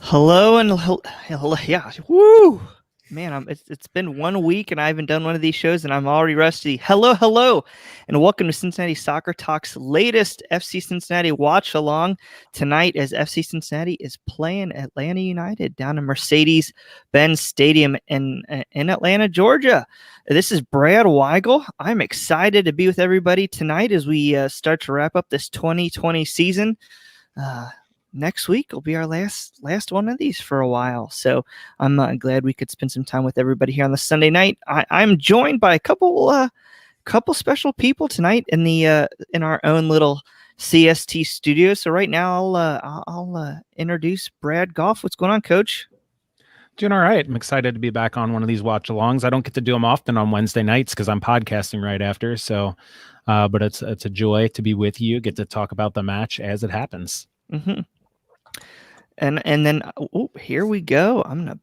Hello and hello, yeah, woo, man! It's been 1 week and I haven't done one of these shows and I'm already rusty. Hello, and welcome to Cincinnati Soccer Talk's latest FC Cincinnati watch along tonight as FC Cincinnati is playing Atlanta United down in Mercedes-Benz Stadium in Atlanta, Georgia. This is Brad Weigel. I'm excited to be with everybody tonight as we start to wrap up this 2020 season. Next week will be our last one of these for a while. So I'm glad we could spend some time with everybody here on the Sunday night. I'm joined by a couple special people tonight in our own little CST studio. So right now I'll introduce Brad Goff. What's going on, Coach? Doing all right. I'm excited to be back on one of these watch-alongs. I don't get to do them often on Wednesday nights because I'm podcasting right after. So, but it's a joy to be with you. Get to talk about the match as it happens. Mm-hmm. And then here we go. I'm gonna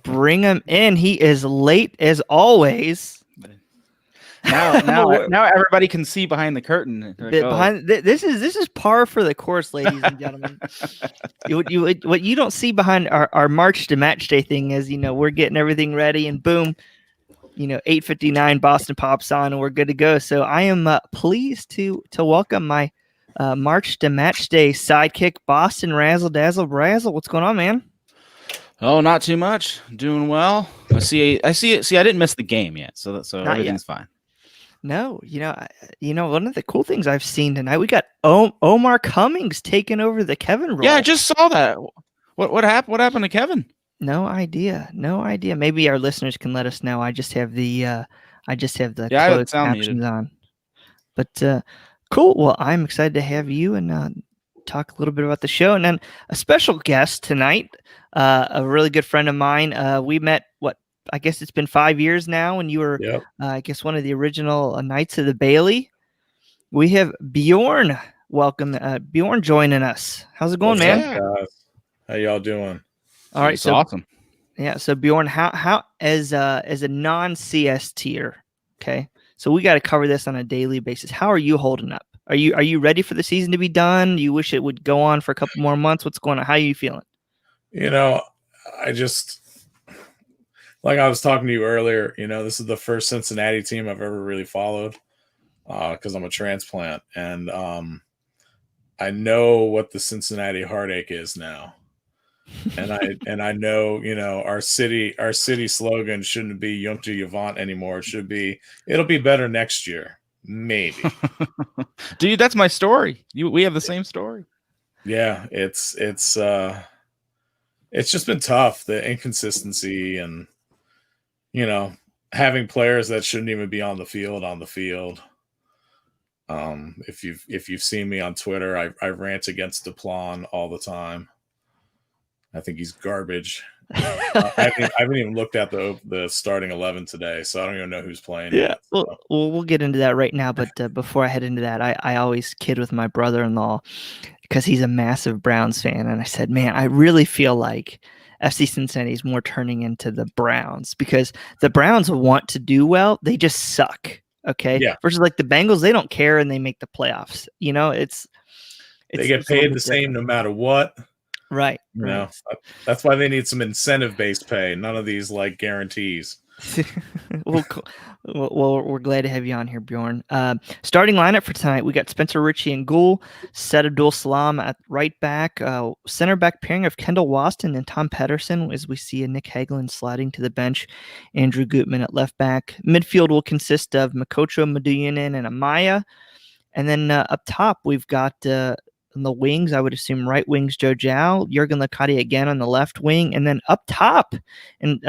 bring him in. He is late as always. Now everybody can see behind the curtain. This is par for the course, ladies and gentlemen. What you don't see behind our March to Match Day thing is, we're getting everything ready and boom, 8:59 Boston pops on and we're good to go. So I am pleased to welcome my March to Match Day sidekick, Boston Razzle Dazzle Brazzle. What's going on, man? Oh, not too much. Doing well. I see it. See, I didn't miss the game yet, so everything's fine. No, one of the cool things I've seen tonight, we got Omar Cummings taking over the Kevin role. Yeah, I just saw that. What happened? What happened to Kevin? No idea. Maybe our listeners can let us know. I just have the closed captions on. But cool. Well, I'm excited to have you and talk a little bit about the show. And then a special guest tonight, a really good friend of mine. We met, I guess it's been 5 years now, and you were, I guess, one of the original Knights of the Bailey. We have Bjorn. Welcome. Bjorn joining us. How's it going, man? How y'all doing? All right. So awesome. Yeah. So Bjorn, how as a non-CSTer, okay? So we got to cover this on a daily basis. How are you holding up? Are you ready for the season to be done? You wish it would go on for a couple more months? What's going on? How are you feeling? I just, like I was talking to you earlier, this is the first Cincinnati team I've ever really followed because I'm a transplant. And I know what the Cincinnati heartache is now. And I know, our city slogan shouldn't be Junta Javant anymore. It should be, it'll be better next year. Maybe. Dude, that's my story. We have the same story. Yeah, it's just been tough, the inconsistency and having players that shouldn't even be on the field. If you've seen me on Twitter, I rant against Duplan all the time. I think he's garbage. I haven't even looked at the starting 11 today, so I don't even know who's playing. Yeah, yet, so. we'll get into that right now. But before I head into that, I always kid with my brother-in-law because he's a massive Browns fan, and I said, man, I really feel like FC Cincinnati is more turning into the Browns because the Browns want to do well, they just suck. Okay, yeah. Versus like the Bengals, they don't care and they make the playoffs. It's they get paid the same no matter what. Right. That's why they need some incentive-based pay. None of these guarantees. Well, we're glad to have you on here, Bjorn. Starting lineup for tonight, we got Spencer Ritchie and Gould, Said Abdul Salam at right back, center back pairing of Kendall Waston and Tom Pedersen as we see a Nick Hagelin sliding to the bench, Andrew Gutman at left back. Midfield will consist of Makoto Maduyanin and Amaya. And then up top, we've got on the wings, I would assume right wings Joe Zhao, Jurgen Lecati again on the left wing, and then up top, and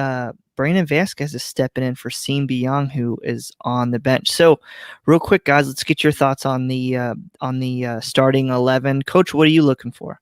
Brandon Vasquez is stepping in for Sean Young, who is on the bench. So, real quick, guys, let's get your thoughts on the starting 11. Coach, what are you looking for?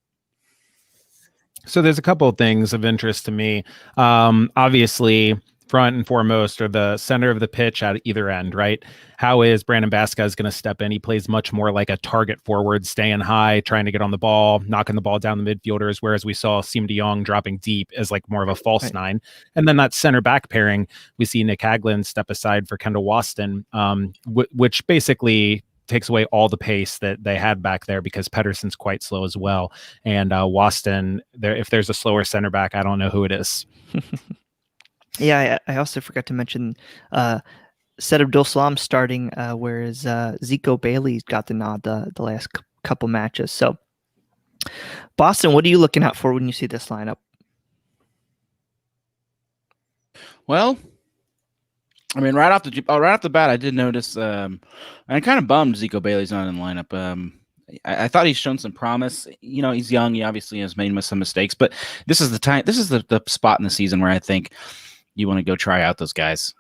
So there's a couple of things of interest to me. Obviously, front and foremost are the center of the pitch at either end, right? How is Brandon Vasquez going to step in? He plays much more like a target forward, staying high, trying to get on the ball, knocking the ball down the midfielders, whereas we saw Sean Young dropping deep as like more of a false nine. And then that center back pairing, we see Nick Hagelin step aside for Kendall Waston, which basically takes away all the pace that they had back there because Pedersen's quite slow as well. And Waston, if there's a slower center back, I don't know who it is. Yeah, I also forgot to mention Said Abdul Salam starting, whereas Zico Bailey's got the nod the last couple matches. So, Boston, what are you looking out for when you see this lineup? Well, I mean, right off the bat, I did notice. I'm kind of bummed Zico Bailey's not in the lineup. I thought he's shown some promise. You know, he's young. He obviously has made some mistakes, but this is the time. This is the spot in the season where I think you want to go try out those guys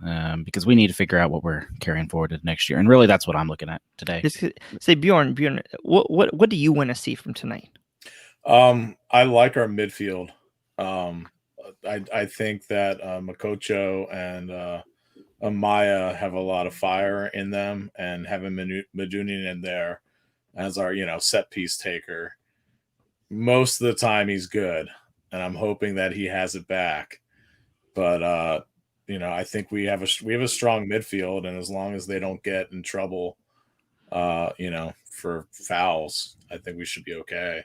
because we need to figure out what we're carrying forward to next year. And really, that's what I'm looking at today. Say, Bjorn, what do you want to see from tonight? I like our midfield. I think that Makocho and Amaya have a lot of fire in them, and having Medunian in there as our, set piece taker. Most of the time he's good, and I'm hoping that he has it back. But I think we have a strong midfield, and as long as they don't get in trouble, for fouls, I think we should be okay.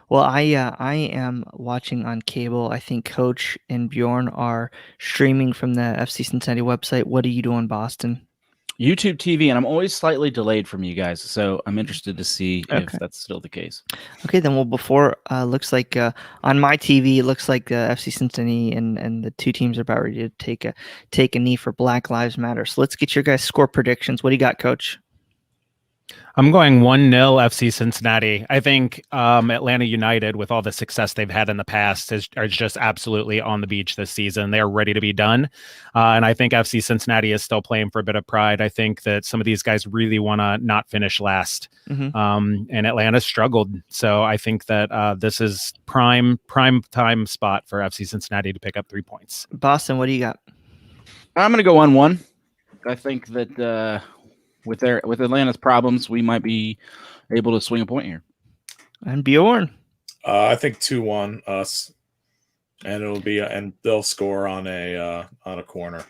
Well, I am watching on cable. I think Coach and Bjorn are streaming from the FC Cincinnati website. What are you doing, Boston? YouTube TV, and I'm always slightly delayed from you guys, so I'm interested to see if that's still the case. Okay, then. Well, before looks like on my TV, it looks like FC Cincinnati and the two teams are about ready to take a knee for Black Lives Matter. So let's get your guys' score predictions. What do you got, Coach? I'm going 1-0 FC Cincinnati. I think Atlanta United, with all the success they've had in the past, are just absolutely on the beach this season. They're ready to be done. And I think FC Cincinnati is still playing for a bit of pride. I think that some of these guys really want to not finish last. And Atlanta struggled. So I think that this is prime time spot for FC Cincinnati to pick up 3 points. Boston, what do you got? I'm going to go 1-1. I think that with Atlanta's problems, we might be able to swing a point here. And Bjorn, I think 2-1 us, and it'll be and they'll score on a corner.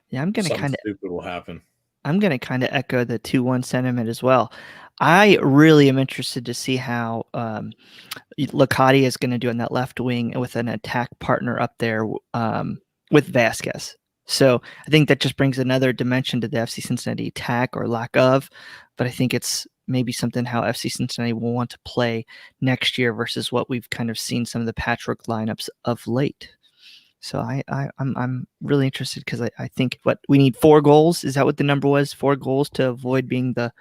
Yeah, I'm gonna kind of stupid will happen. I'm gonna kind of echo the 2-1 sentiment as well. I really am interested to see how Locadia is going to do on that left wing with an attack partner up there with Vasquez. So I think that just brings another dimension to the FC Cincinnati attack, or lack of. But I think it's maybe something how FC Cincinnati will want to play next year versus what we've kind of seen some of the patchwork lineups of late. So I'm really interested because I think we need 4 goals. Is that what the number was? 4 goals to avoid being the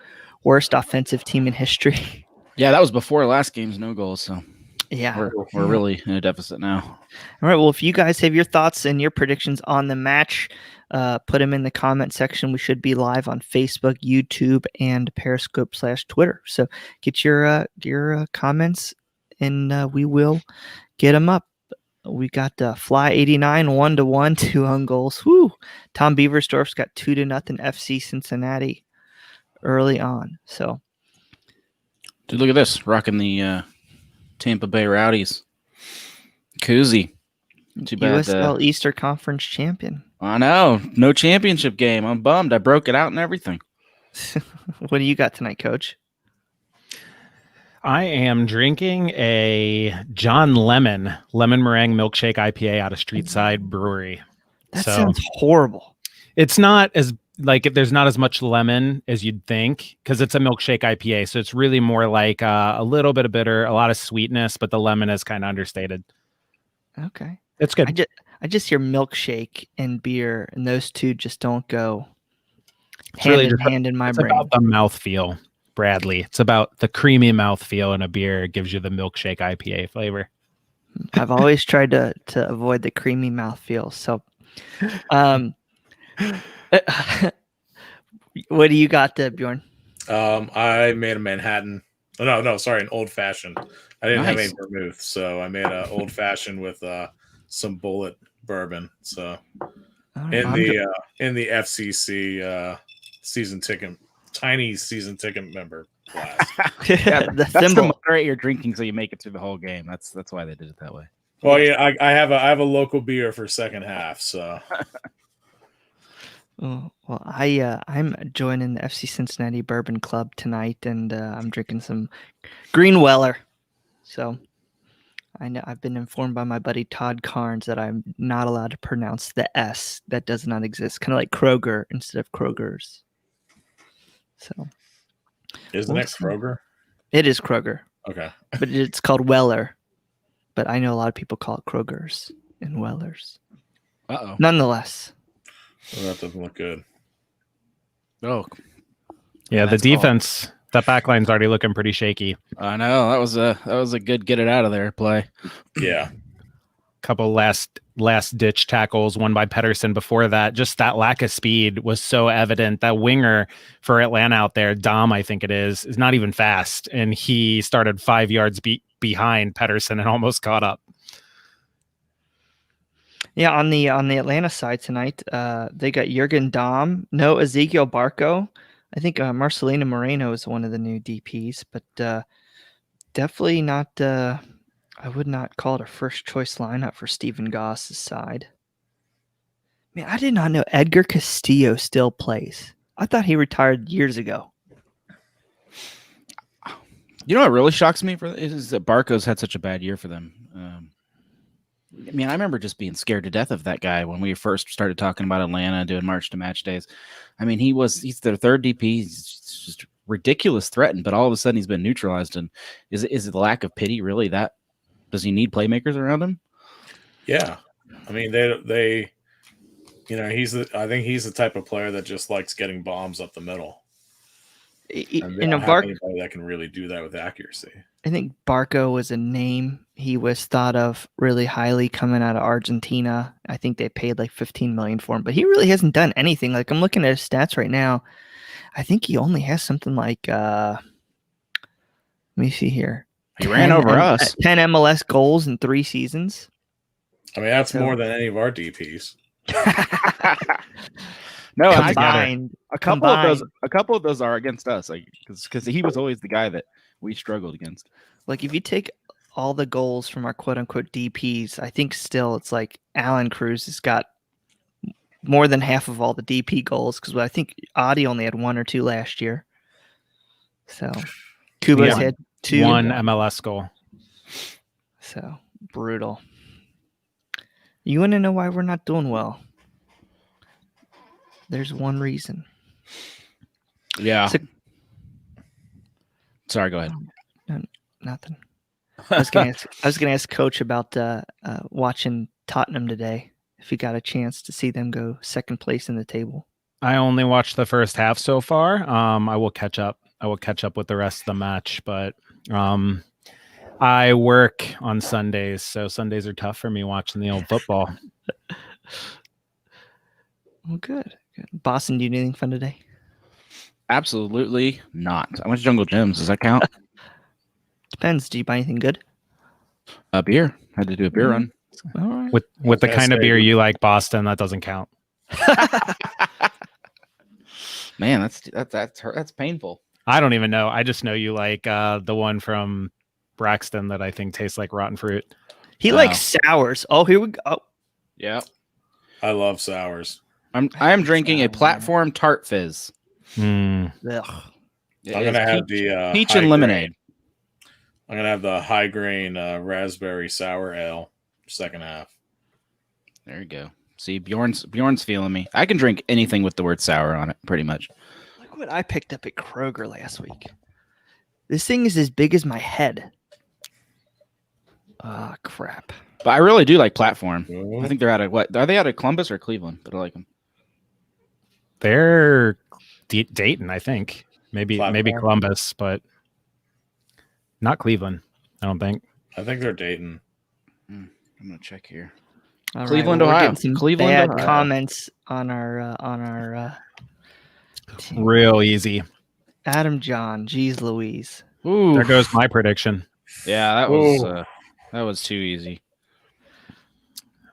worst offensive team in history. Yeah, that was before last game's no goals. So yeah, we're really in a deficit now. All right. Well, if you guys have your thoughts and your predictions on the match, put them in the comment section. We should be live on Facebook, YouTube, and Periscope/Twitter. So get your comments, and we will get them up. We got Fly 89 1-1, 2 own goals. Woo! Tom Beaversdorf's got 2-0 FC Cincinnati early on. So, dude, look at this, rocking the Tampa Bay Rowdies koozie. Too bad. USL Easter Conference champion. I know, no championship game. I'm bummed. I broke it out and everything. What do you got tonight, Coach? I am drinking a John Lemon meringue milkshake IPA out of Streetside Brewery. That sounds horrible. It's not as there's not as much lemon as you'd think because it's a milkshake IPA. So it's really more like a little bit of bitter, a lot of sweetness, but the lemon is kind of understated. Okay. It's good. I just hear milkshake and beer, and those two just don't go hand in my brain. It's about the mouthfeel, Bradley. It's about the creamy mouthfeel in a beer. It gives you the milkshake IPA flavor. I've always tried to avoid the creamy mouthfeel. So, what do you got, Bjorn? I made a Manhattan. No, sorry, an old fashioned. I didn't have any vermouth, so I made an old fashioned with some Bullet bourbon. So in the FCC season ticket, tiny season ticket member glass. Yeah, that's to moderate your drinking so you make it through the whole game. That's why they did it that way. Well, yeah, I have a local beer for second half. So Oh, well, I'm joining the FC Cincinnati Bourbon Club tonight, and I'm drinking some Green Weller. So I know I've been informed by my buddy Todd Carnes that I'm not allowed to pronounce the S. That does not exist. Kind of like Kroger instead of Kroger's. So Is the we'll next see. Kroger? It is Kroger, Okay. but it's called Weller. But I know a lot of people call it Kroger's and Weller's. Uh-oh. Nonetheless. Well, that doesn't look good. Oh, Yeah, the That's all. defense, that back line's already looking pretty shaky. I know. That was a good get it out of there play. Yeah. Couple last ditch tackles, one by Pedersen before that. Just that lack of speed was so evident. That winger for Atlanta out there, Dom, I think it is not even fast. And he started 5 yards behind Pedersen and almost caught up. Yeah, on the Atlanta side tonight, they got Jurgen Dahm, no Ezekiel Barco. I think Marcelino Moreno is one of the new DPs, but definitely not. I would not call it a first choice lineup for Stephen Goss's side. Man, I did not know Edgar Castillo still plays. I thought he retired years ago. You know what really shocks me is that Barco's had such a bad year for them. I mean, I remember just being scared to death of that guy when we first started talking about Atlanta doing March to Match days. I mean, he's their third DP. He's just ridiculous threat, but all of a sudden he's been neutralized. And is it the lack of pity really that? Does he need playmakers around him? Yeah. I mean, they I think he's the type of player that just likes getting bombs up the middle. And they don't have anybody that can really do that with accuracy. I think Barco was a name he was thought of really highly coming out of Argentina. I think they paid like $15 million for him, but he really hasn't done anything. Like I'm looking at his stats right now. I think he only has something like let me see here. He ran over us. 10 MLS goals in 3 seasons. I mean, that's more than any of our DPs. No, combined. A couple of those are against us, because he was always the guy that we struggled against. Like if you take all the goals from our quote unquote DPs, I think still it's like Alan Cruz has got more than half of all the DP goals, because I think Adi only had 1 or 2 last year. So Kubo's had 2. 1 MLS goal. So brutal. You want to know why we're not doing well? There's one reason. Yeah. Sorry, go ahead. No, nothing. I was gonna ask Coach about watching Tottenham today. If he got a chance to see them go second place in the table. I only watched the first half so far. I will catch up. With the rest of the match, but I work on Sundays, so Sundays are tough for me watching the old football. Well, good. Boston, do you do anything fun today? Absolutely not. I went to Jungle Gyms. Does that count? Depends. Do you buy anything good? A beer. Had to do a beer run. All right. With the kind of beer you like, Boston, that doesn't count. Man, that's painful. I don't even know. I just know you like the one from Braxton that I think tastes like rotten fruit. He likes sours. Oh, here we go. Yeah. I love sours. I am drinking a platform tart fizz. Ugh. I'm gonna have the peach and lemonade. I'm gonna have the high grain raspberry sour ale second half. There you go. See, Bjorn's feeling me. I can drink anything with the word sour on it, pretty much. Look what I picked up at Kroger last week. This thing is as big as my head. Ah, crap. But I really do like platform. Mm-hmm. I think they're out of what? Are they out of Columbus or Cleveland? But I like them. They're Dayton, I think. Maybe Columbus, but not Cleveland. I don't think. I think they're Dayton. I'm gonna check here. All Cleveland, right, well, Ohio. We're getting some Cleveland, bad Ohio. comments on our team. Real easy. Adam John, geez Louise. Ooh, There goes my prediction. yeah, that was too easy.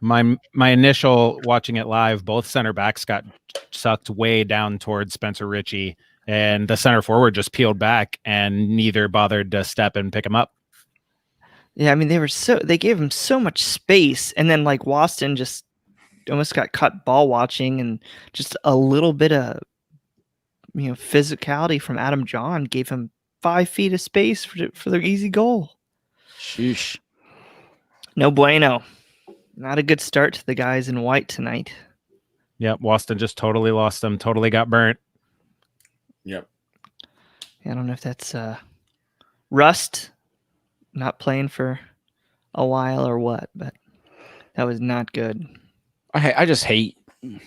My initial watching it live, both center backs got sucked way down towards Spencer Ritchie, and the center forward just peeled back, and neither bothered to step and pick him up. Yeah, I mean they gave him so much space, and then like Waston just almost got caught ball watching, and just a little bit of physicality from Adam John gave him 5 feet of space for their easy goal. Sheesh. No bueno. Not a good start to the guys in white tonight. Yep, Waston just totally lost them, totally got burnt. Yep. I don't know if that's rust, not playing for a while or what, but that was not good. I just hate when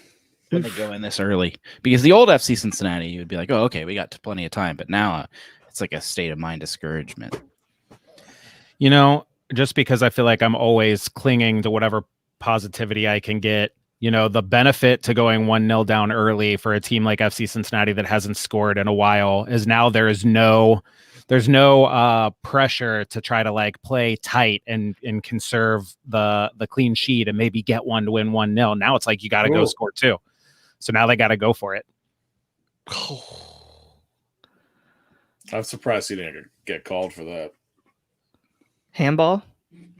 they go in this early, because the old FC Cincinnati, you would be like, oh, okay, we got plenty of time. But now it's like a state of mind discouragement. Just because I feel like I'm always clinging to whatever positivity I can get, the benefit to going 1-0 down early for a team like FC Cincinnati that hasn't scored in a while is now there's no pressure to try to like play tight and conserve the clean sheet and maybe get one to win 1-0. Now it's like you got to go score 2. So now they got to go for it. I'm surprised he didn't get called for that. Handball?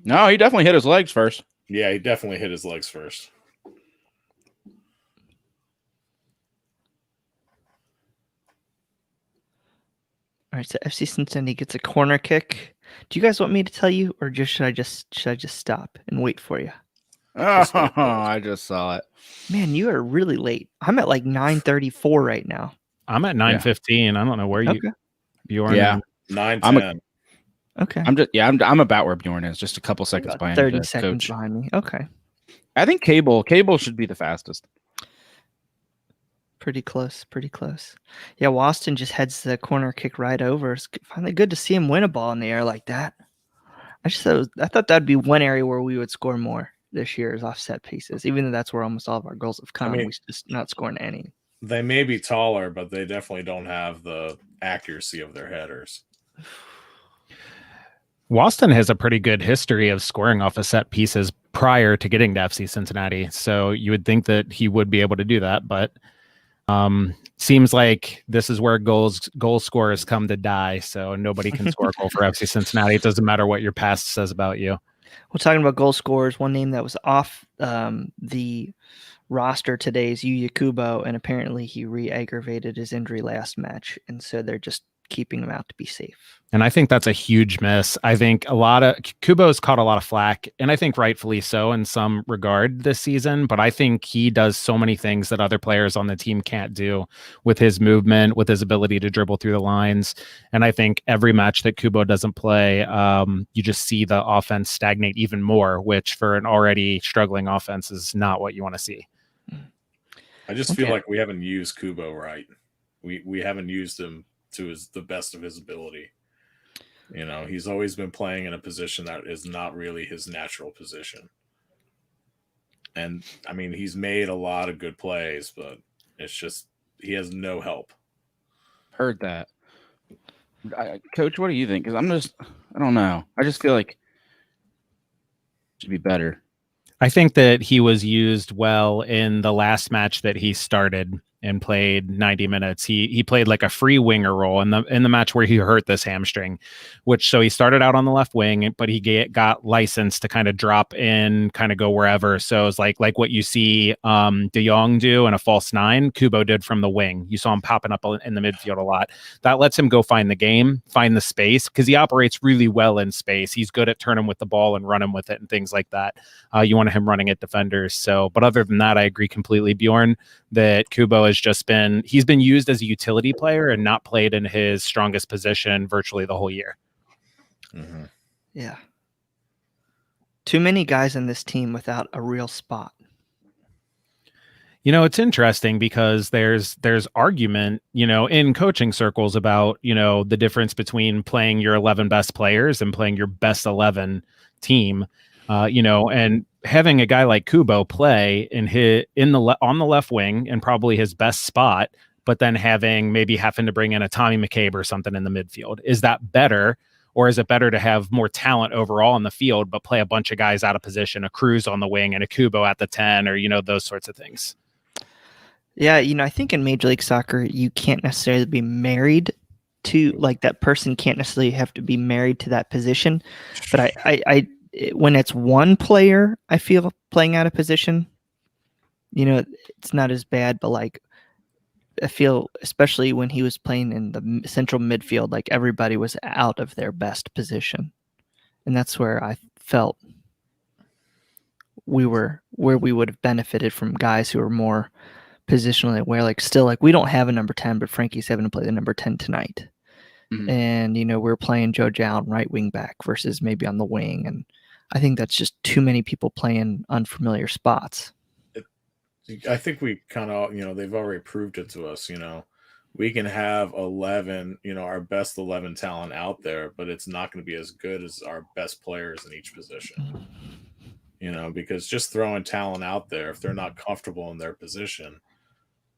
No, he definitely hit his legs first. Yeah, he definitely hit his legs first. All right, so FC Cincinnati gets a corner kick. Do you guys want me to tell you, or should I just stop and wait for you? Oh, I just saw it. Man, you are really late. I'm at like 9:34 right now. I'm at 9:15. I don't know where you are. Yeah, 9:10. Okay. I'm about where Bjorn is, just a couple seconds behind. 30 seconds Coach. behind me. Okay. I think Cable should be the fastest. Pretty close. Yeah, Waston just heads the corner kick right over. It's finally good to see him win a ball in the air like that. I thought that'd be one area where we would score more this year is offset pieces, even though that's where almost all of our goals have come. We just not scoring any. They may be taller, but they definitely don't have the accuracy of their headers. Waston has a pretty good history of scoring off of set pieces prior to getting to FC Cincinnati. So you would think that he would be able to do that, but seems like this is where goal scorers come to die. So nobody can score a goal for FC Cincinnati. It doesn't matter what your past says about you. Well, talking about goal scorers, one name that was off the roster today is Yuya Kubo, and apparently he re-aggravated his injury last match, and so they're just keeping him out to be safe. And I think that's a huge miss. I think Kubo's caught a lot of flack, and I think rightfully so in some regard this season, but I think he does so many things that other players on the team can't do with his movement, with his ability to dribble through the lines. And I think every match that Kubo doesn't play, you just see the offense stagnate even more, which for an already struggling offense is not what you want to see. I just feel like we haven't used Kubo right. We haven't used him to the best of his ability. He's always been playing in a position that is not really his natural position. And I mean, he's made a lot of good plays, but it's just, he has no help. Heard that. Coach, what do you think? Because I don't know. I just feel like it should be better. I think that he was used well in the last match that he started and played 90 minutes. He played like a free winger role in the match where he hurt this hamstring, so he started out on the left wing, but he got licensed to kind of drop in, kind of go wherever. So it's like what you see De Jong do in a false 9, Kubo did from the wing. You saw him popping up in the midfield a lot. That lets him go find the game, find the space, because he operates really well in space. He's good at turning with the ball and running with it and things like that. You want him running at defenders. So, but other than that, I agree completely, Bjorn, that Kubo has just been used as a utility player and not played in his strongest position virtually the whole year. Mm-hmm. Yeah. Too many guys in this team without a real spot. It's interesting because there's argument, in coaching circles about, the difference between playing your 11 best players and playing your best 11 team, and having a guy like Kubo play on the left wing and probably his best spot, but then having to bring in a Tommy McCabe or something in the midfield. Is that better? Or is it better to have more talent overall in the field, but play a bunch of guys out of position, a Cruz on the wing and a Kubo at the 10, or, those sorts of things? Yeah, I think in Major League Soccer, you can't necessarily be married to, like, that person can't necessarily have to be married to that position. But I when it's one player, I feel playing out of position, it's not as bad, but like I feel, especially when he was playing in the central midfield, like everybody was out of their best position, and that's where I felt we would have benefited from guys who were more positionally aware. Like still, like we don't have a number 10, but Frankie's having to play the number 10 tonight. Mhm. And we're playing Joe Jowd right wing back versus maybe on the wing, and I think that's just too many people playing unfamiliar spots. I think we kind of, they've already proved it to us. We can have 11, our best 11 talent out there, but it's not going to be as good as our best players in each position. Because just throwing talent out there, if they're not comfortable in their position,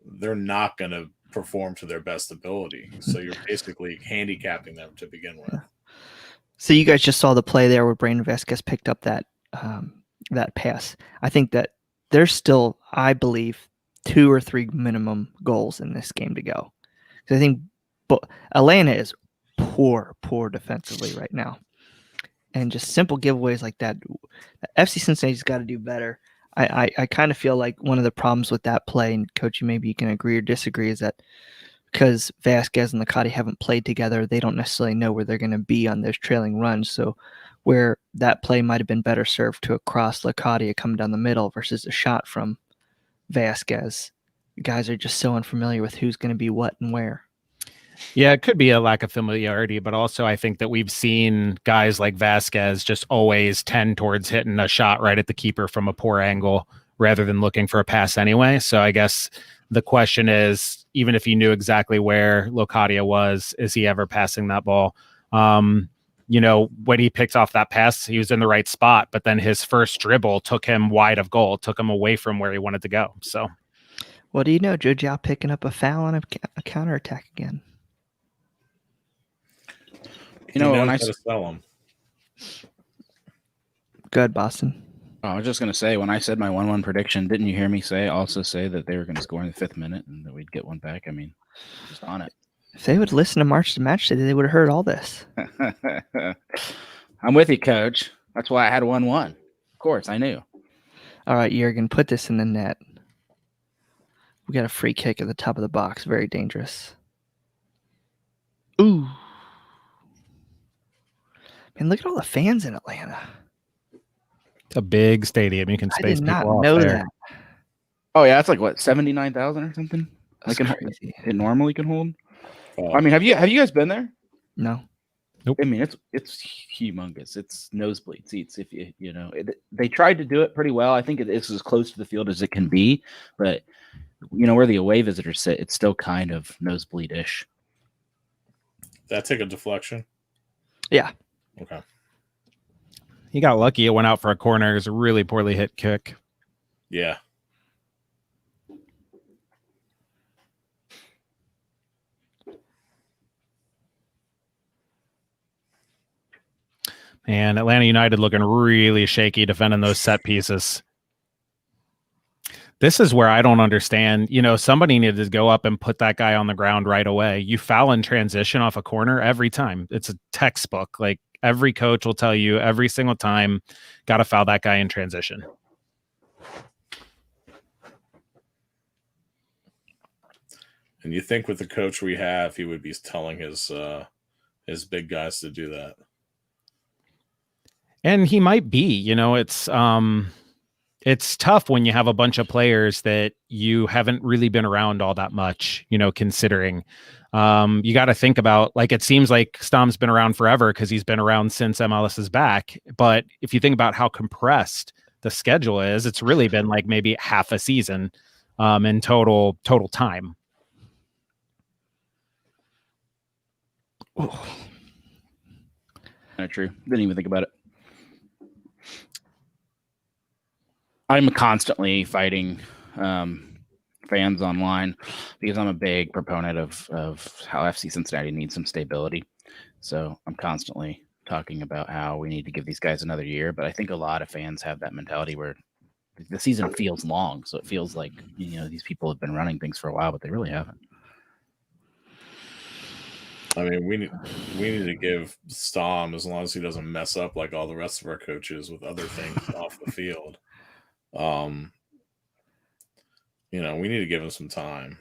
they're not going to perform to their best ability. So you're basically handicapping them to begin with. So you guys just saw the play there where Brandon Vasquez picked up that pass. I think that there's still, I believe, 2 or 3 minimum goals in this game to go. Because I think Atlanta is poor defensively right now. And just simple giveaways like that, FC Cincinnati's got to do better. I kind of feel like one of the problems with that play, and Coach, maybe you can agree or disagree, is that because Vasquez and Licati haven't played together, they don't necessarily know where they're going to be on those trailing runs. So where that play might have been better served to a cross Licati coming down the middle versus a shot from Vasquez, you guys are just so unfamiliar with who's going to be what and where. Yeah, it could be a lack of familiarity, but also I think that we've seen guys like Vasquez just always tend towards hitting a shot right at the keeper from a poor angle rather than looking for a pass anyway. So I guess the question is, even if he knew exactly where Locadia was, is he ever passing that ball? When he picked off that pass, he was in the right spot, but then his first dribble took him wide of goal, took him away from where he wanted to go. So what do you know? Joe Jowd picking up a foul on a counterattack again. When I sell them. Good, Boston. Oh, I was just going to say, when I said my 1-1 prediction, didn't you hear me also say that they were going to score in the 5th minute and that we'd get one back? I mean, just on it. If they would listen to March to Match today, they would have heard all this. I'm with you, Coach. That's why I had 1-1. Of course, I knew. All right, Jurgen, put this in the net. We got a free kick at the top of the box. Very dangerous. Ooh. Man, look at all the fans in Atlanta. it's a big stadium. You can space I did not people know off there. that. Oh, yeah, it's like, what, 79,000 or something? That's crazy. It normally can hold? I mean, have you guys been there? No. Nope. I mean, it's humongous. It's nosebleed seats. If they tried to do it pretty well. I think it's as close to the field as it can be, but where the away visitors sit, it's still kind of nosebleed-ish. That take a deflection? Yeah. Okay. He got lucky. It went out for a corner. It was a really poorly hit kick. Yeah. And Atlanta United looking really shaky defending those set pieces. This is where I don't understand. Somebody needed to go up and put that guy on the ground right away. You foul in transition off a corner every time. It's a textbook. Like every coach will tell you every single time, got to foul that guy in transition. And you think with the coach we have, he would be telling his big guys to do that. And he might be, it's tough when you have a bunch of players that you haven't really been around all that much, considering you got to think about, like, it seems like Stom's been around forever because he's been around since MLS is back. But if you think about how compressed the schedule is, it's really been like maybe half a season in total time. Oh. Not true. Didn't even think about it. I'm constantly fighting fans online because I'm a big proponent of how FC Cincinnati needs some stability. So I'm constantly talking about how we need to give these guys another year. But I think a lot of fans have that mentality where the season feels long. So it feels like, these people have been running things for a while, but they really haven't. I mean, we need to give Stom, as long as he doesn't mess up like all the rest of our coaches with other things off the field. we need to give him some time.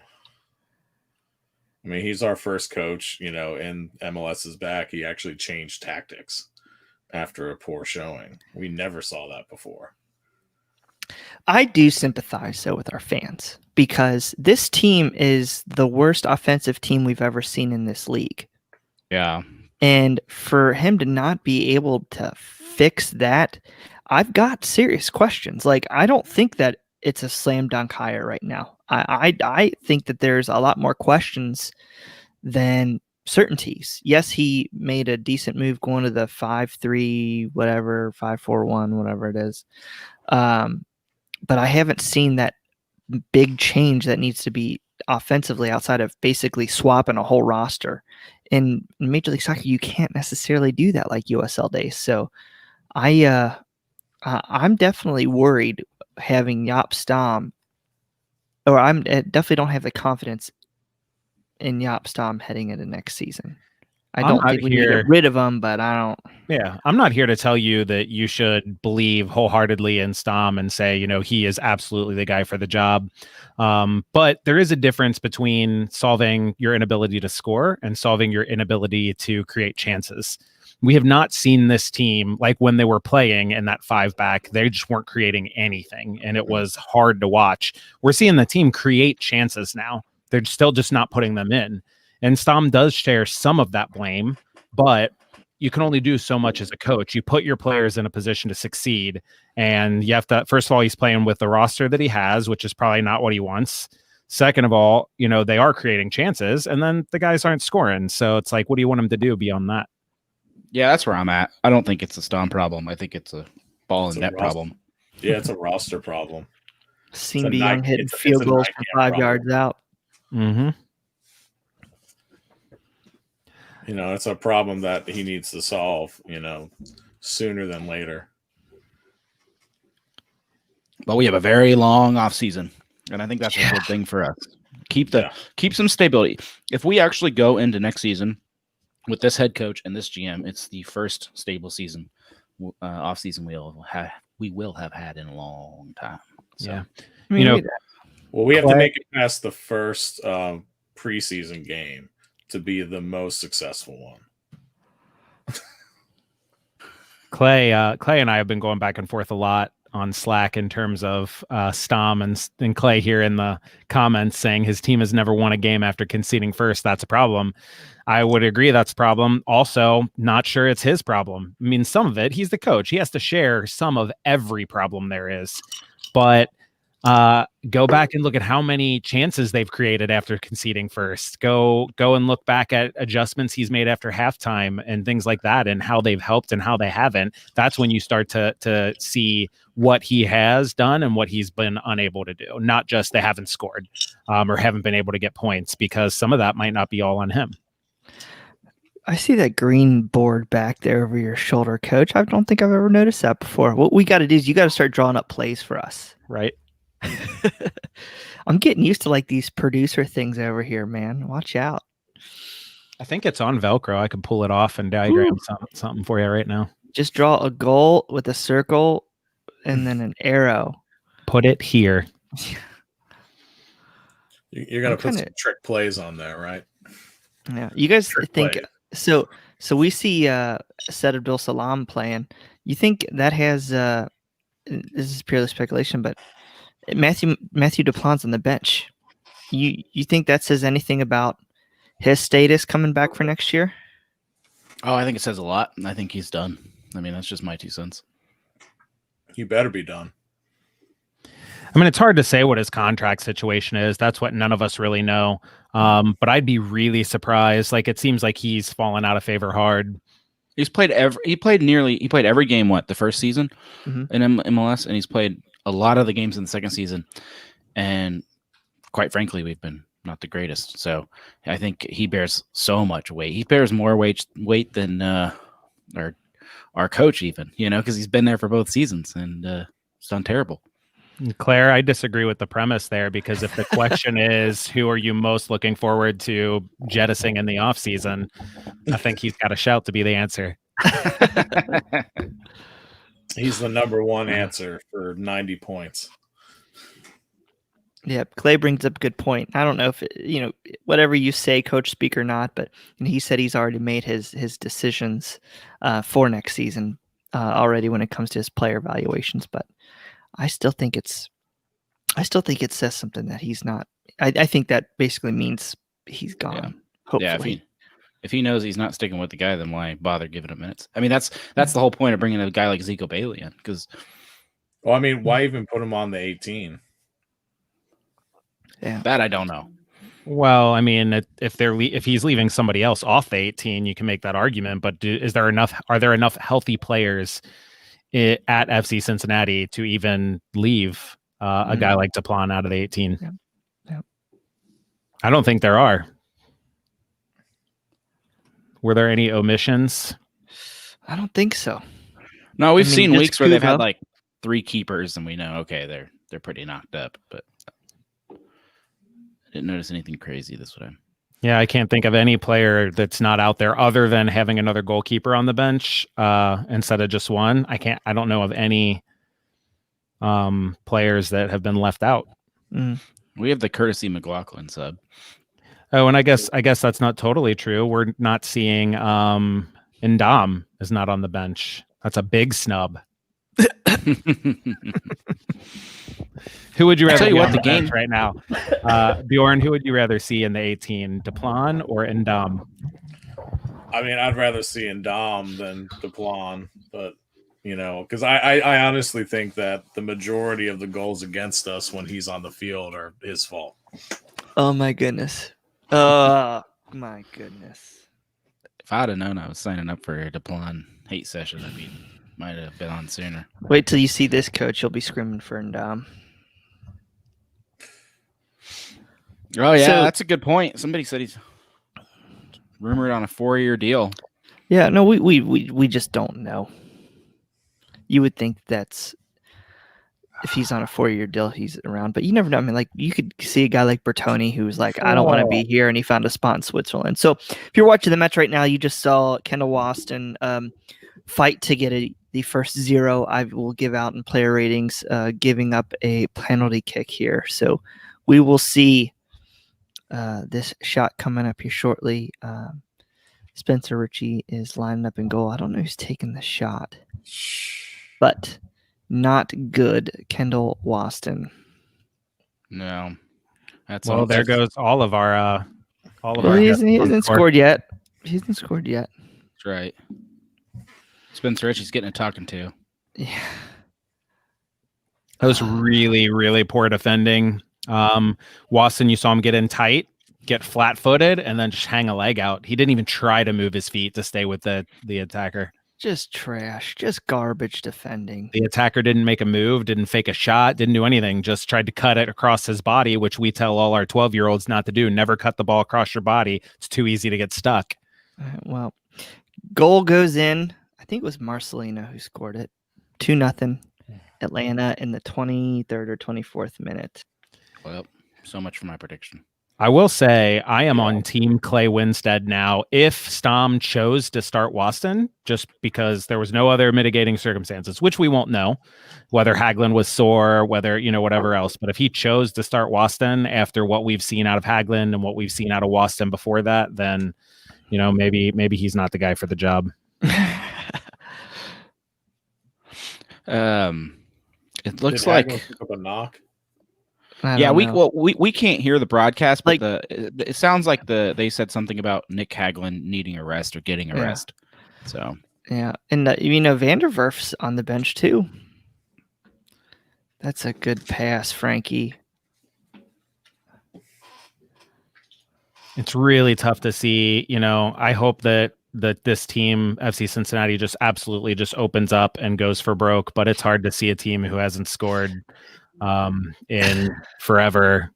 I mean, he's our first coach, in MLS's back. He actually changed tactics after a poor showing. We never saw that before. I do sympathize, though, with our fans because this team is the worst offensive team we've ever seen in this league. Yeah. And for him to not be able to fix that, I've got serious questions. Like, I don't think that it's a slam dunk hire right now. I think that there's a lot more questions than certainties. Yes, he made a decent move going to the 5-3, whatever, 5-4-1, whatever it is. But I haven't seen that big change that needs to be offensively outside of basically swapping a whole roster. In Major League Soccer, you can't necessarily do that like USL days. So I'm definitely worried having Jaap Stam, or I definitely don't have the confidence in Jaap Stam heading into next season. I don't think we need to get rid of him, but I don't. Yeah, I'm not here to tell you that you should believe wholeheartedly in Stam and say, he is absolutely the guy for the job. But there is a difference between solving your inability to score and solving your inability to create chances. We have not seen this team, like when they were playing in that 5-back, they just weren't creating anything, and it was hard to watch. We're seeing the team create chances now. They're still just not putting them in. And Stam does share some of that blame, but you can only do so much as a coach. You put your players in a position to succeed, and you have to, first of all, he's playing with the roster that he has, which is probably not what he wants. Second of all, they are creating chances, and then the guys aren't scoring. So it's like, what do you want him to do beyond that? Yeah, that's where I'm at. I don't think it's a Stam problem. I think it's a ball and net problem. Yeah, it's a roster problem. Seen Young hitting field goals from 5 yards out. Mm-hmm. It's a problem that he needs to solve, sooner than later. But we have a very long off season, and I think that's a good thing for us. Keep some stability. If we actually go into next season with this head coach and this GM, it's the first stable season off season we will have had in a long time. So, yeah, well, we have to make it past the first preseason game to be the most successful one. Clay and I have been going back and forth a lot on Slack in terms of Stam and Clay here in the comments saying his team has never won a game after conceding first. That's a problem. I would agree that's a problem. Also, not sure it's his problem. I mean, some of it, he's the coach. He has to share some of every problem there is. But go back and look at how many chances they've created after conceding first. Go and look back at adjustments he's made after halftime and things like that, and how they've helped and how they haven't. That's when you start to see what he has done and what he's been unable to do. Not just they haven't scored or haven't been able to get points, because some of that might not be all on him. I see that green board back there over your shoulder, Coach. I don't think I've ever noticed that before. What we got to do is you got to start drawing up plays for us. Right. I'm getting used to like these producer things over here, man. Watch out. I think it's on Velcro. I could pull it off and diagram something for you right now. Just draw a goal with a circle and then an arrow. Put it here. You're going to put some trick plays on there, right? Yeah. You guys trick think plays. So we see Said Abdul Salam playing. You think that has this is purely speculation, but Matthew Duplan's on the bench. You think that says anything about his status coming back for next year? Oh, I think it says a lot. I think he's done. I mean, that's just my 2 cents. He better be done. I mean, it's hard to say what his contract situation is. That's what none of us really know. But I'd be really surprised. Like, it seems like he's fallen out of favor hard. He played every game, the first season in MLS, and he's played a lot of the games in the second season. And quite frankly, we've been not the greatest. So I think he bears so much weight. He bears more weight than our coach even, because he's been there for both seasons and it's done terrible. Claire, I disagree with the premise there, because if the question is who are you most looking forward to jettisoning in the offseason, I think he's got a shout to be the answer. He's the number one answer for 90 points. Yeah, Clay brings up a good point. I don't know if whatever you say, coach speak or not, but he said he's already made his decisions for next season already when it comes to his player evaluations. But I still think it says something that he's not. I think that basically means he's gone. Hopefully, if he knows he's not sticking with the guy, then why bother giving him minutes? I mean, that's the whole point of bringing a guy like Zico Bailey in, because. Well, I mean, why even put him on the 18? Yeah, that I don't know. Well, I mean, if he's leaving somebody else off the 18, you can make that argument. But are there enough healthy players at FC Cincinnati to even leave a guy like Duplan out of the 18? Yeah. I don't think there are. Were there any omissions? I don't think so. No, we've seen weeks where they've had Kubo. like 3 keepers, and we know, okay, they're pretty knocked up, but I didn't notice anything crazy this time. Yeah, I can't think of any player that's not out there other than having another goalkeeper on the bench instead of just one. I don't know of any players that have been left out. We have the Courtesy McLaughlin sub. Oh, and I guess that's not totally true. We're not seeing Ndam is not on the bench. That's a big snub. Who would you rather tell you be what, on the bench game right now? Bjorn, who would you rather see in the 18, Duplan or Ndam? I mean, I'd rather see Ndam than Duplan, but because I honestly think that the majority of the goals against us when he's on the field are his fault. Oh my goodness. Oh my goodness. If I'd have known I was signing up for a Duplan hate session, might have been on sooner. Wait till you see this coach. You'll be screaming for Ndam. Oh yeah, that's a good point. Somebody said he's rumored on a 4-year deal. Yeah, no, we just don't know. You would think that's if he's on a 4-year deal, he's around, but you never know. I mean, like you could see a guy like Bertoni who's like, I don't want to be here, and he found a spot in Switzerland. So if you're watching the match right now, you just saw Kendall Waston fight to get the first 0 I will give out in player ratings, giving up a penalty kick here. So we will see this shot coming up here shortly. Spencer Ritchie is lining up in goal. I don't know who's taking the shot, but not good. Kendall Waston. No, there goes all of our. He hasn't scored yet. He hasn't scored yet. That's right. Spencer Ritchie's getting a talking to. Yeah. That was really, really poor defending. Waston, you saw him get in tight, get flat-footed, and then just hang a leg out. He didn't even try to move his feet to stay with the attacker. Just trash, just garbage defending. The attacker didn't make a move, didn't fake a shot, didn't do anything, just tried to cut it across his body, which we tell all our 12-year-olds not to do. Never cut the ball across your body. It's too easy to get stuck. Well, goal goes in. I think it was Marcelino who scored it. 2-0 Atlanta in the 23rd or 24th minute. Well, so much for my prediction. I will say I am on Team Clay Winstead now. If Stom chose to start Waston, just because there was no other mitigating circumstances, which we won't know, whether Hagelin was sore, whether, whatever else. But if he chose to start Waston after what we've seen out of Hagelin and what we've seen out of Waston before that, then, maybe he's not the guy for the job. It looks Did like Hagelin pick up a knock. we can't hear the broadcast, but it sounds like they said something about Nick Hagelin needing a rest or getting a rest. So yeah, and Vanderwerf's on the bench too. That's a good pass, Frankie. It's really tough to see. I hope that this team, FC Cincinnati, just absolutely just opens up and goes for broke. But it's hard to see a team who hasn't scored in forever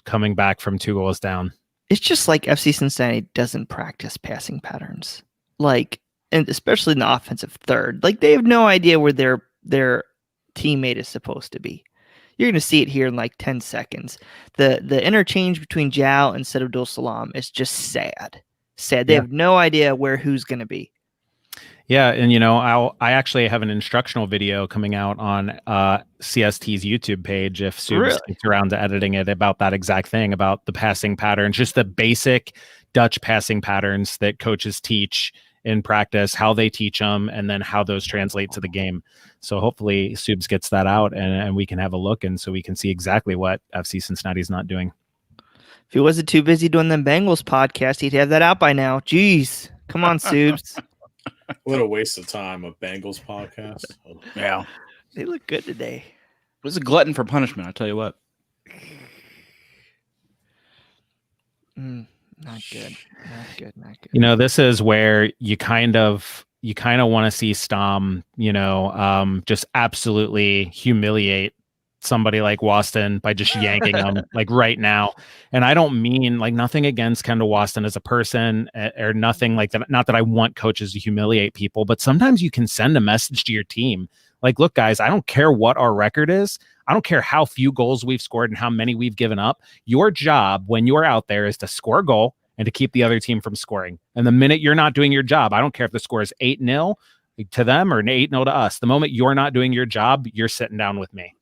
coming back from 2 goals down. It's just like FC Cincinnati doesn't practice passing patterns, and especially in the offensive third. They have no idea where their teammate is supposed to be. You're going to see it here in 10 seconds. The interchange between Zhao and Abdul Salam is just sad. They have no idea where who's going to be. Yeah, and I actually have an instructional video coming out on CST's YouTube page if Subs gets around to editing it about that exact thing, about the passing patterns, just the basic Dutch passing patterns that coaches teach in practice, how they teach them, and then how those translate to the game. So hopefully Subs gets that out and we can have a look, and so we can see exactly what FC Cincinnati's not doing. If he wasn't too busy doing them Bengals podcast, he'd have that out by now. Jeez. Come on, Subs. What a waste of time, a Bengals podcast. Yeah. They look good today. It was a glutton for punishment, I'll tell you what. Not good. Not good. This is where you kind of want to see Stom, just absolutely humiliate somebody like Waston by just yanking him like right now. And I don't mean like nothing against Kendall Waston as a person or nothing like that. Not that I want coaches to humiliate people, but sometimes you can send a message to your team. Like, look, guys, I don't care what our record is. I don't care how few goals we've scored and how many we've given up. Your job when you're out there is to score a goal and to keep the other team from scoring. And the minute you're not doing your job, I don't care if the score is 8-0 to them or 8-0 to us. The moment you're not doing your job, you're sitting down with me.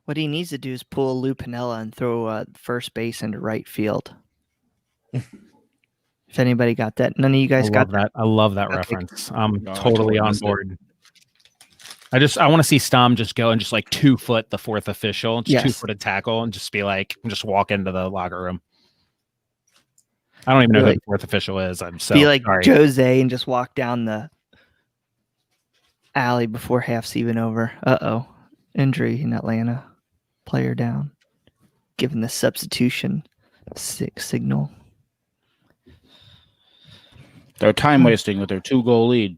What he needs to do is pull a Lou Piniella and throw first base into right field. If anybody got that. None of you guys got that. I love that reference. I'm totally on board. I want to see Stom just go and just like 2-foot the fourth official, just 2-foot tackle, and just be like, just walk into the locker room. I don't even know who the fourth official is. I'm so be like sorry. Jose and just walk down the alley before half's even over. Injury in Atlanta. Player down. Given the substitution signal. They're time wasting with their 2-goal lead.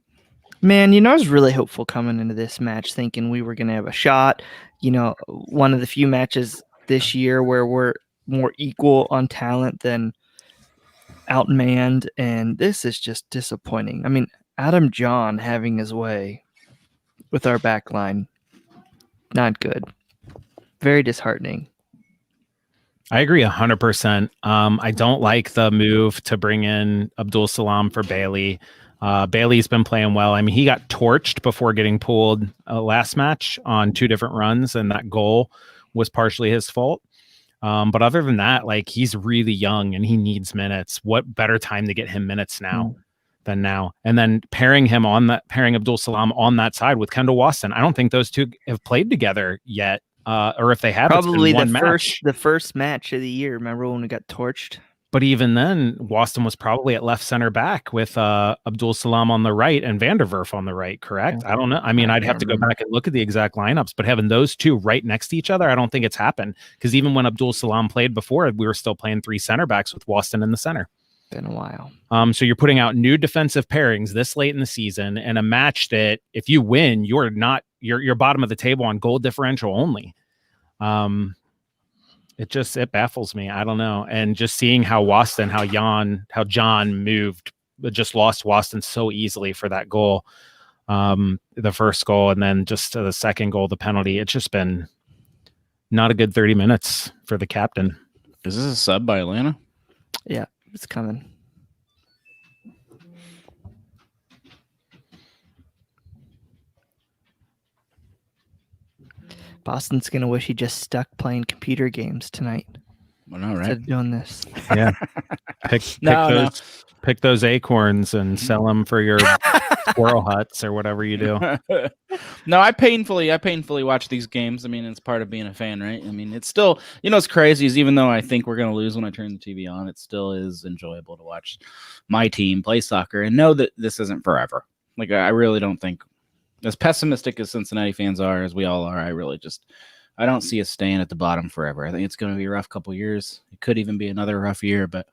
Man, I was really hopeful coming into this match, thinking we were going to have a shot. One of the few matches this year where we're more equal on talent than outmanned, and this is just disappointing. I mean, Adam John having his way with our back line, not good. Very disheartening. I agree 100%. I don't like the move to bring in Abdul Salam for Bailey. Bailey's been playing well. I mean, he got torched before getting pulled last match on 2 different runs, and that goal was partially his fault. But other than that, like, he's really young and he needs minutes. What better time to get him minutes now than now? And then pairing Abdul Salam on that side with Kendall Waston. I don't think those two have played together yet. Or if they have, probably it's been one match. The first match of the year. Remember when we got torched? But even then, Waston was probably at left center back with Abdul Salam on the right and Vanderwerf on the right, correct? I don't know. I mean, I'd have to go back and look at the exact lineups, but having those two right next to each other, I don't think it's happened. Because even when Abdul Salam played before, we were still playing 3 center backs with Waston in the center. Been a while. So you're putting out new defensive pairings this late in the season and a match that if you win, you're bottom of the table on goal differential only. It baffles me. I don't know. And just seeing how John moved, just lost Waston so easily for that goal, the first goal, and then just the second goal, the penalty. It's just been not a good 30 minutes for the captain. Is this a sub by Atlanta? Yeah, it's coming. Boston's going to wish he just stuck playing computer games tonight. Well, no, right? Instead of doing this. Yeah. Pick those acorns and sell them for your squirrel huts or whatever you do. No, I painfully watch these games. I mean, it's part of being a fan, right? I mean, it's still, what's crazy is even though I think we're going to lose when I turn the TV on, it still is enjoyable to watch my team play soccer and know that this isn't forever. Like, I really don't think, as pessimistic as Cincinnati fans are, as we all are, I don't see us staying at the bottom forever. I think it's going to be a rough couple years. It could even be another rough year, but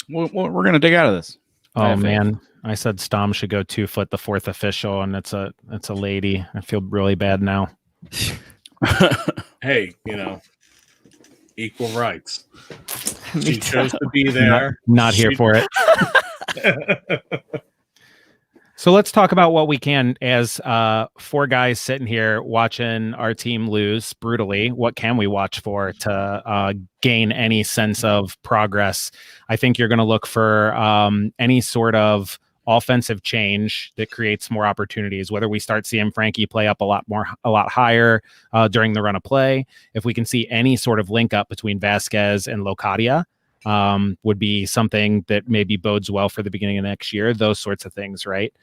we're going to dig out of this. Oh man, I said Stom should go 2-foot the fourth official, and it's a lady. I feel really bad now. Hey, equal rights. She chose to be there. Not here for it. So let's talk about what we can as 4 guys sitting here watching our team lose brutally. What can we watch for to gain any sense of progress? I think you're going to look for any sort of offensive change that creates more opportunities, whether we start seeing Frankie play up a lot higher during the run of play. If we can see any sort of link up between Vasquez and Locadia, would be something that maybe bodes well for the beginning of next year, those sorts of things, right?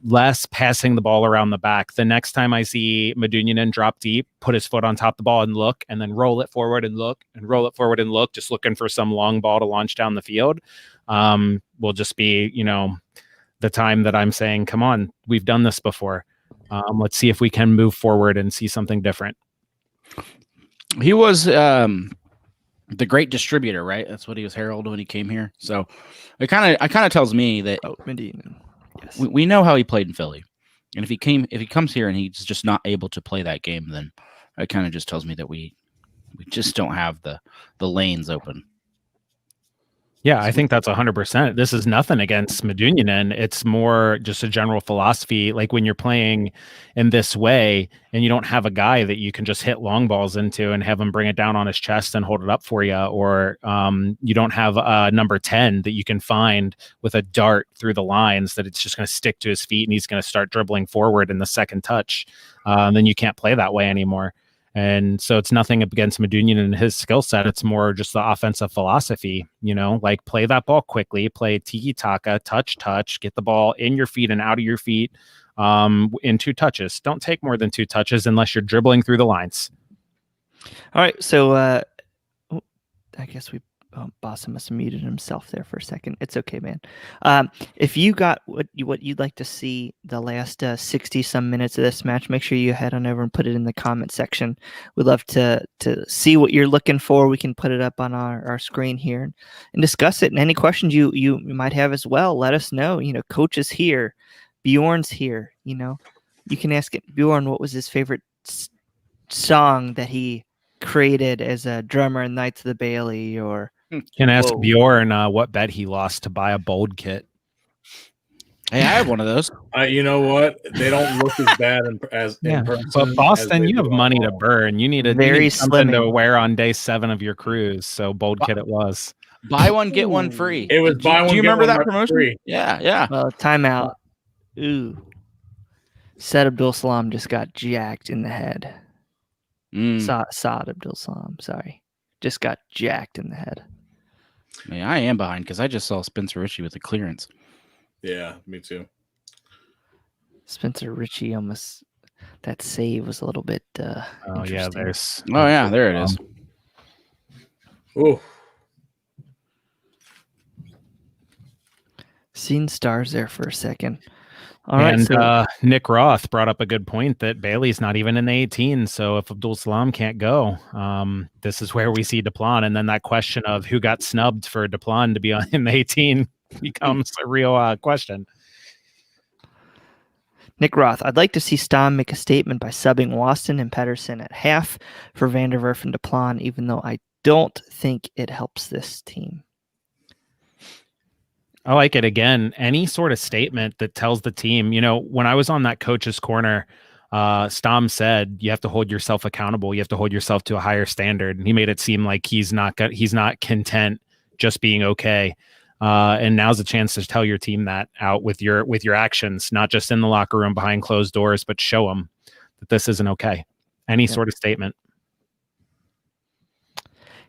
Less passing the ball around the back. The next time I see Medunjanin drop deep, put his foot on top of the ball and look, and then roll it forward and look, and roll it forward and look, just looking for some long ball to launch down the field, will just be, the time that I'm saying, come on, we've done this before. Let's see if we can move forward and see something different. He was the great distributor, right? That's what he was heralded when he came here. So it kind of tells me that Yes. we know how he played in Philly, and if he comes here and he's just not able to play that game, then it kind of just tells me that we just don't have the lanes open. Yeah, I think that's 100%. This is nothing against Medunjanin. It's more just a general philosophy. Like when you're playing in this way and you don't have a guy that you can just hit long balls into and have him bring it down on his chest and hold it up for you, or you don't have a number 10 that you can find with a dart through the lines that it's just going to stick to his feet and he's going to start dribbling forward in the second touch, then you can't play that way anymore. And so it's nothing against Medunjanin and his skill set. It's more just the offensive philosophy, like play that ball quickly, play tiki-taka, touch, get the ball in your feet and out of your feet in 2 touches. Don't take more than 2 touches unless you're dribbling through the lines. All right. So I guess Boston must have muted himself there for a second. It's okay, man. If you got what you'd like to see the last 60 some minutes of this match, make sure you head on over and put it in the comment section. We'd love to see what you're looking for. We can put it up on our screen here and discuss it. And any questions you might have as well, let us know. Coach is here, Bjorn's here. You can ask Bjorn what was his favorite song that he created as a drummer in Knights of the Bailey, or can ask Bjorn what bet he lost to buy a bold kit. Hey, I have one of those. You know what? They don't look as bad in person. But Boston, you have money to burn. You need something to wear on day 7 of your cruise. So bold kit it was. Buy one, get one free. It was buy one. Do you remember that promotion? Free. Yeah. Timeout. Ooh. Saad Abdul Salam just got jacked in the head. Saad Abdul Salam, sorry. Just got jacked in the head. Man, I am behind because I just saw Spencer Ritchie with the clearance. Yeah, me too. Spencer Ritchie almost, that save was a little bit interesting. There it is. Oh. Seen stars there for a second. All right. Nick Roth brought up a good point that Bailey's not even in the 18. So if Abdul Salam can't go, this is where we see Duplan. And then that question of who got snubbed for Duplan to be in the 18 becomes a real question. Nick Roth, I'd like to see Stam make a statement by subbing Waston and Pedersen at half for Van der Werf and Duplan, even though I don't think it helps this team. I like it. Again, any sort of statement that tells the team, when I was on that coach's corner, Stam said, you have to hold yourself accountable. You have to hold yourself to a higher standard. And he made it seem like he's not content just being okay. And now's a chance to tell your team that out with your actions, not just in the locker room behind closed doors, but show them that this isn't okay. Any sort of statement.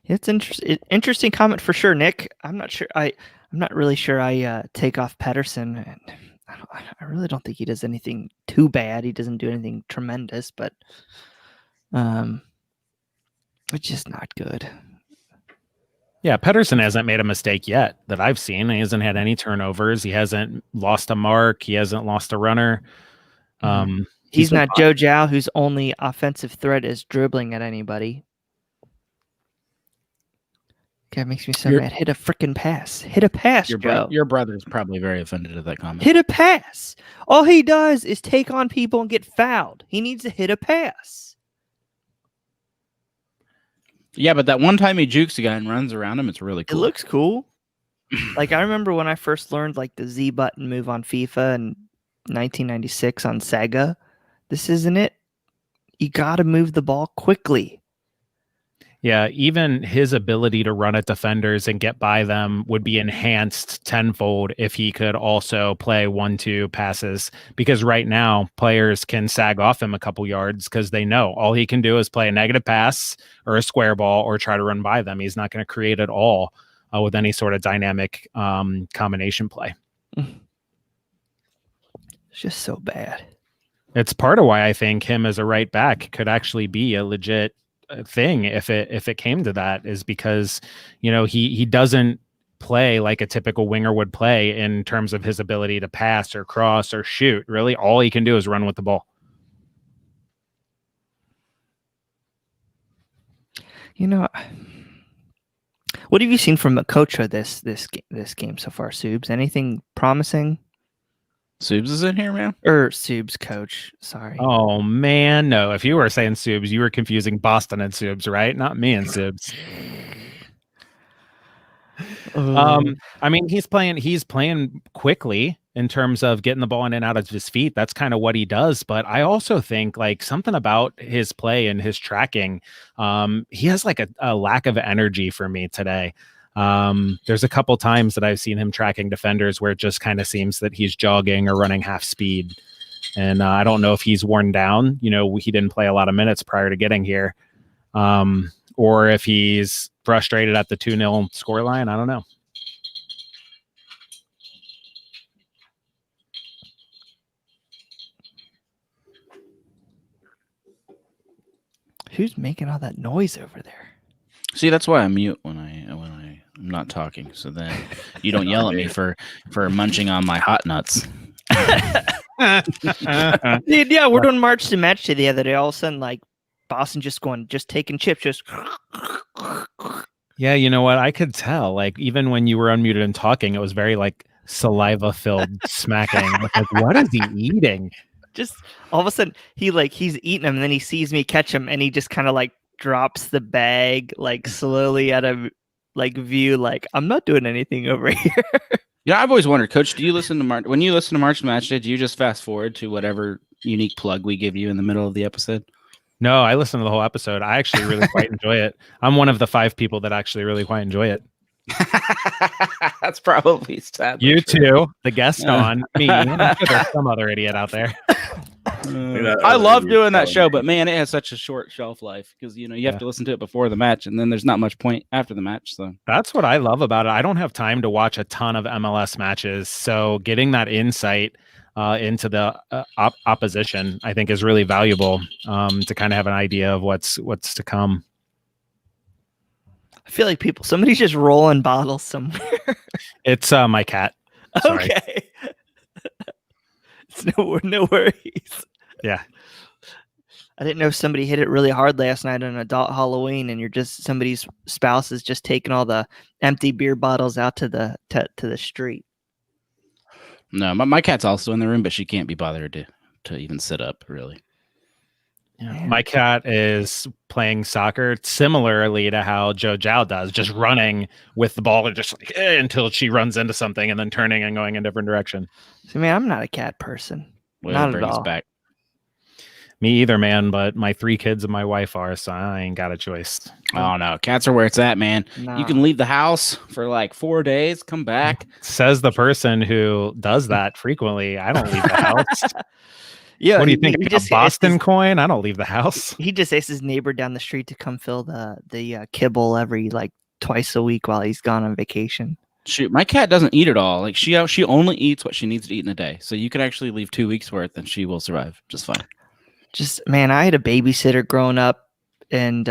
It's interesting comment for sure, Nick. I'm not really sure I take off Pedersen. I really don't think he does anything too bad. He doesn't do anything tremendous, but it's just not good. Yeah, Pedersen hasn't made a mistake yet that I've seen. He hasn't had any turnovers. He hasn't lost a mark. He hasn't lost a runner. He's not Joe Zhao, whose only offensive threat is dribbling at anybody. God, makes me so mad. Hit a freaking pass. Hit a pass, Joe. Your brother's probably very offended at that comment. Hit a pass. All he does is take on people and get fouled. He needs to hit a pass. Yeah, but that one time he jukes a guy and runs around him, it's really cool. It looks cool. Like, I remember when I first learned the Z button move on FIFA in 1996 on Sega. This isn't it. You got to move the ball quickly. Yeah, even his ability to run at defenders and get by them would be enhanced tenfold if he could also play 1-2 passes. Because right now, players can sag off him a couple yards because they know all he can do is play a negative pass or a square ball or try to run by them. He's not going to create at all with any sort of dynamic combination play. It's just so bad. It's part of why I think him as a right back could actually be a legit thing if it came to that, is because he doesn't play like a typical winger would play in terms of his ability to pass or cross or shoot. Really, all he can do is run with the ball. What have you seen from Okocha this game so far, Subs? Anything promising? Subs is in here, man. Or Subs coach, sorry. Oh man, no. If you were saying Subs, you were confusing Boston and Subs, right? Not me and Subs. I mean, he's playing quickly in terms of getting the ball in and out of his feet. That's kind of what he does. But I also think like something about his play and his tracking, he has like a lack of energy for me today. There's a couple times that I've seen him tracking defenders where it just kind of seems that he's jogging or running half speed. And I don't know if he's worn down. He didn't play a lot of minutes prior to getting here. Or if he's frustrated at the 2-0 scoreline. I don't know. Who's making all that noise over there? See, that's why I mute when I'm not talking. So then you don't yell at me for munching on my hot nuts. Dude, yeah, we're doing March to Match Day the other day. All of a sudden, like Boston just taking chips, just. Yeah, you know what? I could tell. Like even when you were unmuted and talking, it was very like saliva-filled smacking. Like, what is he eating? Just all of a sudden, he's eating them, and then he sees me catch him, and he just kind of like drops the bag like slowly out of like view. Like I'm not doing anything over here. Yeah, I've always wondered, Coach. Do you listen to when you listen to March Match Day? Do you just fast forward to whatever unique plug we give you in the middle of the episode? No, I listen to the whole episode. I actually really quite enjoy it. I'm one of the 5 people that actually really quite enjoy it. That's probably sad. You too, the guest on me. I'm sure there's some other idiot out there. I love doing that show, but man, it has such a short shelf life because you have to listen to it before the match, and then there's not much point after the match. So that's what I love about it. I don't have time to watch a ton of MLS matches, so getting that insight into the opposition, I think, is really valuable to kind of have an idea of what's to come. I feel like somebody's just rolling bottles somewhere. It's my cat. Sorry. Okay. It's no worries. Yeah. I didn't know if somebody hit it really hard last night on adult Halloween, and somebody's spouse is just taking all the empty beer bottles out to the street. No, my cat's also in the room, but she can't be bothered to even sit up, really. Yeah. My cat is playing soccer similarly to how Joe Zhao does, just running with the ball and just like until she runs into something and then turning and going in a different direction. See, man, I'm not a cat person. Well, not bring at all. Us back. Me either, man, but my 3 kids and my wife are, so I ain't got a choice. Oh, no. Cats are where it's at, man. No. You can leave the house for like 4 days, come back. Says the person who does that frequently. I don't leave the house. Yeah, what do you think? A Boston coin? I don't leave the house. He just asks his neighbor down the street to come fill the kibble every like twice a week while he's gone on vacation. Shoot, my cat doesn't eat at all. Like she only eats what she needs to eat in a day. So you can actually leave 2 weeks worth and she will survive just fine. Just man, I had a babysitter growing up, and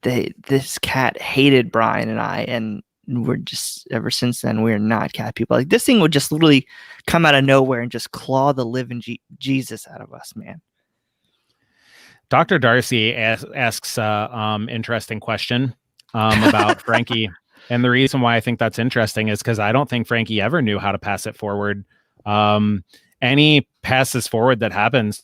this cat hated Brian and I, and we're just ever since then we're not cat people. Like this thing would just literally come out of nowhere and just claw the living Jesus out of us, man. Dr. Darcy asks interesting question about Frankie, and the reason why I think that's interesting is because I don't think Frankie ever knew how to pass it forward. Any passes forward that happens.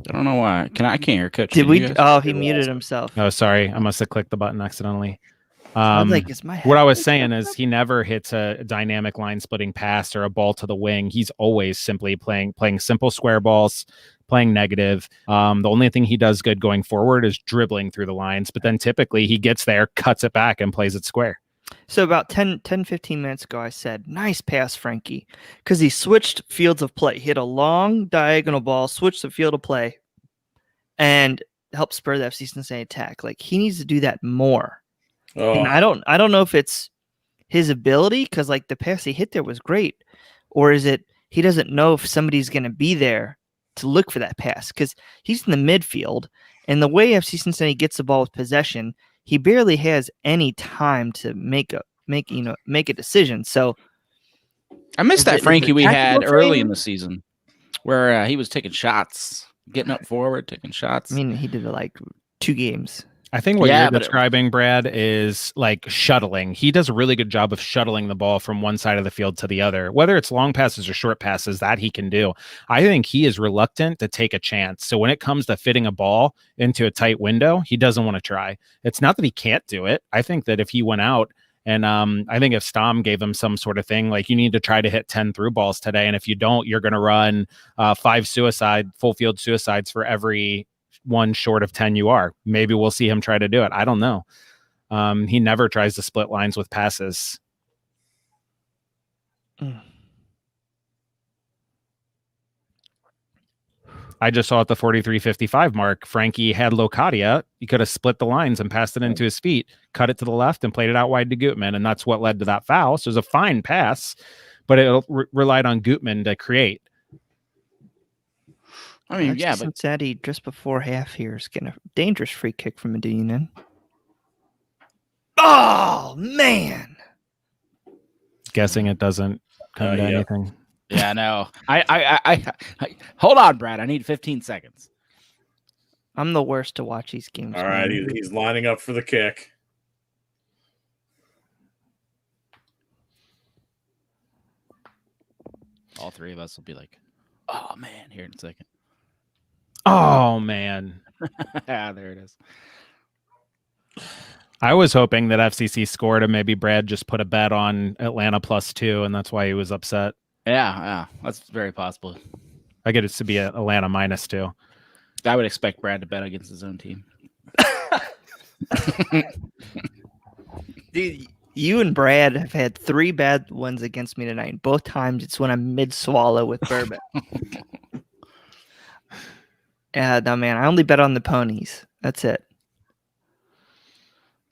I don't know why. I can't hear Coach. Did we? Oh, he muted himself. Oh, sorry. I must have clicked the button accidentally. Sounds like it's my What I head. was saying is he never hits a dynamic line splitting pass or a ball to the wing. He's always simply playing simple square balls, playing negative. The only thing he does good going forward is dribbling through the lines, but then typically he gets there, cuts it back, and plays it square. So about 10, 15 minutes ago, I said, nice pass, Frankie, because he switched fields of play. He hit a long diagonal ball, switched the field of play, and helped spur the FC Cincinnati attack. Like, he needs to do that more. And I don't know if it's his ability, because like the pass he hit there was great, or is it he doesn't know if somebody's going to be there to look for that pass, because he's in the midfield, and the way FC Cincinnati gets the ball with possession, he barely has any time to make a decision. So I missed that Frankie we had tactical early thing? in the season, where he was taking shots, getting up forward, taking shots. I mean, he did it like 2 games. I think what Yeah, you're but describing, Brad, is like shuttling. He does a really good job of shuttling the ball from one side of the field to the other, whether it's long passes or short passes, that he can do. I think he is reluctant to take a chance. So when it comes to fitting a ball into a tight window, he doesn't want to try. It's not that he can't do it. I think that if he went out and I think if Stom gave him some sort of thing, like you need to try to hit 10 through balls today. And if you don't, you're going to run 5 full field suicides for every one short of 10 you are. Maybe we'll see him try to do it. I don't know. He never tries to split lines with passes. I just saw at the 43-55 mark, Frankie had Locadia. He could have split the lines and passed it into his feet, cut it to the left, and played it out wide to Gutman. And that's what led to that foul. So it was a fine pass, but it relied on Gutman to create. I mean, yeah, but Cincinnati just before half here is getting a dangerous free kick from Medina. Oh man! Guessing it doesn't come to anything. Yeah, no. I hold on, Brad. I need 15 seconds. I'm the worst to watch these games. All right, he's lining up for the kick. All 3 of us will be like, "Oh man!" Here in a second. Oh man! Yeah, there it is. I was hoping that FCC scored, and maybe Brad just put a bet on Atlanta +2, and that's why he was upset. Yeah, that's very possible. I get it to be Atlanta -2. I would expect Brad to bet against his own team. Dude, you and Brad have had 3 bad ones against me tonight. Both times it's when I'm mid-swallow with bourbon. Yeah, no, man. I only bet on the ponies. That's it.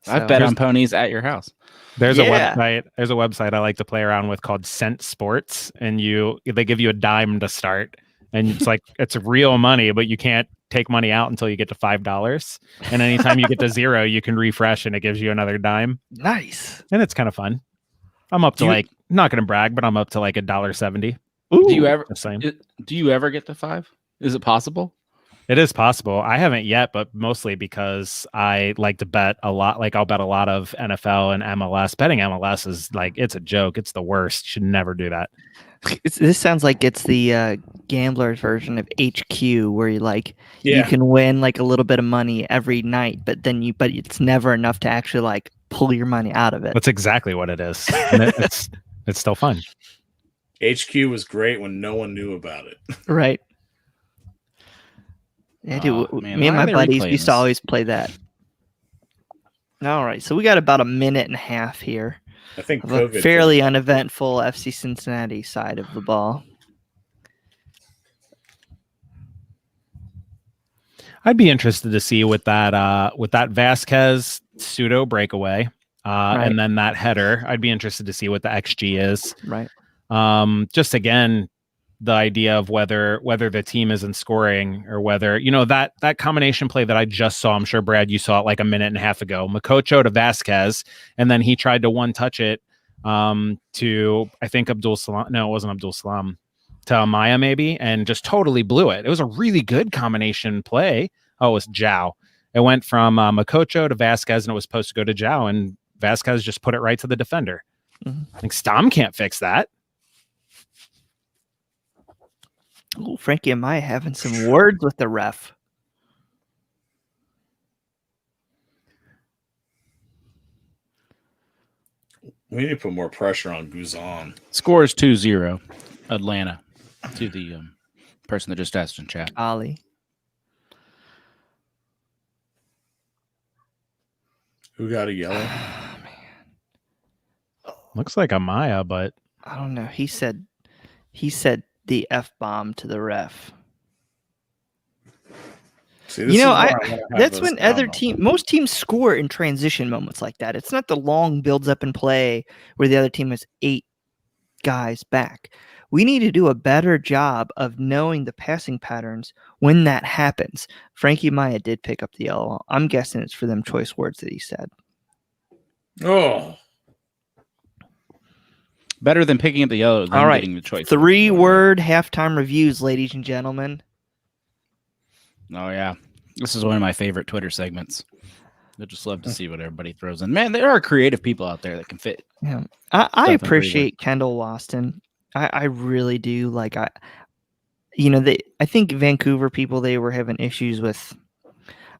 I've bet on ponies at your house. There's a website. There's a website I like to play around with called Cent Sports, and they give you a dime to start, and it's like it's real money, but you can't take money out until you get to $5. And anytime you get to 0, you can refresh, and it gives you another dime. Nice, and it's kind of fun. I'm up to not gonna brag, but I'm up to like $1.70. Do you ever? The same. Do you ever get to 5? Is it possible? It is possible. I haven't yet, but mostly because I like to bet a lot. Like I'll bet a lot of NFL and MLS. Betting MLS is like, it's a joke. It's the worst. You should never do that. This sounds like it's the gambler's version of HQ, where you can win like a little bit of money every night, but it's never enough to actually like pull your money out of it. That's exactly what it is. And it's still fun. HQ was great when no one knew about it. Right. Yeah, dude, me and my buddies used to always play that. All right, so we got about a minute and a half here. I think a fairly uneventful FC Cincinnati side of the ball. I'd be interested to see with that Vasquez pseudo breakaway, and then that header. I'd be interested to see what the XG is. Right. Just again, the idea of whether the team isn't scoring or whether, that combination play that I just saw, I'm sure, Brad, you saw it like a minute and a half ago, Makocho to Vasquez, and then he tried to one-touch it to, I think, Abdul Salam. No, it wasn't Abdul Salam. To Amaya, maybe, and just totally blew it. It was a really good combination play. Oh, it was Zhao. It went from Makocho to Vasquez, and it was supposed to go to Zhao, and Vasquez just put it right to the defender. Mm-hmm. Like, Stom can't fix that. Oh, Frankie and I having some words with the ref. We need to put more pressure on Guzan. Score is 2-0, Atlanta, to the person that just asked in chat. Ali. Who got a yellow? Looks like Amaya, but I don't know. He said the F-bomb to the ref. See, You know, why I wanna have that's this when down on. most teams score in transition moments like that. It's not the long builds up and play where the other team has 8 guys back. We need to do a better job of knowing the passing patterns when that happens. Frankie Maya did pick up the yellow. I'm guessing it's for them choice words that he said. Oh, Better than picking up the yellow than All right. getting the choice. 3-word halftime reviews, ladies and gentlemen. Oh, yeah. This is one of my favorite Twitter segments. I just love to see what everybody throws in. Man, there are creative people out there that can fit. Yeah, I Stuff in appreciate Kendall Waston. I really do. Like I think Vancouver people, they were having issues with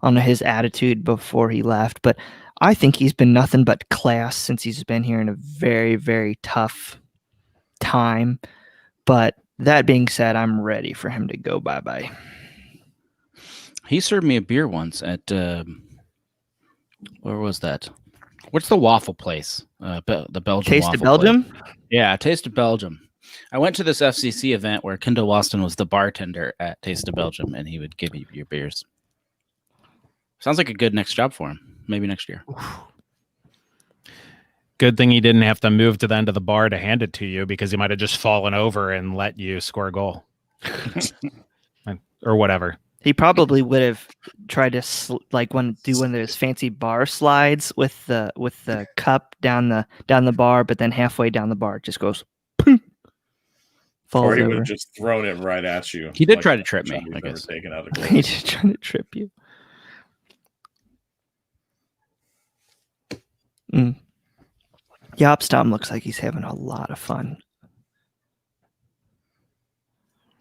his attitude before he left, but I think he's been nothing but class since he's been here in a very, very tough time. But that being said, I'm ready for him to go bye-bye. He served me a beer once at where was that? What's the waffle place? The Belgian Taste waffle of Belgium? place. Yeah, Taste of Belgium. I went to this FCC event where Kendall Waston was the bartender at Taste of Belgium, and he would give you your beers. Sounds like a good next job for him. Maybe next year. good thing he didn't have to move to the end of the bar to hand it to you, because he might have just fallen over and let you score a goal. Or whatever. He probably would have tried to do one of those fancy bar slides with the cup down the bar, but then halfway down the bar it just goes falls or he would over. have just thrown it right at you. He did try to trip me, I guess. Taken out of He's just trying to trip you. Yopstom looks like he's having a lot of fun.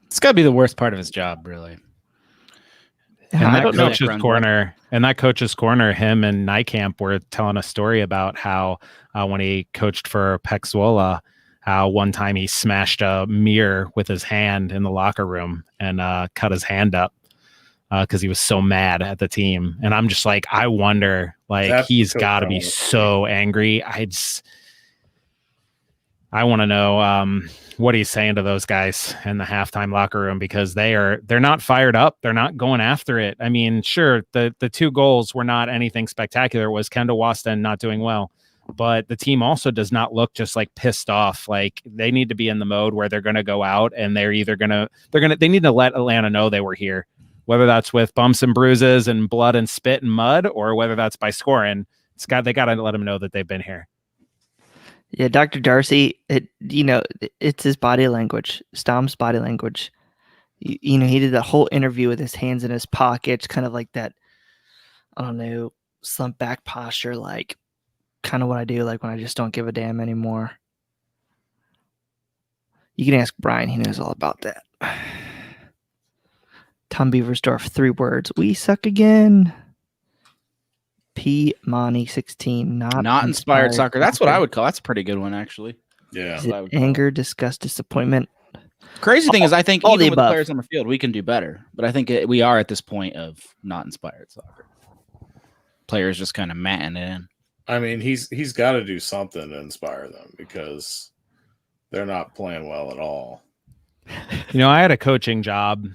It's got to be the worst part of his job, really. And I that don't know. coach's corner, him and Nykamp were telling a story about how when he coached for Pexwola, how one time he smashed a mirror with his hand in the locker room and cut his hand up because he was so mad at the team. And I'm just like, I wonder, he's got to be so angry. I want to know what he's saying to those guys in the halftime locker room, because they're not fired up. They're not going after it. I mean, sure, the 2 goals were not anything spectacular. It was Kendall Waston not doing well, but the team also does not look just like pissed off. Like, they need to be in the mode where they're going to go out and they need to let Atlanta know they were here, whether that's with bumps and bruises and blood and spit and mud, or whether that's by scoring. They got to let them know that they've been here. Yeah, Dr. Darcy, it's his body language, Stom's body language. He did the whole interview with his hands in his pockets, kind of like that, I don't know, slump back posture, like kind of what I do, like when I just don't give a damn anymore. You can ask Brian, he knows all about that. Tom Beaversdorf, 3 words. We suck again. P. Money 16. Not inspired soccer. That's what I would call. That's a pretty good one, actually. Yeah. Anger, disgust, disappointment. Crazy thing is, I think all even the with above. players on the field, we can do better. But I think we are at this point of not inspired soccer. Players just kind of matting it in. I mean, he's got to do something to inspire them, because they're not playing well at all. I had a coaching job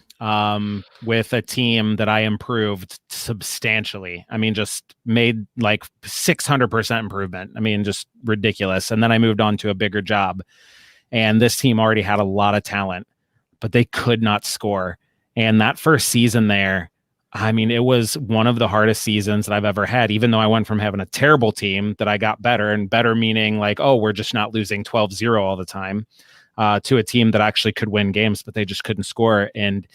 with a team that I improved substantially. I mean, just made like 600% improvement. I mean, just ridiculous. And then I moved on to a bigger job, and this team already had a lot of talent, but they could not score. And that first season there, I mean, it was one of the hardest seasons that I've ever had, even though I went from having a terrible team that I got better, and better meaning like, oh, we're just not losing 12-0 all the time, to a team that actually could win games, but they just couldn't score. And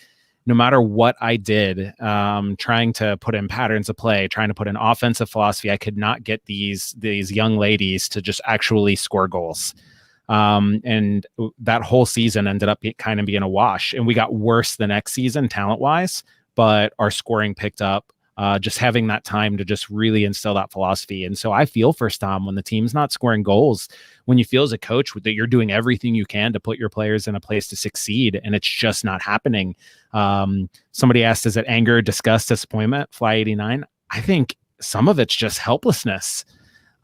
no matter what I did, trying to put in patterns of play, trying to put in offensive philosophy, I could not get these young ladies to just actually score goals. And that whole season ended up kind of being a wash. And we got worse the next season talent-wise, but our scoring picked up. just having that time to just really instill that philosophy. And so I feel for Stom when the team's not scoring goals, when you feel as a coach that you're doing everything you can to put your players in a place to succeed, and it's just not happening. Somebody asked, is it anger, disgust, disappointment, Fly 89? I think some of it's just helplessness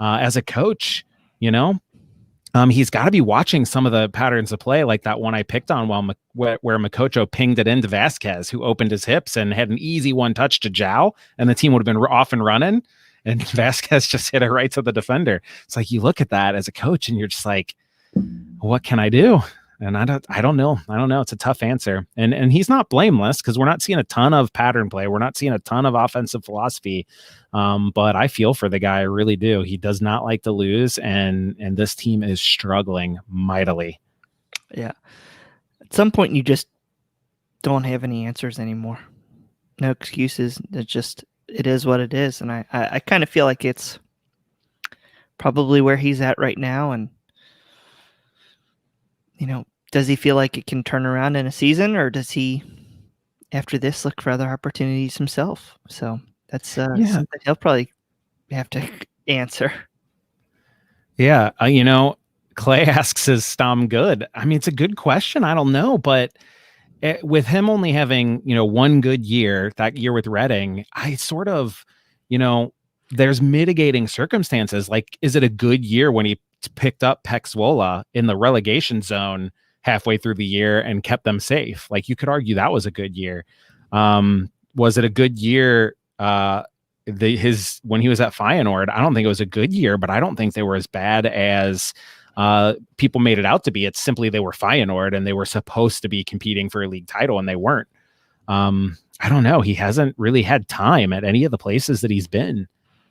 as a coach, you know? He's got to be watching some of the patterns of play, like that one I picked on where Makocho pinged it into Vasquez, who opened his hips and had an easy one touch to Zhao, and the team would have been off and running, and Vasquez just hit it right to the defender. It's like you look at that as a coach, and you're just like, what can I do? And I don't know. It's a tough answer. And he's not blameless because we're not seeing a ton of pattern play. We're not seeing a ton of offensive philosophy. But I feel for the guy. I really do. He does not like to lose. And this team is struggling mightily. Yeah. At some point, you just don't have any answers anymore. No excuses. It is what it is. And I kind of feel like it's probably where he's at right now. And, does he feel like it can turn around in a season, or does he, after this, look for other opportunities himself? So that's something he'll probably have to answer. Yeah. Clay asks, is Stom good? I mean, it's a good question. I don't know, but with him only having, one good year, that year with Reading, I sort of, there's mitigating circumstances. Like, is it a good year when he picked up Pexwola in the relegation zone halfway through the year and kept them safe? Like, you could argue that was a good year. Was it a good year when he was at Feyenoord? I don't think it was a good year, but I don't think they were as bad as people made it out to be. It's simply they were Feyenoord and they were supposed to be competing for a league title and they weren't. I don't know. He hasn't really had time at any of the places that he's been.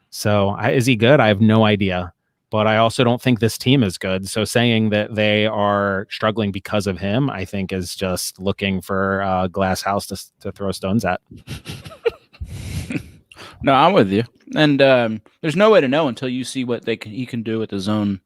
So is he good? I have no idea. But I also don't think this team is good. So saying that they are struggling because of him, I think, is just looking for a glass house to throw stones at. No, I'm with you. And there's no way to know until you see what he can do with his own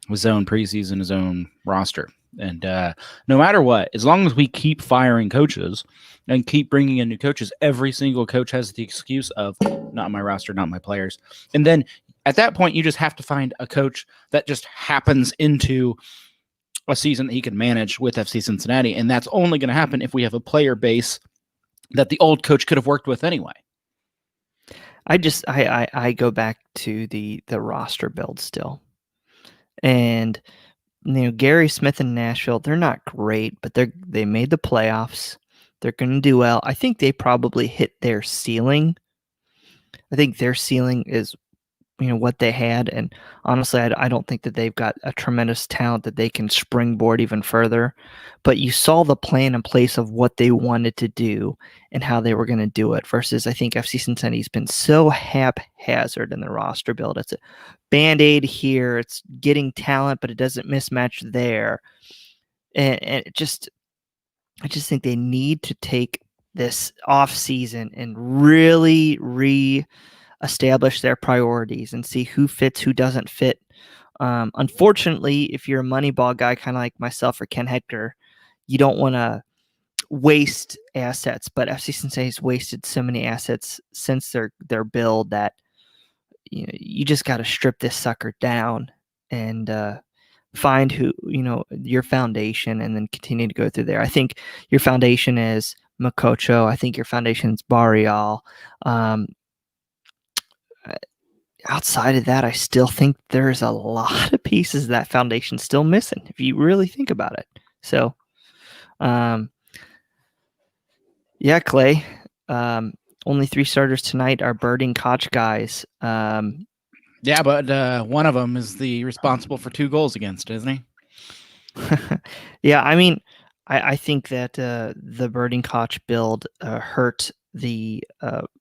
preseason, his own roster. And no matter what, as long as we keep firing coaches and keep bringing in new coaches, every single coach has the excuse of not my roster, not my players. And then at that point, you just have to find a coach that just happens into a season that he can manage with FC Cincinnati. And that's only going to happen if we have a player base that the old coach could have worked with anyway. I go back to the roster build still. And, Gary Smith and Nashville, they're not great, but they made the playoffs. They're going to do well. I think they probably hit their ceiling. I think their ceiling is, what they had. And honestly, I don't think that they've got a tremendous talent that they can springboard even further. But you saw the plan in place of what they wanted to do and how they were going to do it versus I think FC Cincinnati's been so haphazard in the roster build. It's a Band-Aid here. It's getting talent, but it doesn't mismatch there. And I just think they need to take this off season and really establish their priorities and see who fits, who doesn't fit. Unfortunately, if you're a Moneyball guy, kind of like myself or Ken Hector, you don't want to waste assets. But FC Cincinnati's wasted so many assets since their build that you just got to strip this sucker down and find who your foundation, and then continue to go through there. I think your foundation is Makocho. I think your foundation is Barrial. Outside of that, I still think there's a lot of pieces of that foundation still missing if you really think about it. So, yeah, Clay, only 3 starters tonight are Birding Koch guys. Yeah, but one of them is the responsible for 2 goals against, isn't he? Yeah, I mean, I think that the Birding Koch build hurt the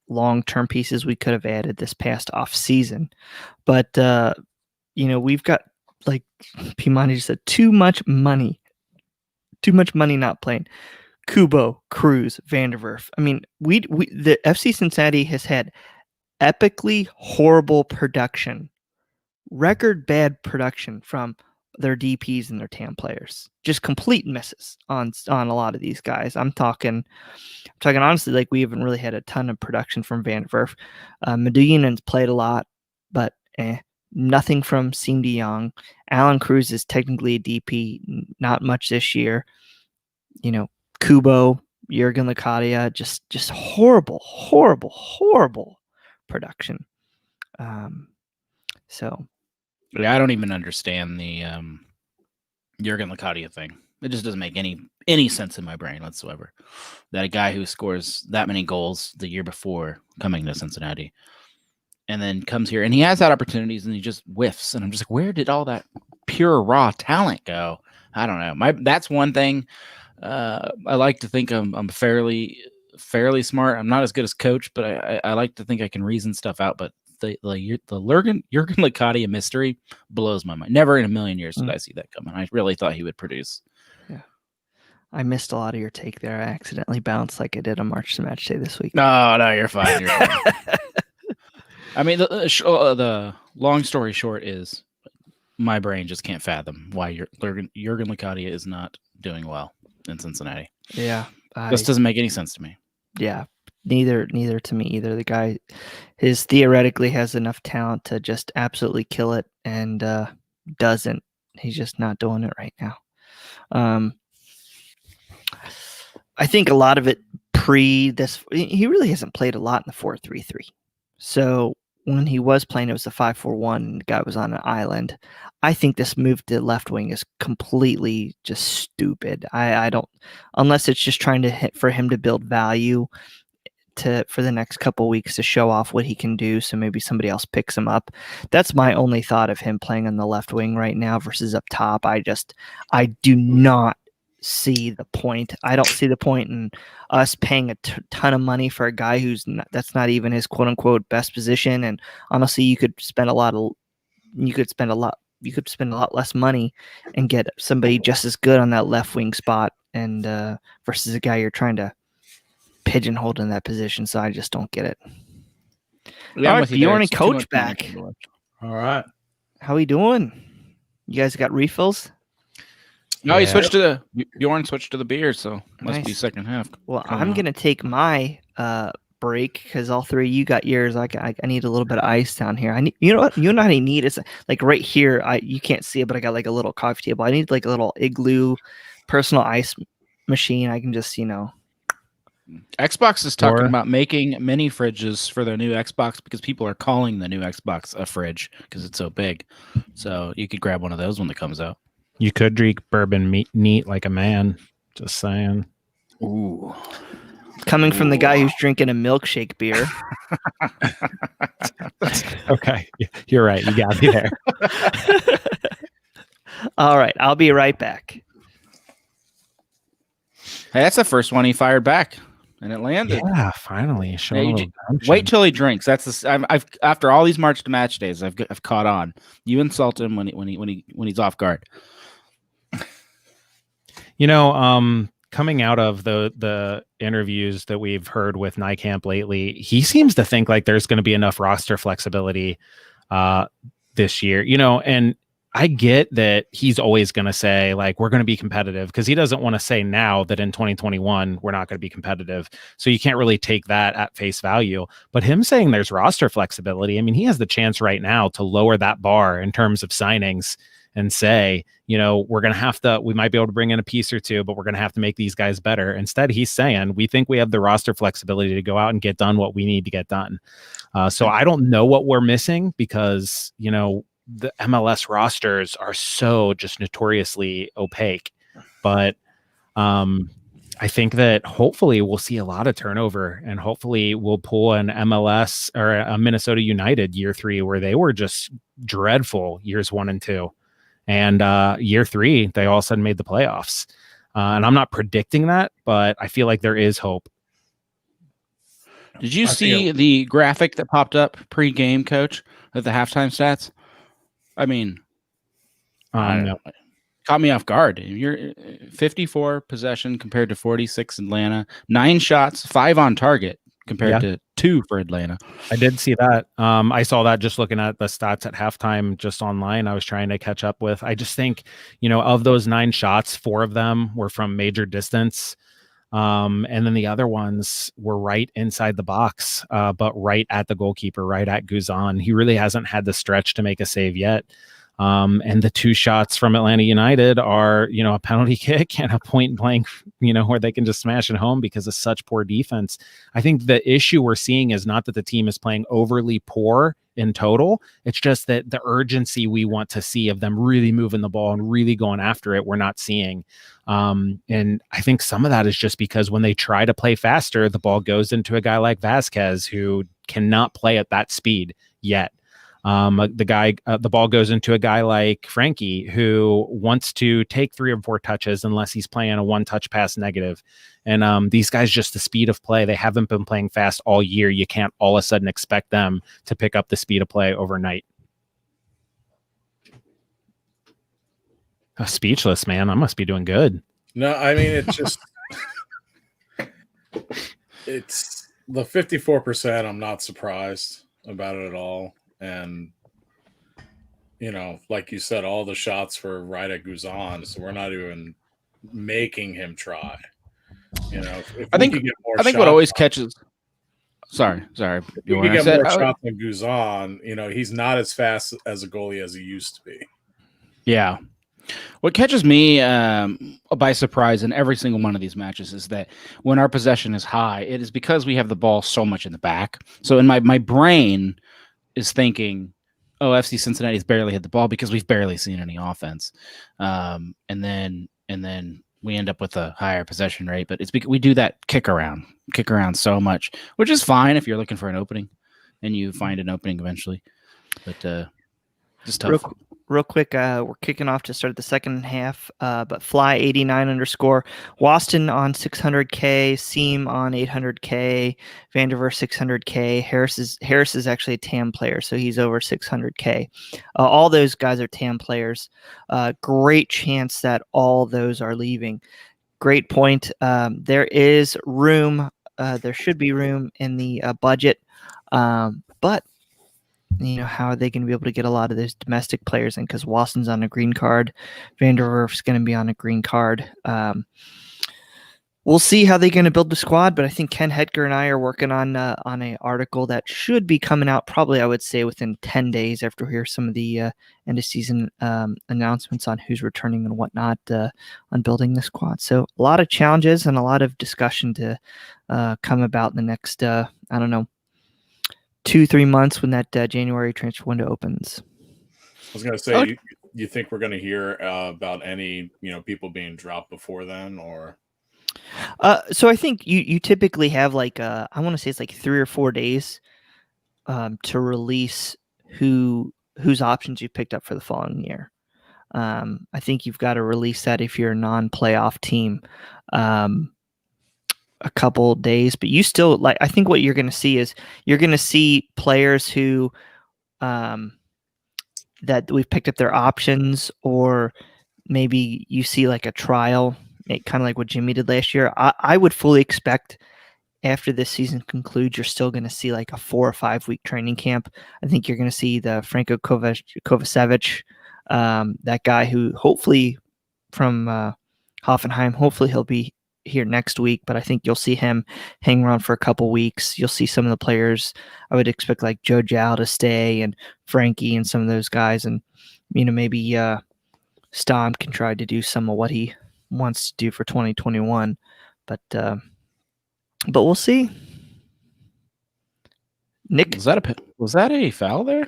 long-term pieces we could have added this past off season, but we've got, like Pimani just said, too much money not playing. Kubo, Cruz, Vanderwerf. I mean, the FC Cincinnati has had epically horrible production, record bad production from their DPs and their TAM players. Just complete misses on a lot of these guys. I'm talking honestly, like we haven't really had a ton of production from Van Verf. Medunjanin's played a lot, but nothing from Siem de Jong. Alan Cruz is technically a DP, not much this year. You know, Kubo, Jurgen Lakadia, just horrible production. So yeah, I don't even understand the Jurgen Lakadia thing. It just doesn't make any sense in my brain whatsoever. That a guy who scores that many goals the year before coming to Cincinnati and then comes here and he has had opportunities and he just whiffs. And I'm just like, where did all that pure raw talent go? I don't know. That's one thing. I like to think I'm fairly smart. I'm not as good as coach, but I like to think I can reason stuff out. But the Jurgen Lakadia mystery blows my mind. Never in a million years did I see that coming. I really thought he would produce. Yeah, I missed a lot of your take there. I accidentally bounced like I did on March to Match Day this week. No, you're fine. You're fine. I mean, the long story short is my brain just can't fathom why Jurgen Lakadia is not doing well in Cincinnati. Yeah, this doesn't make any sense to me. Yeah, neither to me either. The guy theoretically has enough talent to just absolutely kill it, and doesn't. He's just not doing it right now. I think a lot of it this, he really hasn't played a lot in the 4-3-3. So when he was playing, it was a 5-4-1, and the guy was on an island. I think this move to left wing is completely just stupid. I don't, unless it's just trying to hit for him to build value for the next couple weeks to show off what he can do. So maybe somebody else picks him up. That's my only thought of him playing on the left wing right now versus up top. I do not see the point. I don't see the point in us paying a ton of money for a guy that's not even his quote unquote best position. And honestly, you could spend a lot less money and get somebody just as good on that left wing spot, and versus a guy you're trying to pigeonhole in that position. So I just don't get it. Yeah, all right, Bjorn and Coach back. All right. How we doing? You guys got refills? No, he switched to Bjorn switched to the beer, so must be second half. Well, I'm gonna take my break because all three of you got yours. I need a little bit of ice down here. I need, you know what I need? It's like right here. You can't see it, but I got like a little coffee table. I need like a little Igloo personal ice machine. I can just Xbox is talking about making mini fridges for their new Xbox because people are calling the new Xbox a fridge because it's so big. So you could grab one of those when it comes out. You could drink bourbon neat like a man. Just saying. Ooh. Coming from the guy who's drinking a milkshake beer. Okay. You're right. You got me there. All right. I'll be right back. Hey, that's the first one he fired back, and it landed. Yeah, finally. Wait till he drinks. That's I've after all these March to Match days, I've caught on. You insult him when he's off guard. Coming out of the interviews that we've heard with Nykamp lately, he seems to think like there's going to be enough roster flexibility this year, and I get that he's always going to say like, we're going to be competitive because he doesn't want to say now that in 2021, we're not going to be competitive. So you can't really take that at face value, but him saying there's roster flexibility. I mean, he has the chance right now to lower that bar in terms of signings and say, we're going to we might be able to bring in a piece or two, but we're going to have to make these guys better. Instead, he's saying, we think we have the roster flexibility to go out and get done what we need to get done. So I don't know what we're missing because, the MLS rosters are so just notoriously opaque, but I think that hopefully we'll see a lot of turnover and hopefully we'll pull an MLS or a Minnesota United year 3 where they were just dreadful years 1 and 2. And year 3, they all of a sudden made the playoffs. And I'm not predicting that, but I feel like there is hope. Did you see the graphic that popped up pre-game, Coach, of the halftime stats? I mean, No. Caught me off guard. You're 54 possession compared to 46 Atlanta, 9 shots, 5 on target compared to 2 for Atlanta. I did see that. I saw that just looking at the stats at halftime just online. I was trying to catch up with. I just think, of those 9 shots, 4 of them were from major distance. And then the other ones were right inside the box, but right at the goalkeeper, right at Guzan. He really hasn't had the stretch to make a save yet. And the 2 shots from Atlanta United are, a penalty kick and a point blank, where they can just smash it home because of such poor defense. I think the issue we're seeing is not that the team is playing overly poor in total. It's just that the urgency we want to see of them really moving the ball and really going after it, we're not seeing. And I think some of that is just because when they try to play faster, the ball goes into a guy like Vasquez who cannot play at that speed yet. The ball goes into a guy like Frankie who wants to take 3 or 4 touches unless he's playing a 1-touch pass negative. And these guys, just the speed of play, they haven't been playing fast all year. You can't all of a sudden expect them to pick up the speed of play overnight. Speechless, man. I must be doing good. No, I mean, it's just it's the 54%. I'm not surprised about it at all. And, like you said, all the shots were right at Guzan, so we're not even making him try. If I think what always catches. Sorry. If you get more shots than Guzan, he's not as fast as a goalie as he used to be. Yeah. What catches me by surprise in every single one of these matches is that when our possession is high, it is because we have the ball so much in the back. So in my brain is thinking, oh, FC Cincinnati's barely hit the ball because we've barely seen any offense. And then we end up with a higher possession rate, but it's because we do that kick around so much, which is fine if you're looking for an opening and you find an opening eventually. But just tough. Real quick, we're kicking off to start the second half, but Fly 89_, Waston on 600K, Seam on 800K, Vanderveer 600K. Harris is actually a TAM player, so he's over 600K. All those guys are TAM players. Great chance that all those are leaving. Great point. There is room. There should be room in the budget, but how are they going to be able to get a lot of those domestic players in? Because Waston's on a green card, Vanderwerf's going to be on a green card. We'll see how they're going to build the squad, but I think Ken Hedger and I are working on an article that should be coming out probably, I would say, within 10 days after we hear some of the end of season announcements on who's returning and whatnot on building the squad. So a lot of challenges and a lot of discussion to come about in the next, 2-3 months when that January transfer window opens. I was going to say, you think we're going to hear about any, people being dropped before then, or? So I think you typically have I want to say it's 3 or 4 days to release whose options you picked up for the following year. I think you've got to release that if you're a non-playoff team. A couple days, but you still I think what you're going to see is you're going to see players who that we've picked up their options, or maybe you see a trial, kind of like what Jimmy did last year. I would fully expect after this season concludes, you're still going to see a 4 or 5 week training camp. I think you're going to see the Franco Kovacevic, that guy who hopefully from Hoffenheim, hopefully he'll be here next week, but I think you'll see him hang around for a couple weeks. You'll see some of the players I would expect Joe Jao to stay, and Frankie and some of those guys, and maybe Stom can try to do some of what he wants to do for 2021, but we'll see. Nick, was that a foul there?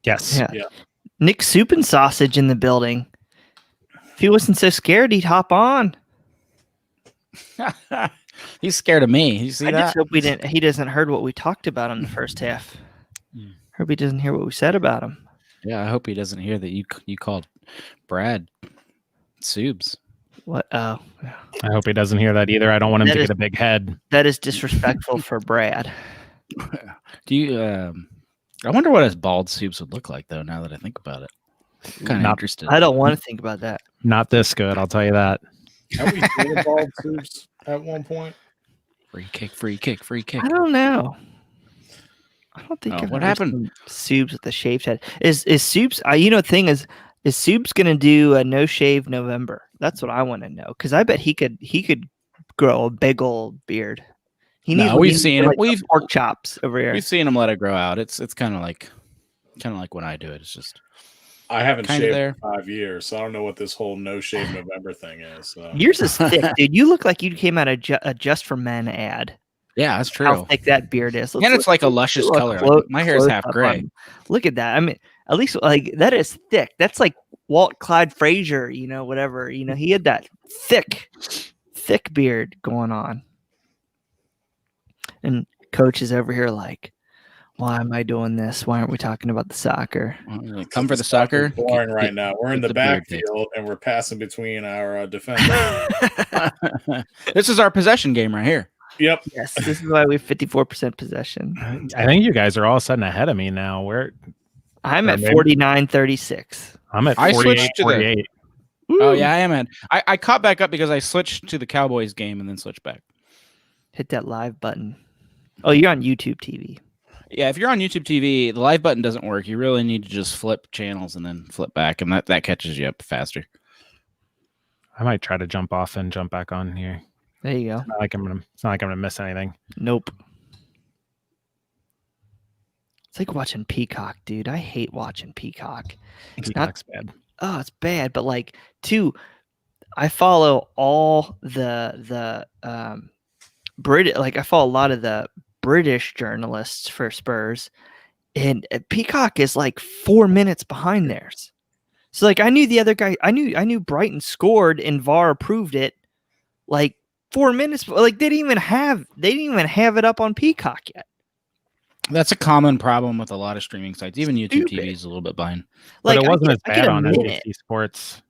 Yes. Yeah. Nick Soup and Sausage in the building. If he wasn't so scared, he'd hop on. He's scared of me. You see I that? just hope he doesn't heard what we talked about in the first half. Hope he doesn't hear what we said about him. Yeah, I hope he doesn't hear that you called Brad Subs. What? Oh, I hope he doesn't hear that either. I don't want him to get a big head. That is disrespectful for Brad. Do you? I wonder what his bald Subs would look like, though. Now that I think about it, kind of interested. I don't want to think about that. Not this good, I'll tell you that. Have we seen the bald Soups at one point? Free kick, free kick, free kick. I don't know. I don't think Oh, I've what ever happened? seen Soups with the shaved head. Is Soups? The thing is Soups gonna do a no shave November? That's what I want to know because I bet he could grow a big old beard. He needs. No, we've seen him. like the pork chops over here. We've seen him let it grow out. It's kind of like when I do it. It's just I haven't Kinda shaved there. in 5 years, so I don't know what this whole no shave November thing is. So. Yours is thick, dude. You look like you came out of a Just for Men ad. yeah, that's How true. thick that beard is. And it's like a luscious look color. clo- Like, my hair is close half up gray. on- Look at that. I mean, at least like that is thick. That's like Walt Clyde Frazier, whatever. He had that thick beard going on. And coach is over here like, why am I doing this? Why aren't we talking about the soccer? Come for the soccer. Boring right now. We're in get the the beard backfield and we're passing between our defenders. This is our possession game right here. Yep. Yes, this is why we have 54% possession. I think you guys are all sudden ahead of me now. I'm at maybe- 49-36. I'm at I 48, switched to the- 48. Oh yeah, I am in. I caught back up because I switched to the Cowboys game and then switched back. Hit that live button. Oh, you're on YouTube TV. Yeah, if you're on YouTube TV, the live button doesn't work. You really need to just flip channels and then flip back, and that catches you up faster. I might try to jump off and jump back on here. There you go. It's not like I'm gonna miss anything. Nope. It's like watching Peacock, dude. I hate watching Peacock. It's not. Peacock's bad. Oh, it's bad. But like, I follow all the Brit. Like, I follow a lot of the British journalists for Spurs, and Peacock is like 4 minutes behind theirs. So like, I knew the other guy. I knew Brighton scored and VAR approved it. Like 4 minutes. Like they didn't even have it up on Peacock yet. That's a common problem with a lot of streaming sites. Even YouTube Stupid. TV is a little bit behind. But Like it wasn't as I get bad a on minute. NBC Sports.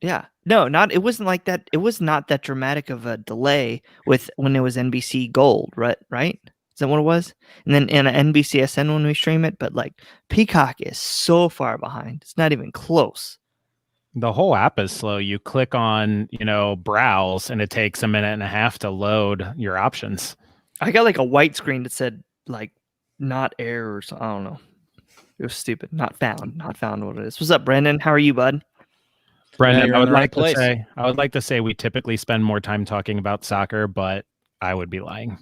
Yeah. No, it wasn't like that. It was not that dramatic of a delay when it was NBC Gold, right? Is that what it was? And then in NBCSN when we stream it, but like Peacock is so far behind. It's not even close. The whole app is slow. You click on, browse, and it takes a minute and a half to load your options. I got like a white screen that said like not errors. I don't know. It was stupid. Not found what it is. What's up, Brandon? How are you, bud? Brendan, you're I in would the right like place. I would like to say we typically spend more time talking about soccer, but I would be lying.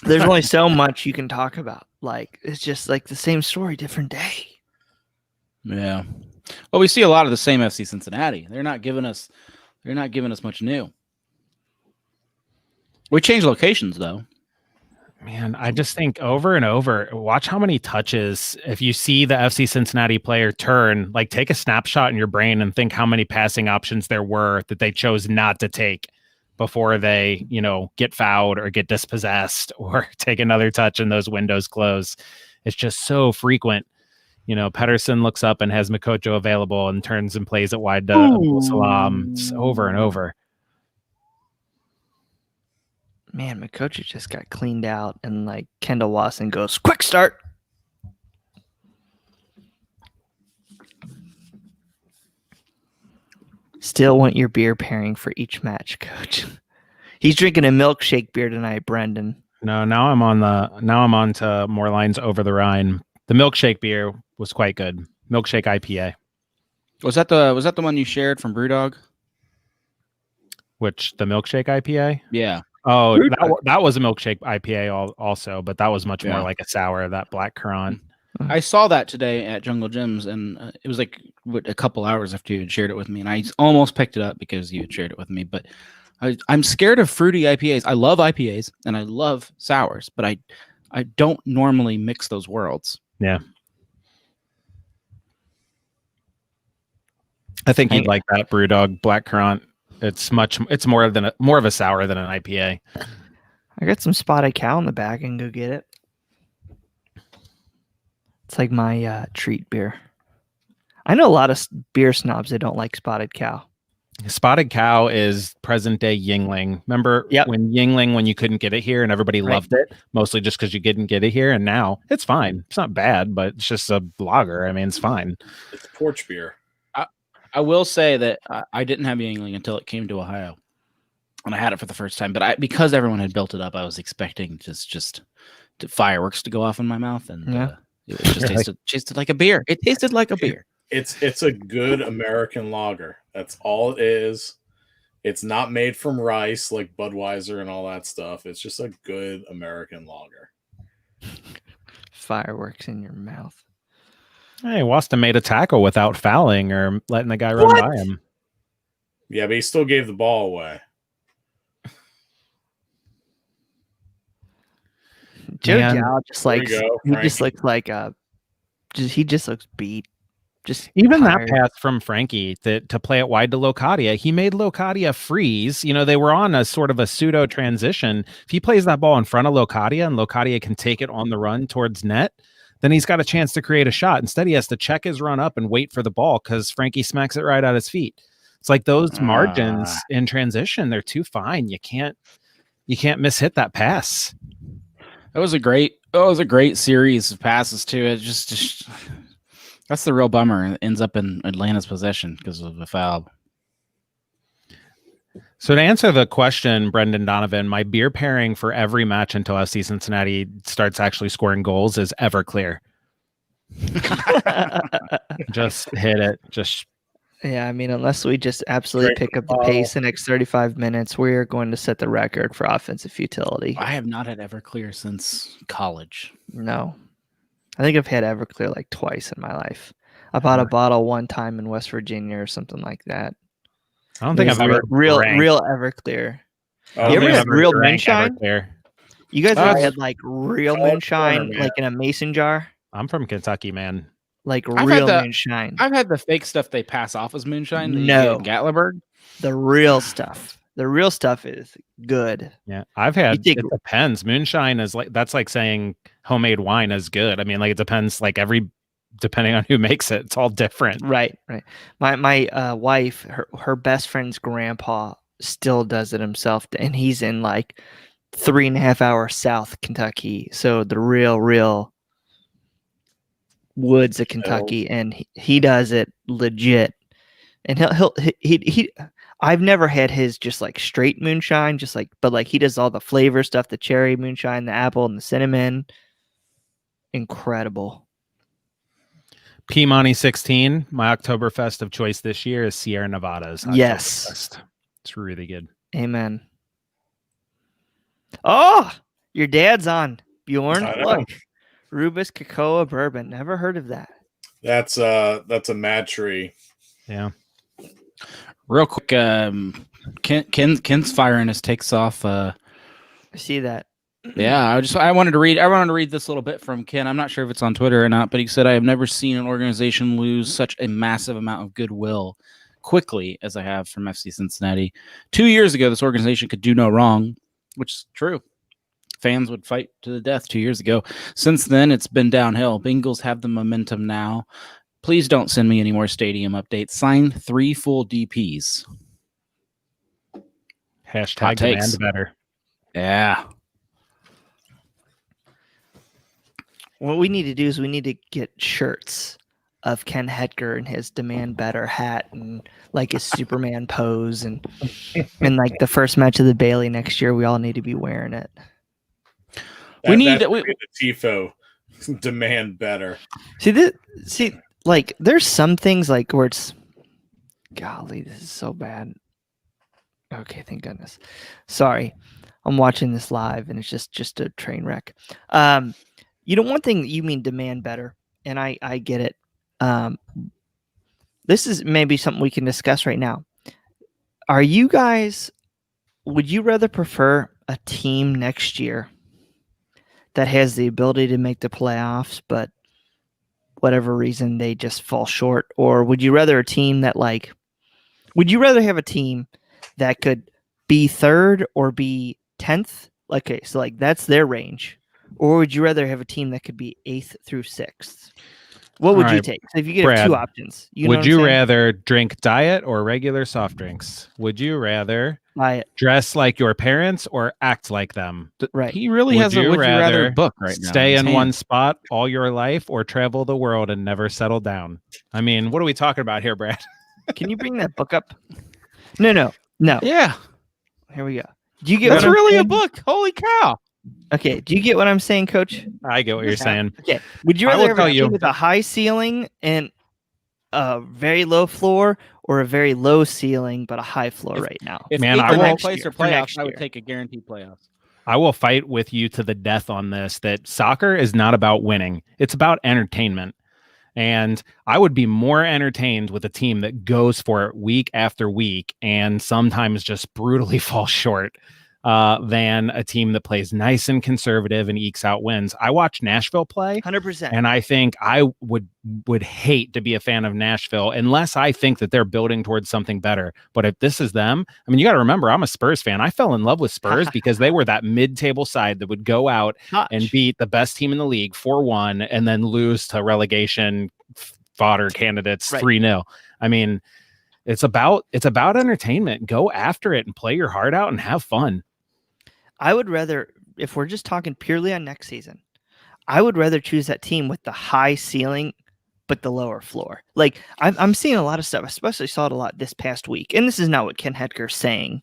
There's only so much you can talk about. Like it's just like the same story, different day. Yeah. Well, we see a lot of the same FC Cincinnati. They're not giving us much new. We changed locations though. Man, I just think over and over, watch how many touches. If you see the FC Cincinnati player turn, like take a snapshot in your brain and think how many passing options there were that they chose not to take before they, get fouled or get dispossessed or take another touch and those windows close. It's just so frequent. Pedersen looks up and has Mikocho available and turns and plays it wide to Abdul Salam. It's over and over. Man, Mikocha just got cleaned out, and like Kendall Wasson goes, quick start. Still want your beer pairing for each match, coach. He's drinking a milkshake beer tonight, Brendan. No, now I'm on to more lines over the Rhine. The milkshake beer was quite good. Milkshake IPA. Was that the one you shared from Brewdog? Which the milkshake IPA? Yeah. Oh, that was a milkshake IPA also, but that was much more Yeah. like a sour, that black currant. I saw that today at Jungle Gyms, and it was like a couple hours after you had shared it with me, and I almost picked it up because you had shared it with me. But I'm scared of fruity IPAs. I love IPAs and I love sours, but I don't normally mix those worlds. Yeah. I think you'd like that Brewdog black currant. It's more of a sour than an IPA. I got some Spotted Cow in the back and go get it. It's like my treat beer. I know a lot of beer snobs that don't like Spotted Cow. Spotted Cow is present day Yingling. Remember when Yingling, when you couldn't get it here and everybody loved it, mostly just because you didn't get it here. And now it's fine. It's not bad, but it's just a lager. I mean, it's fine. It's porch beer. I will say that I didn't have Yingling until it came to Ohio. and I had it for the first time. But because everyone had built it up, I was expecting just fireworks to go off in my mouth, and it just tasted like a beer. It tasted like a beer. It's a good American lager. That's all it is. It's not made from rice like Budweiser and all that stuff. It's just a good American lager. Fireworks in your mouth. Hey, Wasta made a tackle without fouling or letting the guy run by him. Yeah, but he still gave the ball away. Joe Gal just There you go, he just Frankie. looks like he just looks beat. Just Even tired. that pass from Frankie to play it wide to Locadia, he made Locadia freeze. You know, they were on a sort of a pseudo transition. If he plays that ball in front of Locadia and Locadia can take it on the run towards net, then he's got a chance to create a shot. Instead, he has to check his run up and wait for the ball because Frankie smacks it right at his feet. It's like those margins in transition, they're too fine. You can't mishit that pass. It was a great series of passes too. It just that's the real bummer. It ends up in Atlanta's possession because of the foul. So to answer the question, Brendan Donovan, my beer pairing for every match until FC Cincinnati starts actually scoring goals is Everclear. Just hit it. Just Yeah, I mean, unless we just absolutely Drink pick up the the pace bottle. the next 35 minutes, we're going to set the record for offensive futility. I have not had Everclear since college. No. I think I've had Everclear like twice in my life. I bought a bottle one time in West Virginia or something like that. I don't think I've ever real drank. Everclear. Oh, You ever I've had real drank moonshine? Everclear. You guys Oh, ever it's- had like real College moonshine, Corner, man. like in a mason jar? I'm from Kentucky, man. Like I've had real the- moonshine. I've had the fake stuff they pass off as moonshine that you No. get in Gatlinburg. The real stuff. The real stuff is good. Yeah, I've had. You It depends. Moonshine is that's like saying homemade wine is good. I mean, like it depends. Like depending on who makes it, it's all different. Right. My wife, her best friend's grandpa still does it himself, and he's in like 3.5 hours south Kentucky. So the real woods of Kentucky, and he does it legit. And he I've never had his just like straight moonshine, but like he does all the flavor stuff, the cherry moonshine, the apple, and the cinnamon. Incredible. P-Money 16, my Oktoberfest of choice this year is Sierra Nevada's. Yes. Oktoberfest. It's really good. Amen. Oh, your dad's on, Bjorn. I know. Look, Rubus Cocoa Bourbon. Never heard of that. That's a mad tree. Yeah. Real quick, Ken's firing his takes off. I see that. Yeah, I wanted to read this little bit from Ken. I'm not sure if it's on Twitter or not, but he said, "I have never seen an organization lose such a massive amount of goodwill quickly as I have from FC Cincinnati. 2 years ago, this organization could do no wrong," which is true. Fans would fight to the death 2 years ago. Since then, it's been downhill. Bengals have the momentum now. Please don't send me any more stadium updates. Sign 3 full DPs. Hashtag Hot takes. demand better. Yeah. What we need to do is we need to get shirts of Ken Hetker and his Demand Better hat and like his Superman pose and like the first match of the Bailey next year, we all need to be wearing it. We need that to- should be the TIFO demand better. See, like there's some things like where it's, golly, this is so bad. Okay, thank goodness. Sorry, I'm watching this live and it's just a train wreck. You know, one thing you mean demand better, and I get it. This is maybe something we can discuss right now. Would you rather prefer a team next year that has the ability to make the playoffs, but whatever reason they just fall short? Or would you rather a team that would you rather have a team that could be third or be 10th? Okay, so like that's their range. Or would you rather have a team that could be 8th through 6th? What would you Alright, take? So if you get Brad, two options, you know Would what I'm you saying? rather drink diet or regular soft drinks? Would you rather Diet, dress like your parents or act like them? right? He really Would has a you would you rather rather book right now. Stay his in one hand. spot all your life or travel the world and never settle down? I mean, what are we talking about here, Brad? Can you bring that book up? No. Yeah. Here we go. Do you get That's what I'm really a saying? book. Holy cow. Okay. Do you get what I'm saying, Coach? I get what you're saying. Okay. Would you I will rather have tell a you- team with a high ceiling and a very low floor, or a very low ceiling but a high floor right now? If Man, eighth I or will- ninth place or for next playoffs, I would year. take a guaranteed playoffs. I will fight with you to the death on this, that soccer is not about winning. It's about entertainment. And I would be more entertained with a team that goes for it week after week and sometimes just brutally falls short than a team that plays nice and conservative and ekes out wins. I watch Nashville play, 100%. and I think I would hate to be a fan of Nashville unless I think that they're building towards something better. But if this is them, I mean, you got to remember, I'm a Spurs fan. I fell in love with Spurs because they were that mid-table side that would go out and beat the best team in the league 4-1 and then lose to relegation fodder candidates 3-0. I mean, it's about entertainment. Go after it and play your heart out and have fun. I would rather, if we're just talking purely on next season, I would rather choose that team with the high ceiling but the lower floor. Like I'm seeing a lot of stuff, especially saw it a lot this past week. And this is not what Ken Hedger's saying.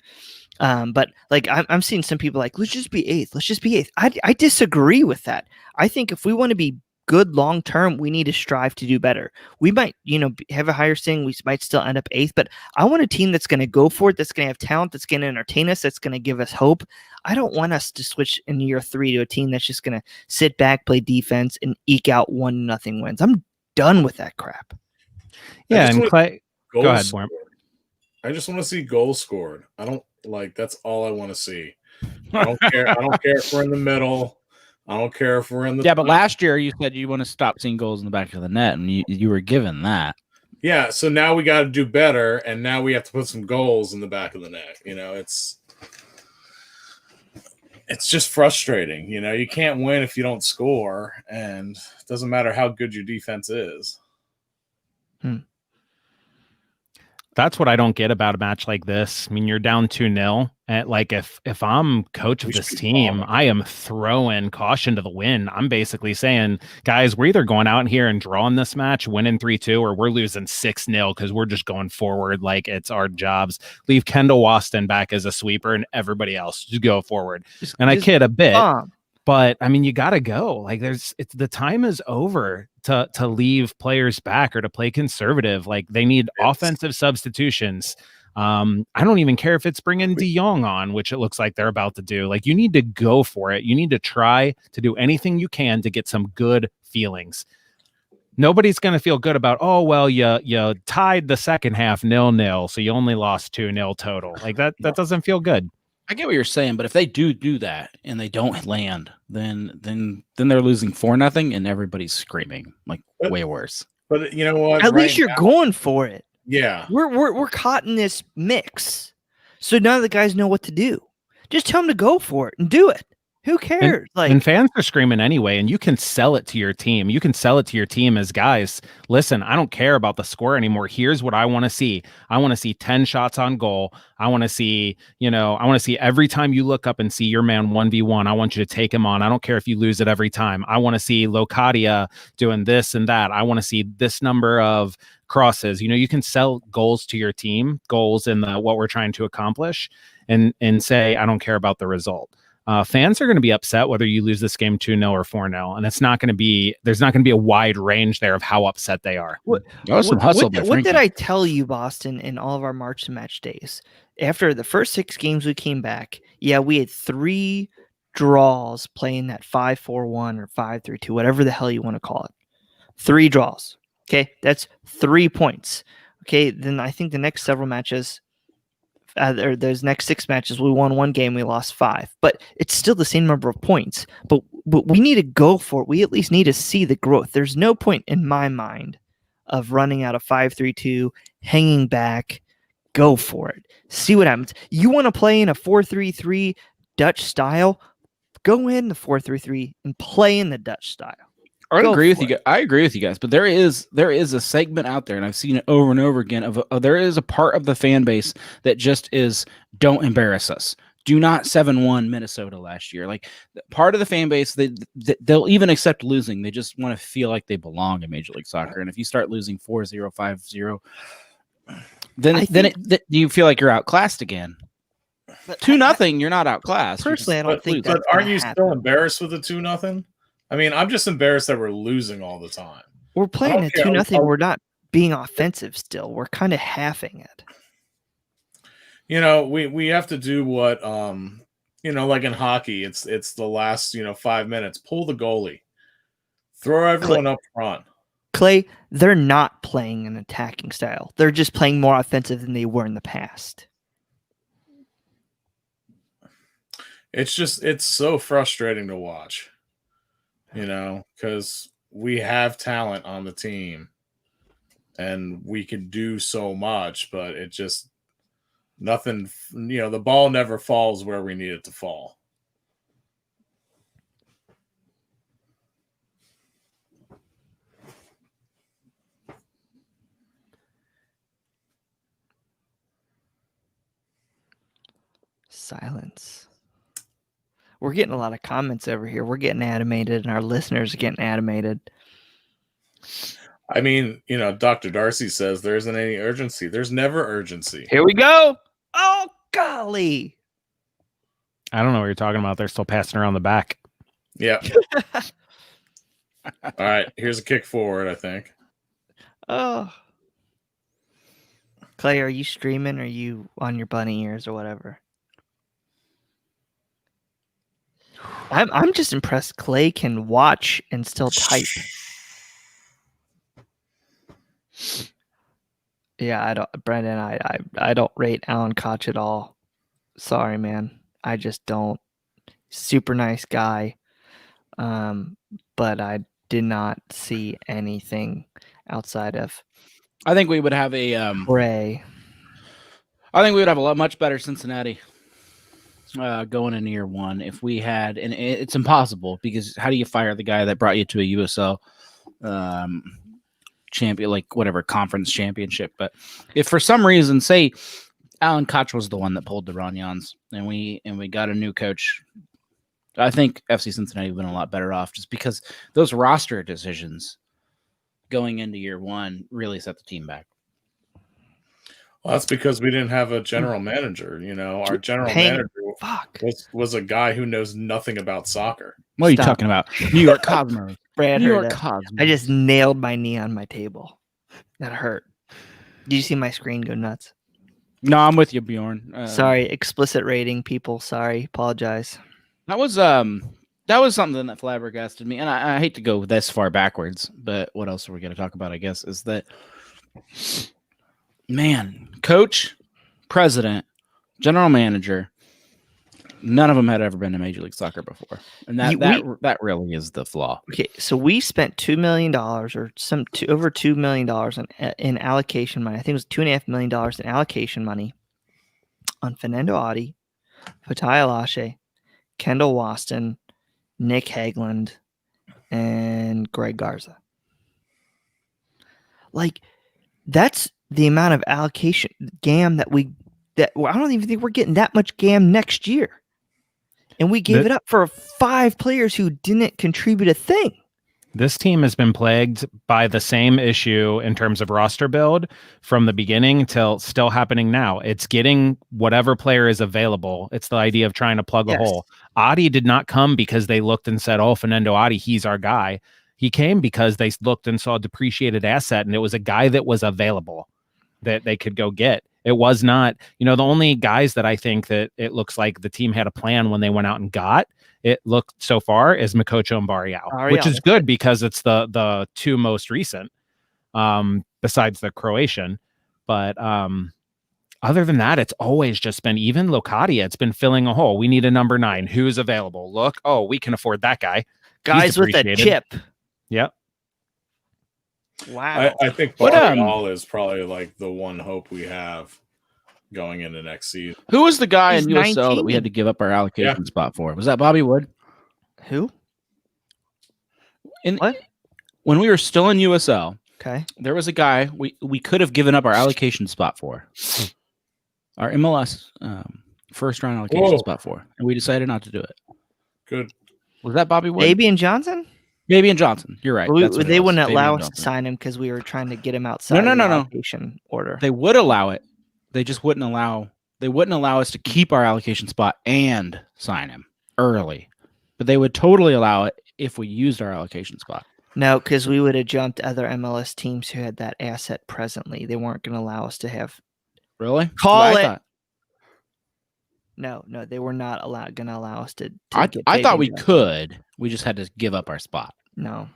But like I'm seeing some people like, let's just be eighth. Let's just be eighth. I disagree with that. I think if we want to be good long term, we need to strive to do better. We might, have a higher ceiling. We might still end up eighth, but I want a team that's going to go for it, that's going to have talent, that's going to entertain us, that's going to give us hope. I don't want us to switch in year 3 to a team that's just going to sit back, play defense, and eke out 1-0 wins. I'm done with that crap. Yeah, and Clay, go ahead, Warren. I just want to see goals scored. I don't that's all I want to see. I don't care. I don't care if we're in the middle. I don't care if we're in the but last year you said you want to stop seeing goals in the back of the net, and you were given that. Yeah, so now we got to do better, and now we have to put some goals in the back of the net. It's just frustrating. You can't win if you don't score, and it doesn't matter how good your defense is. That's what I don't get about a match like this. I mean, you're down 2-0. And like if I'm coach of this team, I am throwing caution to the wind. I'm basically saying, guys, we're either going out here and drawing this match, winning 3-2, or we're losing 6-0 because we're just going forward like it's our jobs. Leave Kendall Waston back as a sweeper and everybody else just go forward. I kid a bit. But I mean, you got to go. Like the time is over to leave players back or to play conservative. Like they need offensive substitutions. I don't even care if it's bringing De Jong on, which it looks like they're about to do. Like you need to go for it. You need to try to do anything you can to get some good feelings. Nobody's going to feel good about, oh, well, you tied the second half 0-0, so you only lost 2-0 total. Like that doesn't feel good. I get what you're saying, but if they do that and they don't land, then they're losing 4-0 and everybody's screaming like way worse. But you know what? At least you're going for it. Yeah, we're caught in this mix, so none of the guys know what to do. Just tell them to go for it and do it. Who cares? And fans are screaming anyway, and you can sell it to your team. You can sell it to your team as guys. Listen, I don't care about the score anymore. Here's what I want to see. I want to see 10 shots on goal. I want to see, every time you look up and see your man 1v1, I want you to take him on. I don't care if you lose it every time. I want to see Locadia doing this and that. I want to see this number of crosses. You can sell goals to your team, goals in what we're trying to accomplish, and say, I don't care about the result. Fans are going to be upset whether you lose this game 2-0 or 4-0, and there's not going to be a wide range there of how upset they are. What did I tell you, Boston, in all of our March to Match days? After the first 6 games we came back, we had 3 draws playing that 5-4-1 or 5-3-2, whatever the hell you want to call it. 3 draws. Okay, that's 3 points. Okay, then I think the next several matches, or those next 6 matches, we won 1 game, we lost 5, but it's still the same number of points. But we need to go for it. We at least need to see the growth. There's no point in my mind of running out of 5-3-2, hanging back. Go for it. See what happens. You want to play in a 4-3-3 Dutch style? Go in the 4-3-3 and play in the Dutch style. I agree with you guys. I agree with you guys, but there is a segment out there, and I've seen it over and over again. There is a part of the fan base that just is, don't embarrass us. Do not 7-1 Minnesota last year. Like part of the fan base, they'll even accept losing. They just want to feel like they belong in Major League Soccer. And if you start losing 4-0, 5-0, then do you feel like you're outclassed again? But 2-0, you're not outclassed. You're personally, I just don't But, think losing. that's but aren't gonna you happen. still embarrassed with the 2-0? I mean, I'm just embarrassed that we're losing all the time. We're playing don't at care. 2-0. We're not being offensive still. We're kind of halving it. You know, we have to do what like in hockey, it's the last 5 minutes. Pull the goalie, throw everyone up front. Clay, they're not playing an attacking style. They're just playing more offensive than they were in the past. It's so frustrating to watch, because we have talent on the team and we can do so much, but it just nothing, the ball never falls where we need it to fall. Silence. We're getting a lot of comments over here. We're getting animated, and our listeners are getting animated. I mean, Dr. Darcy says there isn't any urgency. There's never urgency. Here we go. Oh, golly. I don't know what you're talking about. They're still passing around the back. Yeah. All right. Here's a kick forward, I think. Oh. Clay, are you streaming or are you on your bunny ears or whatever? I'm just impressed Clay can watch and still type. Yeah, Brendan, I don't rate Alan Koch at all. Sorry, man. I just don't. Super nice guy. But I did not see anything outside of I think we would have a Ray. I think we would have a lot much better Cincinnati going into year one if we had, and it's impossible because how do you fire the guy that brought you to a USL champion, like whatever conference championship? But if for some reason, say Alan Koch was the one that pulled the Ronyons, and we got a new coach, I think FC Cincinnati would have been a lot better off just because those roster decisions going into year one really set the team back. Well, that's because we didn't have a general manager. Our general manager was a guy who knows nothing about soccer. What are you talking about? New York Cosmos. Brad New heard York it. Cosmos. I just nailed my knee on my table. That hurt. Did you see my screen go nuts? No, I'm with you, Bjorn. Sorry, explicit rating, people. Sorry, apologize. That was something that flabbergasted me, and I hate to go this far backwards, but what else are we going to talk about? I guess is that, man, coach, president, general manager, none of them had ever been to Major League Soccer before, and that really is the flaw. Okay, so we spent $2 million or over $2 million in allocation money. I think it was $2.5 million in allocation money on Fernando Adi, Fatai Alashe, Kendall Waston, Nick Hagland, and Greg Garza. Like, that's the amount of allocation GAM that I don't even think we're getting that much GAM next year. And we gave it up for 5 players who didn't contribute a thing. This team has been plagued by the same issue in terms of roster build from the beginning till still happening now. It's getting whatever player is available. It's the idea of trying to plug a hole. Adi did not come because they looked and said, oh, Fernando Adi, he's our guy. He came because they looked and saw a depreciated asset, and it was a guy that was available that they could go get. It was not, the only guys that I think that it looks like the team had a plan when they went out and got, it looked so far is Makocho and Barrial, which is good because it's the 2 most recent, besides the Croatian. But other than that, it's always just been, even Locadia, it's been filling a hole. We need a number 9. Who's available? Look, oh, we can afford that guy. Guys with a chip. Yep. Wow. I think Barrial is probably like the one hope we have going into next season. Who was the guy He's in USL 19. that we had to give up our allocation spot for? Was that Bobby Wood? Who? What? When we were still in USL, okay, there was a guy we could have given up our allocation spot for. Our MLS first round allocation spot for. And we decided not to do it. Good. Was that Bobby Wood? Fabian Johnson? Fabian Johnson. You're right. They wouldn't allow us to sign him because we were trying to get him outside the allocation order. They would allow it. They just wouldn't allow They wouldn't allow us to keep our allocation spot and sign him early, but they would totally allow it if we used our allocation spot. No, because we would have jumped other MLS teams who had that asset presently. They weren't going to allow us to have. Really? 'Cause Call it. thought, No, they were not going to allow us to I get thought we Fabian. could. We just had to give up our spot. No,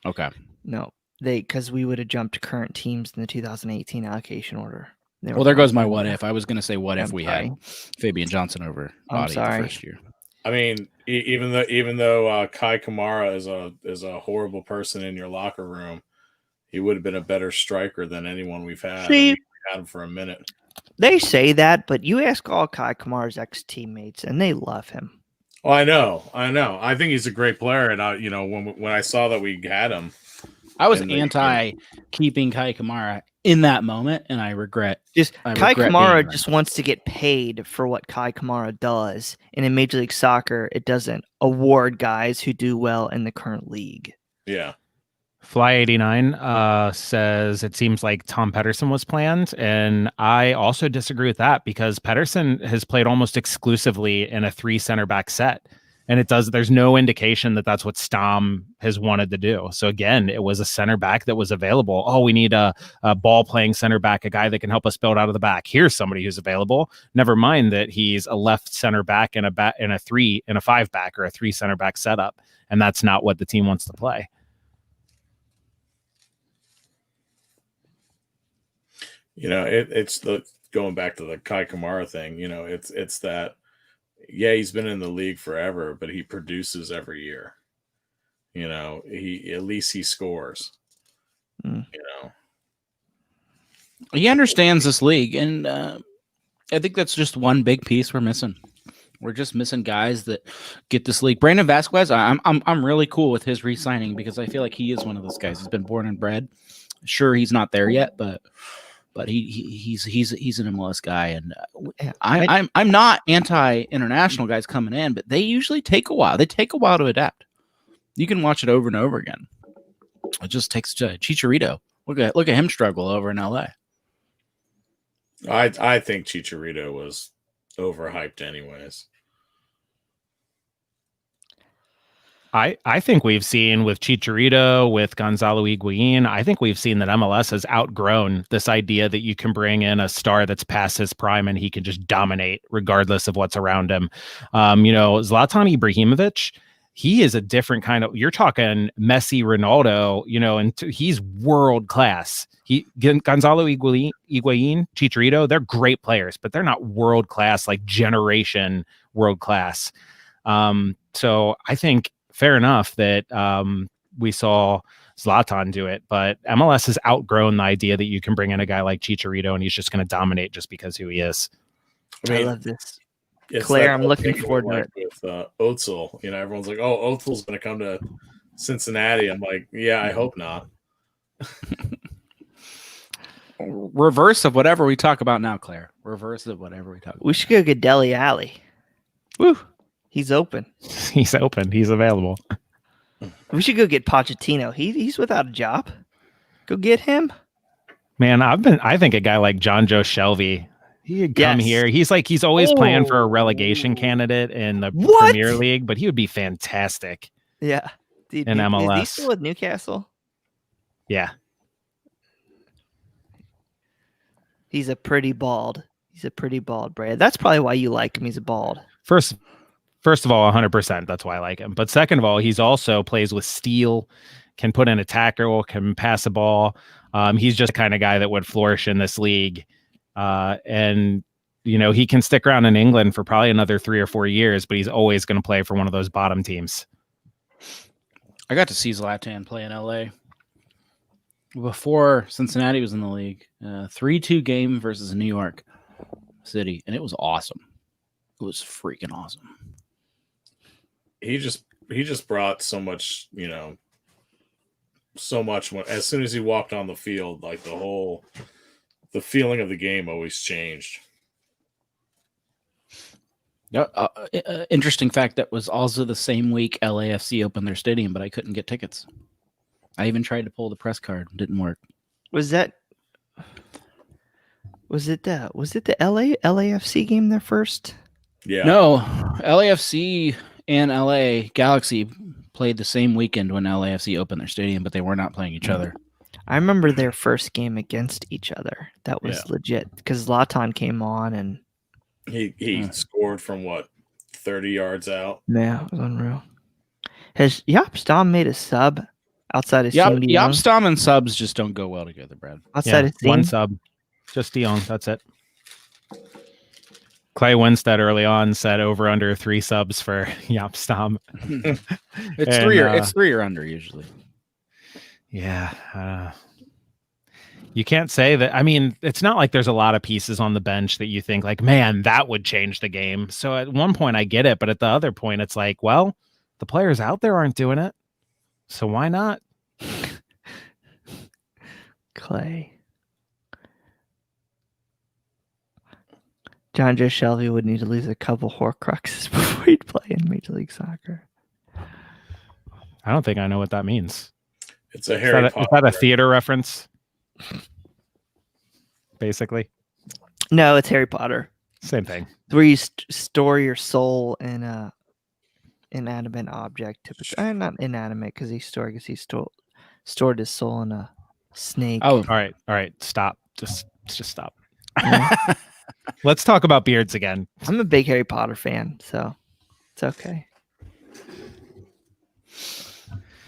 Okay. no, because we would have jumped current teams in the 2018 allocation order. Well, there goes my what if. I was going to say what if I'm we sorry. had Fabian Johnson over I'm Audie the sorry. first year. I mean, even though Kai Kamara is a horrible person in your locker room, he would have been a better striker than anyone we've had. See- and we had him for a minute. They say that, but you ask all Kai Kamara's ex-teammates, and they love him. Oh, I know. I think he's a great player, and when I saw that we had him, I was And they- anti keeping Kai Kamara in that moment, and I regret. I Kai regret being Kamara right. just wants to get paid for what Kai Kamara does, and in Major League Soccer, it doesn't award guys who do well in the current league. yeah. Fly89 says it seems like Tom Pedersen was planned, and I also disagree with that because Pedersen has played almost exclusively in a 3 center back set, and there's no indication that that's what Stam has wanted to do. So again, it was a center back that was available. Oh, we need a ball playing center back, a guy that can help us build out of the back. Here's somebody who's available. Never mind that he's a left center back in a 5 back or a 3 center back setup, and that's not what the team wants to play. It's the going back to the Kai Kamara thing. It's that. Yeah, he's been in the league forever, but he produces every year. At least he scores. He understands this league, and I think that's just one big piece we're missing. We're just missing guys that get this league. Brandon Vasquez, I'm really cool with his re-signing because I feel like he is one of those guys. He's been born and bred. Sure, he's not there yet, but he's an MLS guy, and I'm not anti-international guys coming in, but they usually take a while. They take a while to adapt. You can watch it over and over again. It just takes Chicharito. Look at him struggle over in LA. I think Chicharito was overhyped, anyways. I think we've seen with Chicharito, with Gonzalo Higuain, I think we've seen that MLS has outgrown this idea that you can bring in a star that's past his prime and he can just dominate regardless of what's around him. Zlatan Ibrahimovic, he is a different kind of, you're talking Messi, Ronaldo, and he's world class. Gonzalo Higuain, Chicharito, they're great players, but they're not world class, like generation world class. So I think fair enough that we saw Zlatan do it, but MLS has outgrown the idea that you can bring in a guy like Chicharito and he's just going to dominate just because who he is. I love this. Claire, I'm looking forward to it. With Özil, everyone's like, "Oh, Özil's going to come to Cincinnati." I'm like, "Yeah, I hope not." Reverse of whatever we talk about now, Claire. Reverse of whatever we talk about. We should go get Dele Alli. Woo! He's open. He's open. He's available. We should go get Pochettino. He's without a job. Go get him. Man, I think a guy like John Joe Shelby, he could come here. He's always playing for a relegation candidate in the Premier League, but he would be fantastic. Yeah. In MLS. Is he still with Newcastle? Yeah. He's a pretty bald. Brad. That's probably why you like him. He's a bald. First of all, 100%. That's why I like him. But second of all, he's also plays with steel, can put in a tackle, can pass a ball. He's just the kind of guy that would flourish in this league. And he can stick around in England for probably another 3 or 4 years, but he's always going to play for one of those bottom teams. I got to see Zlatan play in LA before Cincinnati was in the league. 3-2 game versus New York City, and it was awesome. It was freaking awesome. He just brought so much, so much as soon as he walked on the field, like the feeling of the game always changed. Interesting fact, that was also the same week LAFC opened their stadium, but I couldn't get tickets. I even tried to pull the press card. Didn't work. Was that Was it the LAFC game their first? Yeah. No, LAFC and LA Galaxy played the same weekend when LAFC opened their stadium, but they were not playing each other. I remember their first game against each other. That was legit because Zlatan came on and he scored from what, 30 yards out. yeah, it was unreal. Has Jaap Stam made a sub outside of Yeah, Siem de Jong? Stam and subs just don't go well together, Brad. Outside of one Siem? sub, just De Jong. That's it. Clay Winstead early on said over under 3 subs for Jaap Stam. It's And, 3 or under usually. Yeah. You can't say that. I mean, it's not like there's a lot of pieces on the bench that you think like, man, that would change the game. So at one point I get it, but at the other point it's like, well, the players out there aren't doing it. So why not? Clay. John Joe Shelby would need to lose a couple Horcruxes before he'd play in Major League Soccer. I don't think I know what that means. It's a Is Harry that Potter. a theater reference? Basically. No, it's Harry Potter. Same thing. Where you store your soul in a inanimate object. Typically, not inanimate because he stored his soul in a snake. Oh, All right. Stop. Just stop. Let's talk about beards again. I'm a big Harry Potter fan, so it's okay.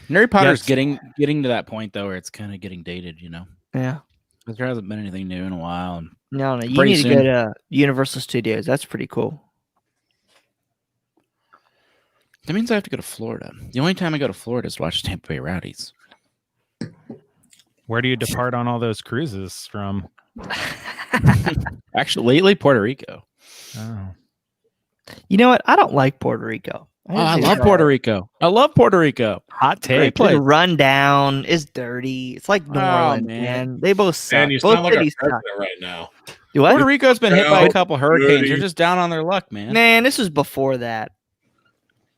Harry Potter's Yes. getting to that point though where it's kind of getting dated, you know. Yeah. Because there hasn't been anything new in a while. And No, you Pretty need to soon. go to Universal Studios. That's pretty cool. that means I have to go to Florida. The only time I go to Florida is to watch Tampa Bay Rowdies. Where do you depart on all those cruises from? Actually, lately Puerto Rico. Oh. You know what? I don't like Puerto Rico. I love Puerto Rico. I love Puerto Rico. Hot Great take. place. It's run down. It's dirty. It's like New Oh, Orleans, man. man. They both suck. Man, you Both sound like a cities suck. president right now. You what? Puerto Rico's been hit by a Down, couple hurricanes. They're dirty. just down on their luck, man. Man, this was before that.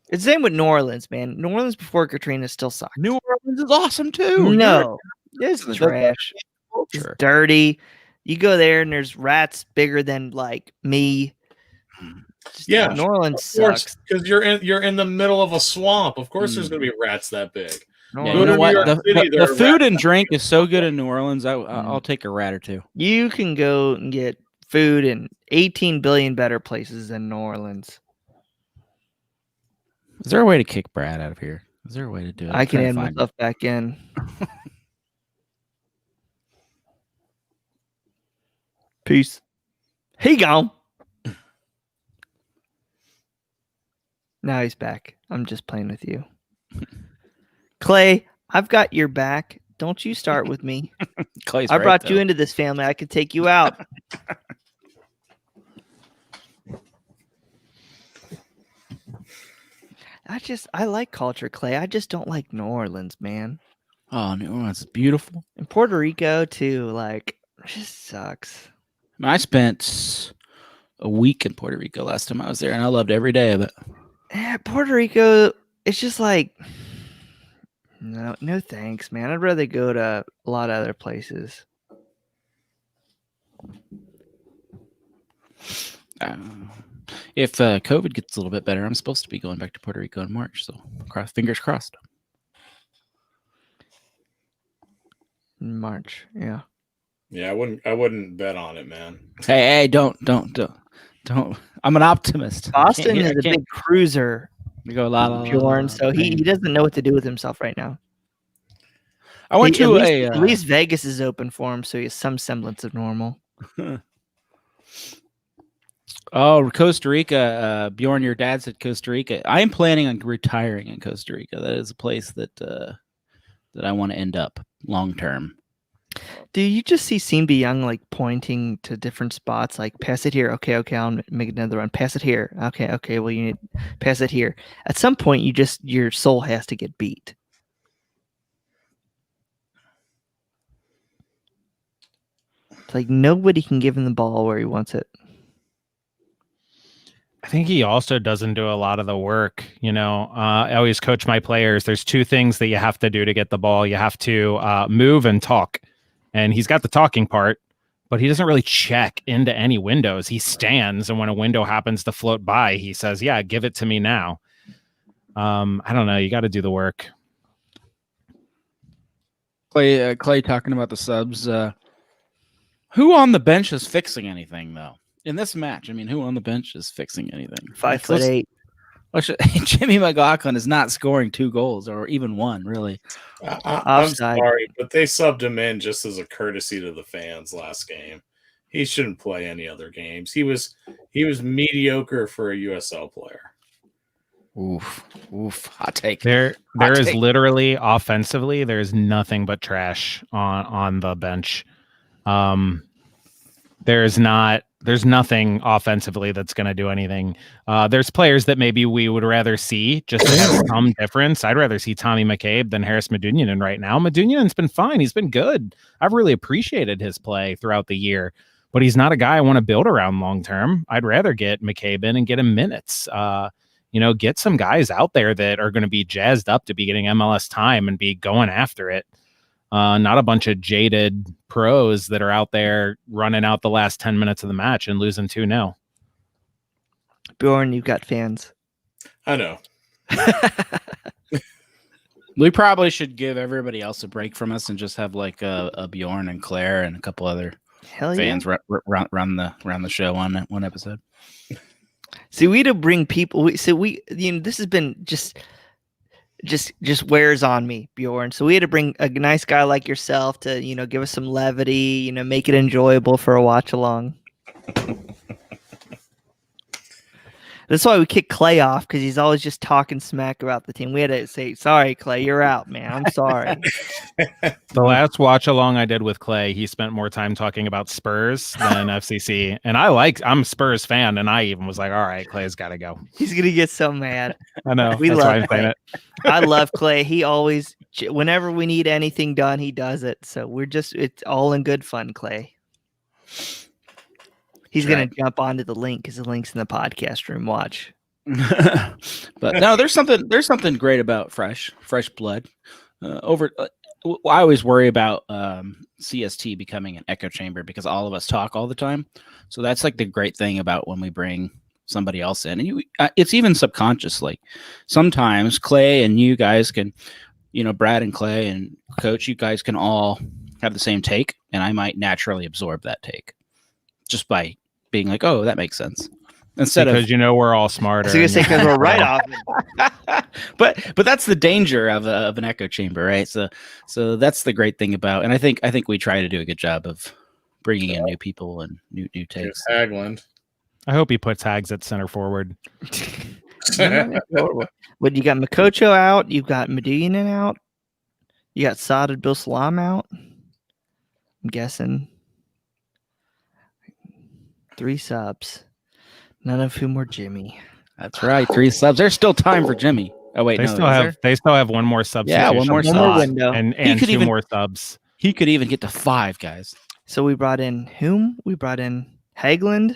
It's the same with New Orleans, man. New Orleans before Katrina still sucked. New Orleans is awesome too. No, it's The- trash. It's Culture. dirty. You go there and there's rats bigger than like me. Just, Yeah, New Orleans Of course, sucks. because you're in the middle of a swamp. Of course, there's going to be rats that big. New Yeah, Orleans- you know to what? New York City, The there are food rats and drink is so good in New Orleans. I'll take a rat or two. You can go and get food in 18 billion better places than New Orleans. Is there a way to kick Brad out of here? Is there a way to do it? I I'm can trying add to find myself back in. Peace. He gone. Now he's back. I'm just playing with you. Clay, I've got your back. Don't you start with me. it. Clay's I right, brought you though. into this family. I could take you out. I like culture, Clay. I just don't like New Orleans, man. Oh, New Orleans is beautiful. And Puerto Rico too, like, it just sucks. I spent a week in Puerto Rico last time I was there, and I loved every day of it. Puerto Rico, it's just like no thanks, man. I'd rather go to a lot of other places. If COVID gets a little bit better, I'm supposed to be going back to Puerto Rico in March, so fingers crossed. In March, yeah. Yeah, I wouldn't bet on it, man. Hey, don't. I'm an optimist. Boston is I a can't big cruiser, go la la la, la, Bjorn, la, so he doesn't know what to do with himself right now. I went to at least Vegas is open for him, so he has some semblance of normal. Costa Rica. Bjorn, your dad said Costa Rica. I am planning on retiring in Costa Rica. That is a place that I want to end up long term. Do you just see Siem de Jong like pointing to different spots, like pass it here, okay, I'll make another run. Pass it here, okay. Well, you need pass it here. At some point, your soul has to get beat. It's like nobody can give him the ball where he wants it. I think he also doesn't do a lot of the work. I always coach my players. There's 2 things that you have to do to get the ball. You have to move and talk. And he's got the talking part, but he doesn't really check into any windows. He stands, and when a window happens to float by, he says, "Yeah, give it to me now." I don't know. You got to do the work. Clay talking about the subs. Who on the bench is fixing anything though in this match? I mean, who on the bench is fixing anything? 5'8". Jimmy McLaughlin is not scoring 2 goals or even one, really. I'm Offside. sorry, but they subbed him in just as a courtesy to the fans last game. He shouldn't play any other games. He was mediocre for a USL player. Oof. Hot take. There is literally offensively, there's nothing but trash on the bench. There's nothing offensively that's going to do anything. There's players that maybe we would rather see just to have some difference. I'd rather see Tommy McCabe than Harris Medunjanin right now. Medunjanin's been fine. He's been good. I've really appreciated his play throughout the year, but he's not a guy I want to build around long term. I'd rather get McCabe in and get him minutes. Get some guys out there that are going to be jazzed up to be getting MLS time and be going after it. Not a bunch of jaded pros that are out there running out the last 10 minutes of the match and losing 2-0. Bjorn, you've got fans. I know. We probably should give everybody else a break from us and just have like a Bjorn and Claire and a couple other fans run the show on one episode. See, we to bring people. This has been just wears on me, Bjorn. So we had to bring a nice guy like yourself to, give us some levity, make it enjoyable for a watch along. That's why we kicked Clay off, because he's always just talking smack about the team. We had to say, "Sorry, Clay, you're out, man. I'm sorry." The last watch along I did with Clay, he spent more time talking about Spurs than FCC. And I'm a Spurs fan, and I even was like, all right, Clay's got to go. He's going to get so mad. I know. We That's love why I'm saying Clay. it. I love Clay. He always, whenever we need anything done, he does it. So it's all in good fun, Clay. He's going to jump onto the link because the link's in the podcast room. Watch. But no, there's something great about fresh blood. I always worry about CST becoming an echo chamber because all of us talk all the time. So that's like the great thing about when we bring somebody else in, and it's even subconscious. Like sometimes Clay and you guys can, Brad and Clay and Coach, you guys can all have the same take, and I might naturally absorb that take just by being like, oh, that makes sense. Because we're all smarter. I was going to say because we're right off. But that's the danger of an echo chamber, right? So that's the great thing about, and I think we try to do a good job of bringing in new people and new takes. Hagland. I hope he puts Hags at center forward. But you got Makocho out, you've got Medunjanin out, you got Sadad Bilsalam out. I'm guessing 3 subs. None of whom were Jimmy. That's right. 3 subs. There's still time for Jimmy. Oh wait, they still have one more substitution. Yeah, one more window, and 2 more subs. He could even get to 5 guys. So we brought in whom? We brought in Hagland,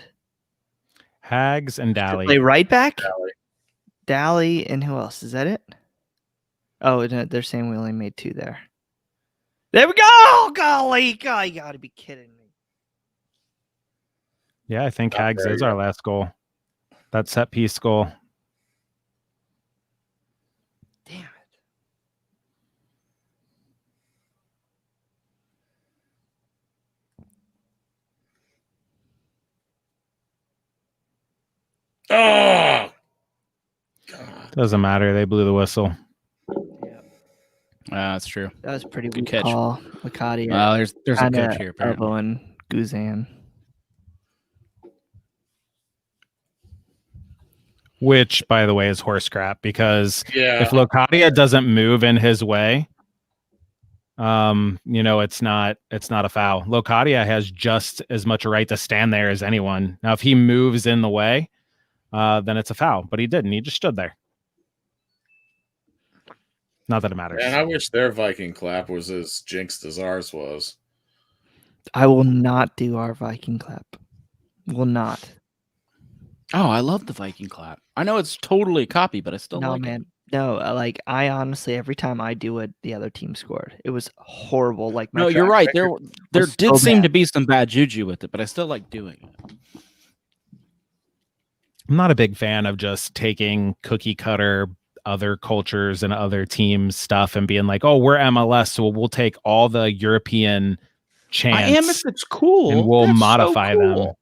Hags, and Daly. Play right back. Daly, and who else? Is that it? Oh, they're saying we only made 2 there. There we go. Golly, God, you got to be kidding me. Yeah, I think Hags is our last goal. That set piece goal. Damn it. Oh, God. Doesn't matter. They blew the whistle. Yeah. That's true. That was pretty Good good catch. call. Lacadia. Well, there's a coach here. Apparently. Elbowing Guzan. Which, by the way, is horse crap because if Yeah. Locadia doesn't move in his way, it's not a foul. Locadia has just as much a right to stand there as anyone. Now, if he moves in the way, then it's a foul. But he didn't. He just stood there. Not that it matters. And I wish their Viking clap was as jinxed as ours was. I will not do our Viking clap. Will not. Oh, I love the Viking clap. I know it's totally a copy, but I still No, like man. No, like I honestly, every time I do it, the other team scored. It was horrible. Like my No, you're track right. record There was did so seem bad. to be some bad juju with it, but I still like doing it. I'm not a big fan of just taking cookie cutter other cultures and other teams stuff and being like, oh, we're MLS, so we'll take all the European I am if chants it's cool. and we'll That's so modify them. cool.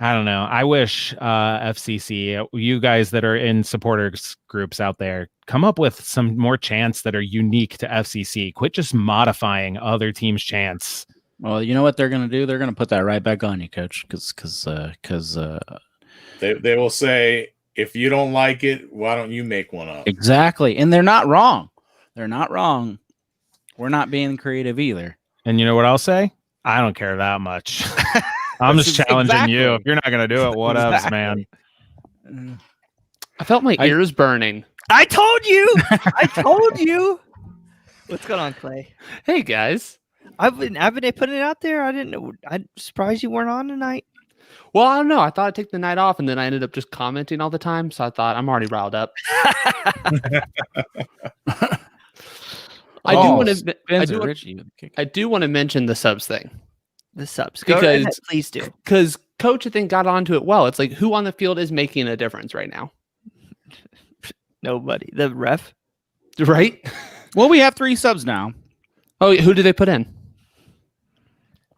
I don't know. I wish FCC, you guys that are in supporters groups out there, come up with some more chants that are unique to FCC. Quit just modifying other teams' chants. Well, you know what they're gonna do? They're gonna put that right back on you, coach, because They will say, if you don't like it, why don't you make one up? exactly, and they're not wrong. They're not wrong. We're not being creative either. And you know what I'll say? I don't care that much. I'm just challenging you. If you're not going to do it, whatevs, man. I felt my ears burning. I told you. I told you. What's going on, Clay? Hey, guys. I've been putting it out there. I didn't know. I'm surprised you weren't on tonight. Well, I don't know. I thought I'd take the night off, and then I ended up just commenting all the time. So I thought I'm already riled up. I do want to mention the subs thing. The subs. Go ahead, please do. Because Coach, I think, got onto it well. It's like, who on the field is making a difference right now? Nobody. The ref. Right? Well, we have 3 subs now. Oh, who did they put in?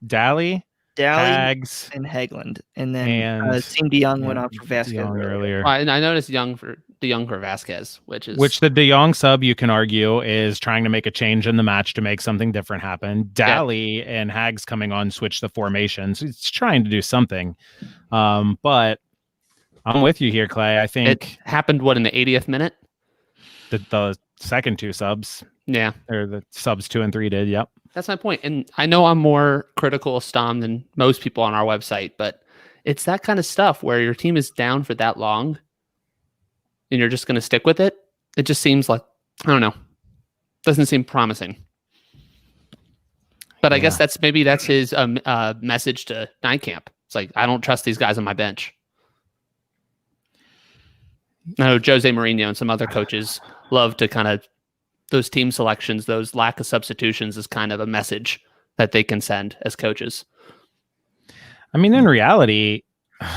Dally, Hags, and Hegland. And then Team DeYoung went on for Vasquez earlier. I noticed DeYoung for Vasquez, which the DeYoung sub, you can argue, is trying to make a change in the match to make something different happen. Dally and Hags coming on switch the formations. It's trying to do something. But I'm with you here, Clay. I think it happened in the 80th minute? The second 2 subs. Yeah. Or the subs 2 and 3 did, yep. That's my point. And I know I'm more critical of Stom than most people on our website, but it's that kind of stuff where your team is down for that long and you're just going to stick with it. It just seems like, I don't know, doesn't seem promising. But I guess that's his message to night camp. It's like, I don't trust these guys on my bench. I know Jose Mourinho and some other coaches love to kind of those team selections, those lack of substitutions is kind of a message that they can send as coaches. I mean, in reality,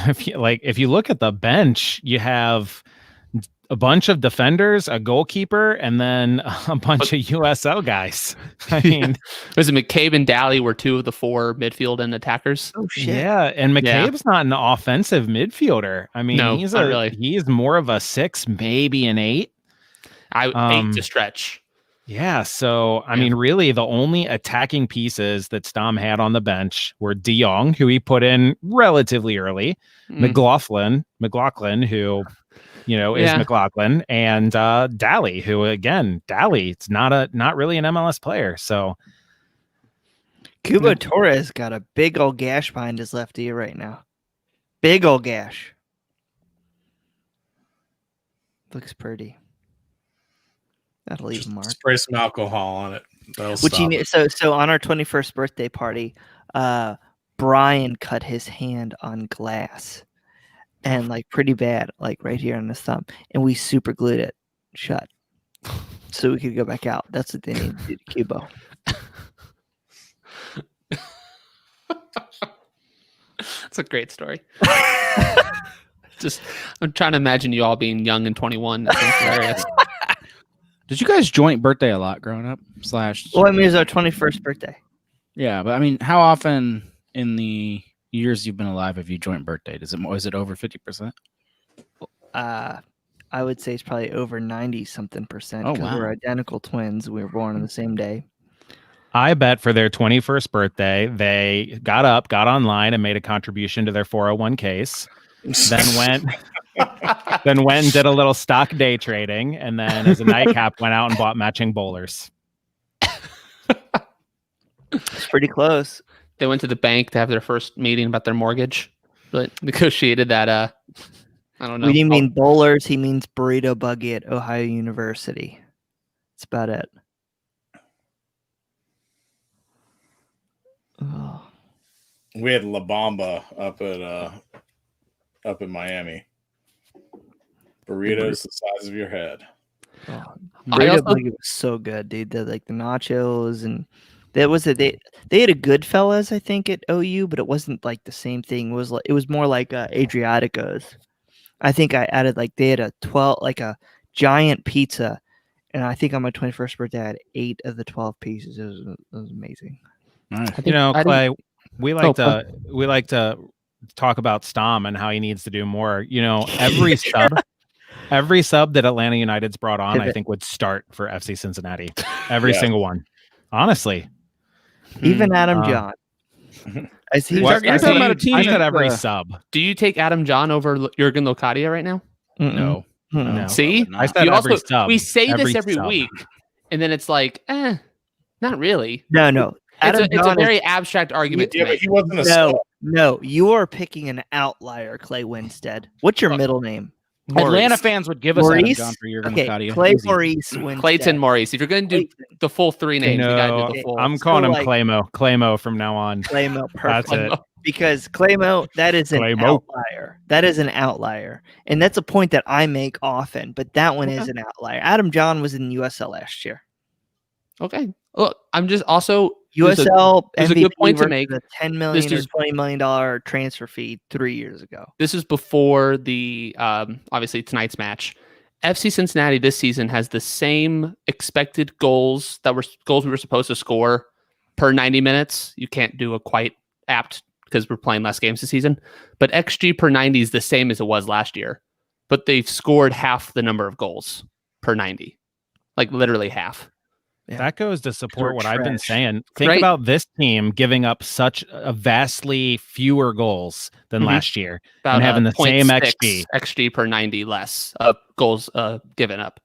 if you look at the bench, you have a bunch of defenders, a goalkeeper, and then a bunch of USO guys. I mean, was it McCabe and Dally were 2 of the 4 midfield and attackers? Oh shit! Yeah, and McCabe's not an offensive midfielder. I mean, no, he's more of a 6, maybe an 8. 8 to stretch. Yeah, so I mean, really, the only attacking pieces that Stom had on the bench were DeYoung, who he put in relatively early, McLaughlin, who, is McLaughlin, and Dally, who again, it's not really an MLS player. So Cubo Torres got a big old gash behind his left ear right now. Big old gash. Looks pretty. That'll leave a mark. Spray some alcohol on it. So on our 21st birthday party, Brian cut his hand on glass, and like pretty bad, like right here on his thumb, and we super glued it shut so we could go back out. That's what they need to do to Cubo. That's a great story. I'm trying to imagine you all being young and 21. That's hilarious. Did you guys joint birthday a lot growing up? Well, I mean, it's our 21st birthday. Yeah, but I mean, how often in the years you've been alive have you joint birthday? Is it over 50%? I would say it's probably over 90-something percent. Oh, wow. We're identical twins. We were born on the same day. I bet for their 21st birthday, they got online and made a contribution to their 401ks. Then went and did a little stock day trading, and then as a nightcap went out and bought matching bowlers. It's pretty close. They went to the bank to have their first meeting about their mortgage, but negotiated that. I don't know. We didn't mean bowlers. He means burrito buggy at Ohio University. That's about it. Oh. We had La Bamba up in Miami. Burritos the size of your head. Oh, I burrito also- blanket was so good, dude. The nachos and that was they had a Goodfellas, I think, at OU, but it wasn't like the same thing. It was more like Adriatico's. I think I added they had a giant pizza, and I think on my 21st birthday I had 8 of the 12 pieces. It was amazing. Nice. I think I Clay, didn't- we Oh, like to talk about Stom and how he needs to do more. Every sub that Atlanta United's brought on, I Pivot. think would start for FC Cincinnati. Every Yeah. single one. Honestly. Even Adam Uh, John. As he What? was You're starting- talking about a team I said that, every sub. Do you take Adam John over Jurgen Locadia right now? Mm-mm. No. Mm-mm. No. See? I said You every also, sub. we say this Every every sub. week, and then it's like, not really. No. It's a John is- very abstract argument to Yeah, but make. he wasn't a sub. No, you are picking an outlier, Clay Winstead. What's your middle name? Atlanta Maurice. fans would give us Adam Maurice? John for Jurgen Okay, Locadia. Clay Easy. Maurice Winstead. Clayton Maurice. If you're going to do Clayton. the full 3 names, we got to do the full. I'm calling him like- Claymo. Claymo from now on. Claymo, That's perfect. it. Because Claymo, that is an Claymo. outlier. That is an outlier. And that's a point that I make often, but that one is an outlier. Adam John was in USL last year. Okay. Look, I'm just also there's a- USL there's a MVP good point to versus make. a $10 million This or is- $20 million transfer fee 3 years ago. This is before the obviously tonight's match. FC Cincinnati this season has the same expected goals we were supposed to score per 90 minutes. You can't do a quite apt because we're playing less games this season, but XG per 90 is the same as it was last year. But they've scored half the number of goals per 90, like literally half. Yeah. That goes to support We're what I've been trash. saying. Think Right. about this team giving up such a vastly fewer goals than Mhm. last year. About And having the same 0.6 XG per 90 less goals given up.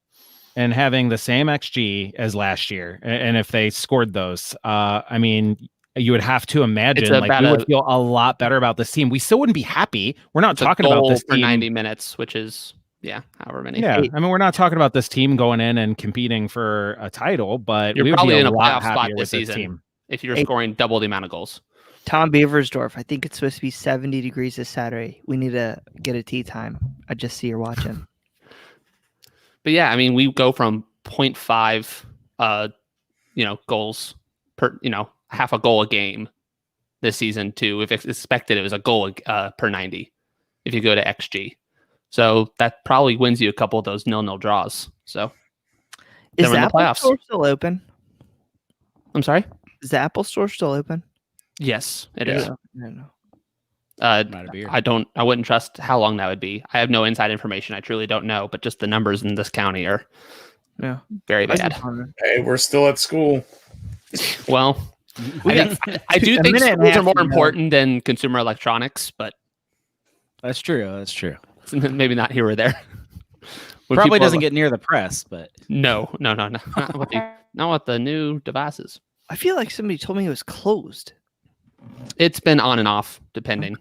and having the same XG as last year. And if they scored those, I mean, you would have to imagine about we would feel a lot better about this team. We still wouldn't be happy. We're not It's a talking about goal this per team. 90 minutes, which is however many. Yeah, I mean, we're not talking about this team going in and competing for a title, but You're we would probably be in a a lot playoff spot happier this with this season. team. If you're Hey. scoring double the amount of goals. Tom Beaversdorf, I think it's supposed to be 70 degrees this Saturday. We need to get a tea time. I just see you're watching. But yeah, I mean, we go from 0.5 goals per, half a goal a game this season to, if it's expected, it was a goal per 90 if you go to XG. So that probably wins you a couple of those 0-0 draws. So Is Then we're the in the Apple playoffs. Store still open? I'm sorry. Is the Apple Store still open? Yes, it Yeah. is. No. Not a beer. I wouldn't trust how long that would be. I have no inside information. I truly don't know, but just the numbers in this county are Yeah. very I was bad. just wondering. Hey, we're still at school. Well, We I, got I do a think minute and a schools are half more to go. important than consumer electronics, but That's true. That's true. maybe not here or there. When Probably people are doesn't like- get near the press, but No. Not with the new devices. I feel like somebody told me it was closed. It's been on and off, depending.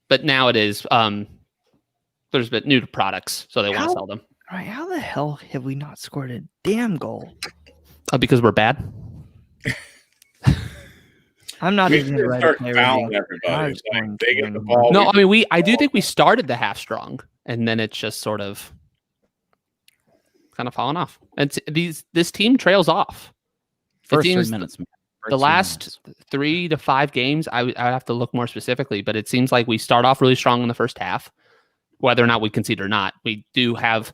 But now it is. There's been new products, so they want How- to sell them. All right, how the hell have we not scored a damn goal? Because we're bad. I'm not We even should gonna write a start player fouling review. everybody. was Like, going they to get the win. ball. No, I mean I do think we started the half strong, and then it's just sort of kind of fallen off. And this team trails off. The first 3 teams- minutes. Man. First The 3 last minutes. 3 to 5 games, I would have to look more specifically, but it seems like we start off really strong in the first half. Whether or not we concede or not, we do have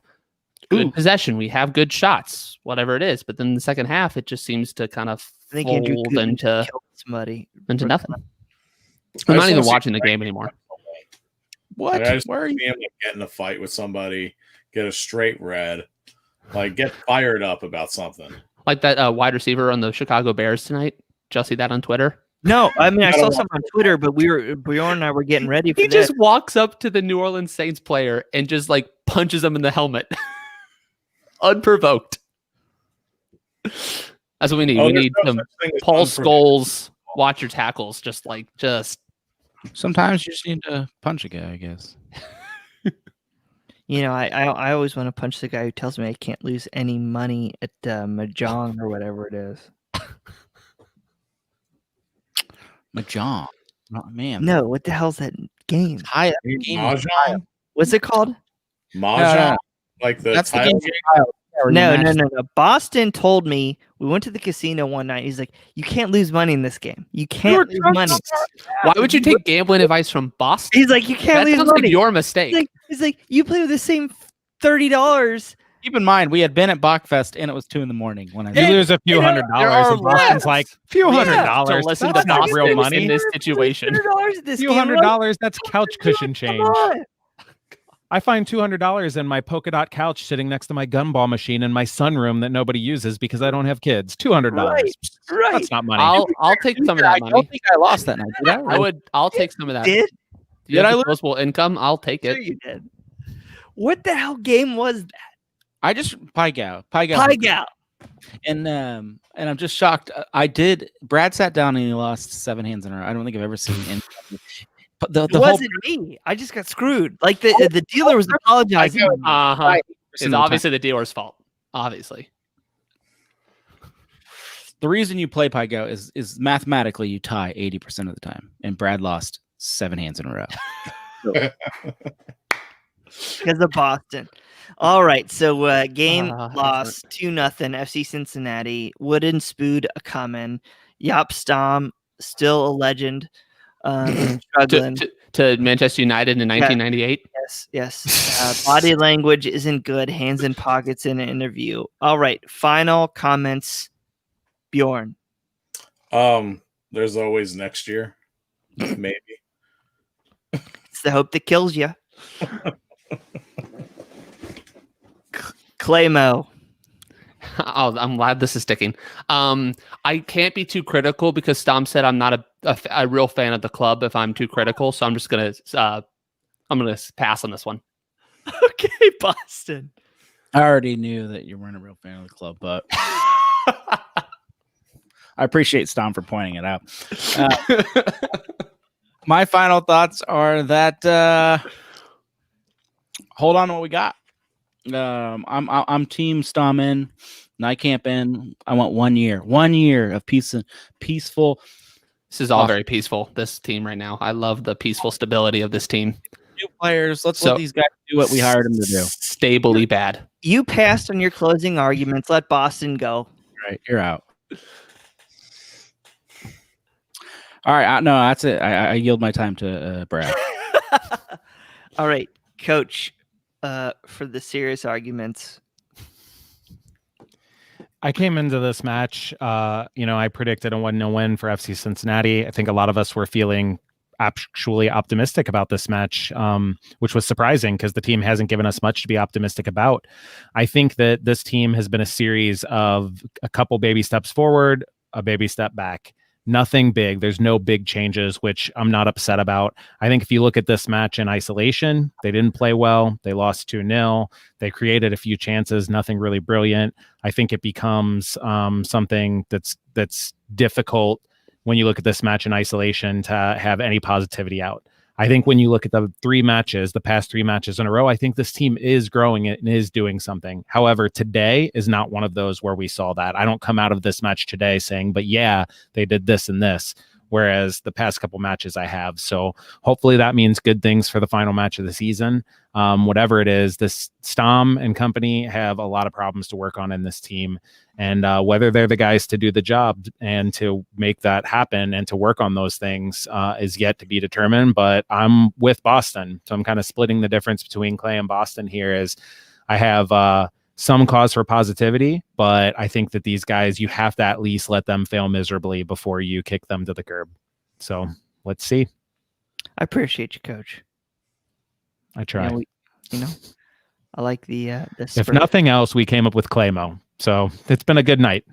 good Ooh. possession. We have good shots, whatever it is. But then in the second half, it just seems to kind of I think Andrew fold Goodman into killed somebody. nothing. I I'm just not wanna even see watching the Frank game anymore. What? Like, I just Where are you? see him like, get in a fight with somebody, get a straight red, like get fired up about something. Like that wide receiver on the Chicago Bears tonight. Did y'all see that on Twitter? No, I mean I I saw don't something on Twitter, but Bjorn and I were getting ready for He this. just walks up to the New Orleans Saints player and just like punches him in the helmet, unprovoked. That's what we need. Oh, we there's need no some such thing as pulse unprovoked. goals, watch your tackles, just Sometimes you just need to punch a guy, I guess. You know, I always want to punch the guy who tells me I can't lose any money at Mahjong or whatever it is. Mahjong. Oh, man. No, what the hell's that game? High You game. Mahjong? What's it called? Mahjong, like the That's the tile game. game? No. Boston told me, we went to the casino one night. He's like, you can't lose money in this game. You can't lose money. Why would you take gambling advice from Boston? He's like, you can't That lose sounds like money. your mistake. He's like, you play with the same $30. Keep in mind, we had been at Bachfest and it was 2 a.m. when I You lose a few you know, $100, there are and Boston's laws. like, few Yeah. $100. To listen That's to not Boston real in money. this situation. $200 at this Few game, right? $100, that's couch cushion Come change. on. I find $200 in my polka dot couch sitting next to my gumball machine in my sunroom that nobody uses because I don't have kids. $200. Right. That's not money. I'll take some of that I money. don't think I lost that night. Did I? I'll take some of that. Did? Do you Did have I lose? disposable income? I'll take Sure it. you did. What the hell game was that? I just Pai Gow. Pie Gal. And I'm just shocked. Brad sat down and he lost 7 hands in a row. I don't think I've ever seen any. But the It whole wasn't me. I just got screwed. Like the dealer was apologizing. Uh-huh. It's the obviously the dealer's fault. Obviously. The reason you play Pai Gow is mathematically you tie 80% of the time, and Brad lost 7 hands in a row. Because of Boston. All right, so game Effort. lost 2-0. FC Cincinnati. Wooden Spood a coming. Yop Stom still a legend. Struggling. To Manchester United in 1998. Yes. Body language isn't good. Hands in pockets in an interview. All right, final comments. Bjorn. There's always next year, maybe. It's the hope that kills you. Claymo. Oh, I'm glad this is sticking. I can't be too critical because Stom said I'm not a real fan of the club if I'm too critical. So I'm just gonna pass on this one. Okay, Boston. I already knew that you weren't a real fan of the club, but I appreciate Stom for pointing it out. My final thoughts are that hold on to what we got. I'm team Stom in, Nightcamp in. I want 1 year. 1 year of peaceful. This is all very peaceful. This team right now. I love the peaceful stability of this team. New players. Let's let these guys do what we hired them to do. Stably bad. You passed on your closing arguments. Let Boston go. Right, you're out. All right, no, that's it. I yield my time to Brad. All right, Coach. For the serious arguments. I came into this match, I predicted a 1-0 win for FC Cincinnati. I think a lot of us were feeling actually optimistic about this match, which was surprising because the team hasn't given us much to be optimistic about. I think that this team has been a series of a couple baby steps forward, a baby step back. Nothing big. There's no big changes, which I'm not upset about. I think if you look at this match in isolation, they didn't play well. They lost 2-0. They created a few chances, nothing really brilliant. I think it becomes something that's difficult when you look at this match in isolation to have any positivity out. I think when you look at the past 3 matches in a row, I think this team is growing it and is doing something. However, today is not one of those where we saw that. I don't come out of this match today saying, but yeah, they did this and this, whereas the past couple matches I have. So hopefully that means good things for the final match of the season. Whatever it is, this Stom and company have a lot of problems to work on in this team. And whether they're the guys to do the job and to make that happen and to work on those things is yet to be determined. But I'm with Boston. So I'm kind of splitting the difference between Clay and Boston here. Is I have some cause for positivity, but I think that these guys, you have to at least let them fail miserably before you kick them to the curb. So let's see. I appreciate you, Coach. I try. I like the If spirit. nothing else, we came up with Claymo. So it's been a good night.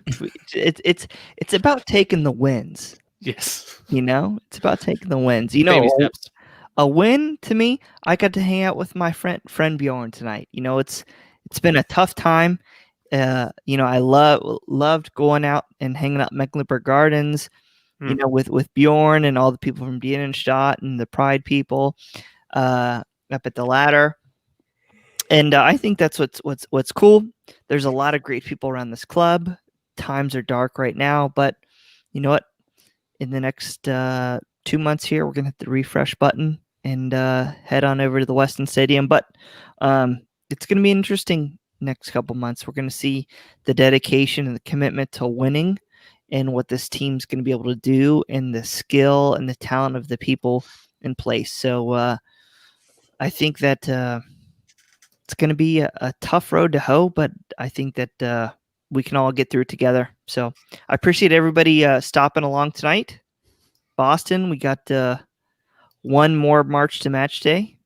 It's about taking the wins. Yes. It's about taking the wins. Baby steps. A win to me. I got to hang out with my friend Bjorn tonight. It's been a tough time. I loved going out and hanging out in Mecklenburg Gardens. With Bjorn and all the people from Dienenstadt and the Pride people up at the ladder. And I think that's what's cool. There's a lot of great people around this club. Times are dark right now, but you know what? In the next 2 months here, we're gonna hit the refresh button and head on over to the Weston Stadium. But it's going to be interesting next couple months. We're going to see the dedication and the commitment to winning and what this team's going to be able to do and the skill and the talent of the people in place. So I think that it's going to be a tough road to hoe, but I think that we can all get through it together. So I appreciate everybody stopping along tonight. Boston, we got one more March to Match Day.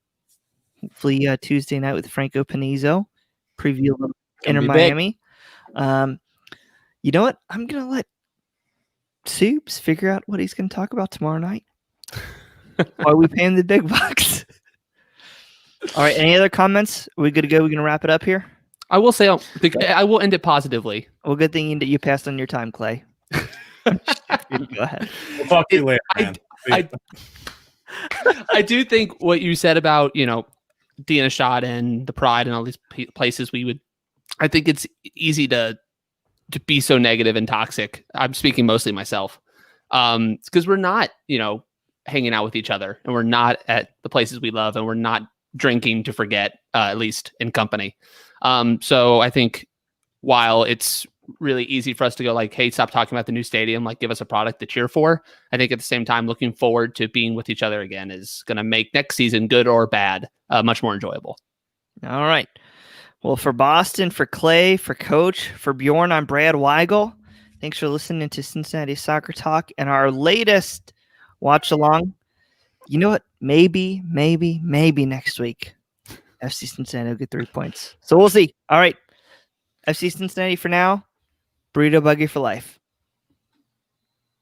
Hopefully Tuesday night with Franco Panizo. Preview of Inter be big. Miami. You know what? I'm going to let Soups figure out what he's going to talk about tomorrow night. Why we paying the big bucks? All right. Any other comments? Are we good to go? We're going to wrap it up here. I will say I will end it positively. Well, good thing that you passed on your time, Clay. Go ahead. Well, fuck you later, man. I do think what you said about, Dina Shot and the Pride and all these places I think it's easy to be so negative and toxic. I'm speaking mostly myself. Because we're not, hanging out with each other, and we're not at the places we love, and we're not drinking to forget, at least in company. So I think while it's really easy for us to go like, hey, stop talking about the new stadium, like give us a product to cheer for, I think at the same time, looking forward to being with each other again is going to make next season, good or bad, much more enjoyable. All right. Well, for Boston, for Clay, for Coach, for Bjorn, I'm Brad Weigel. Thanks for listening to Cincinnati Soccer Talk and our latest watch along. You know what? Maybe next week, FC Cincinnati will get 3 points. So we'll see. All right. FC Cincinnati for now. Burrito Buggy for life.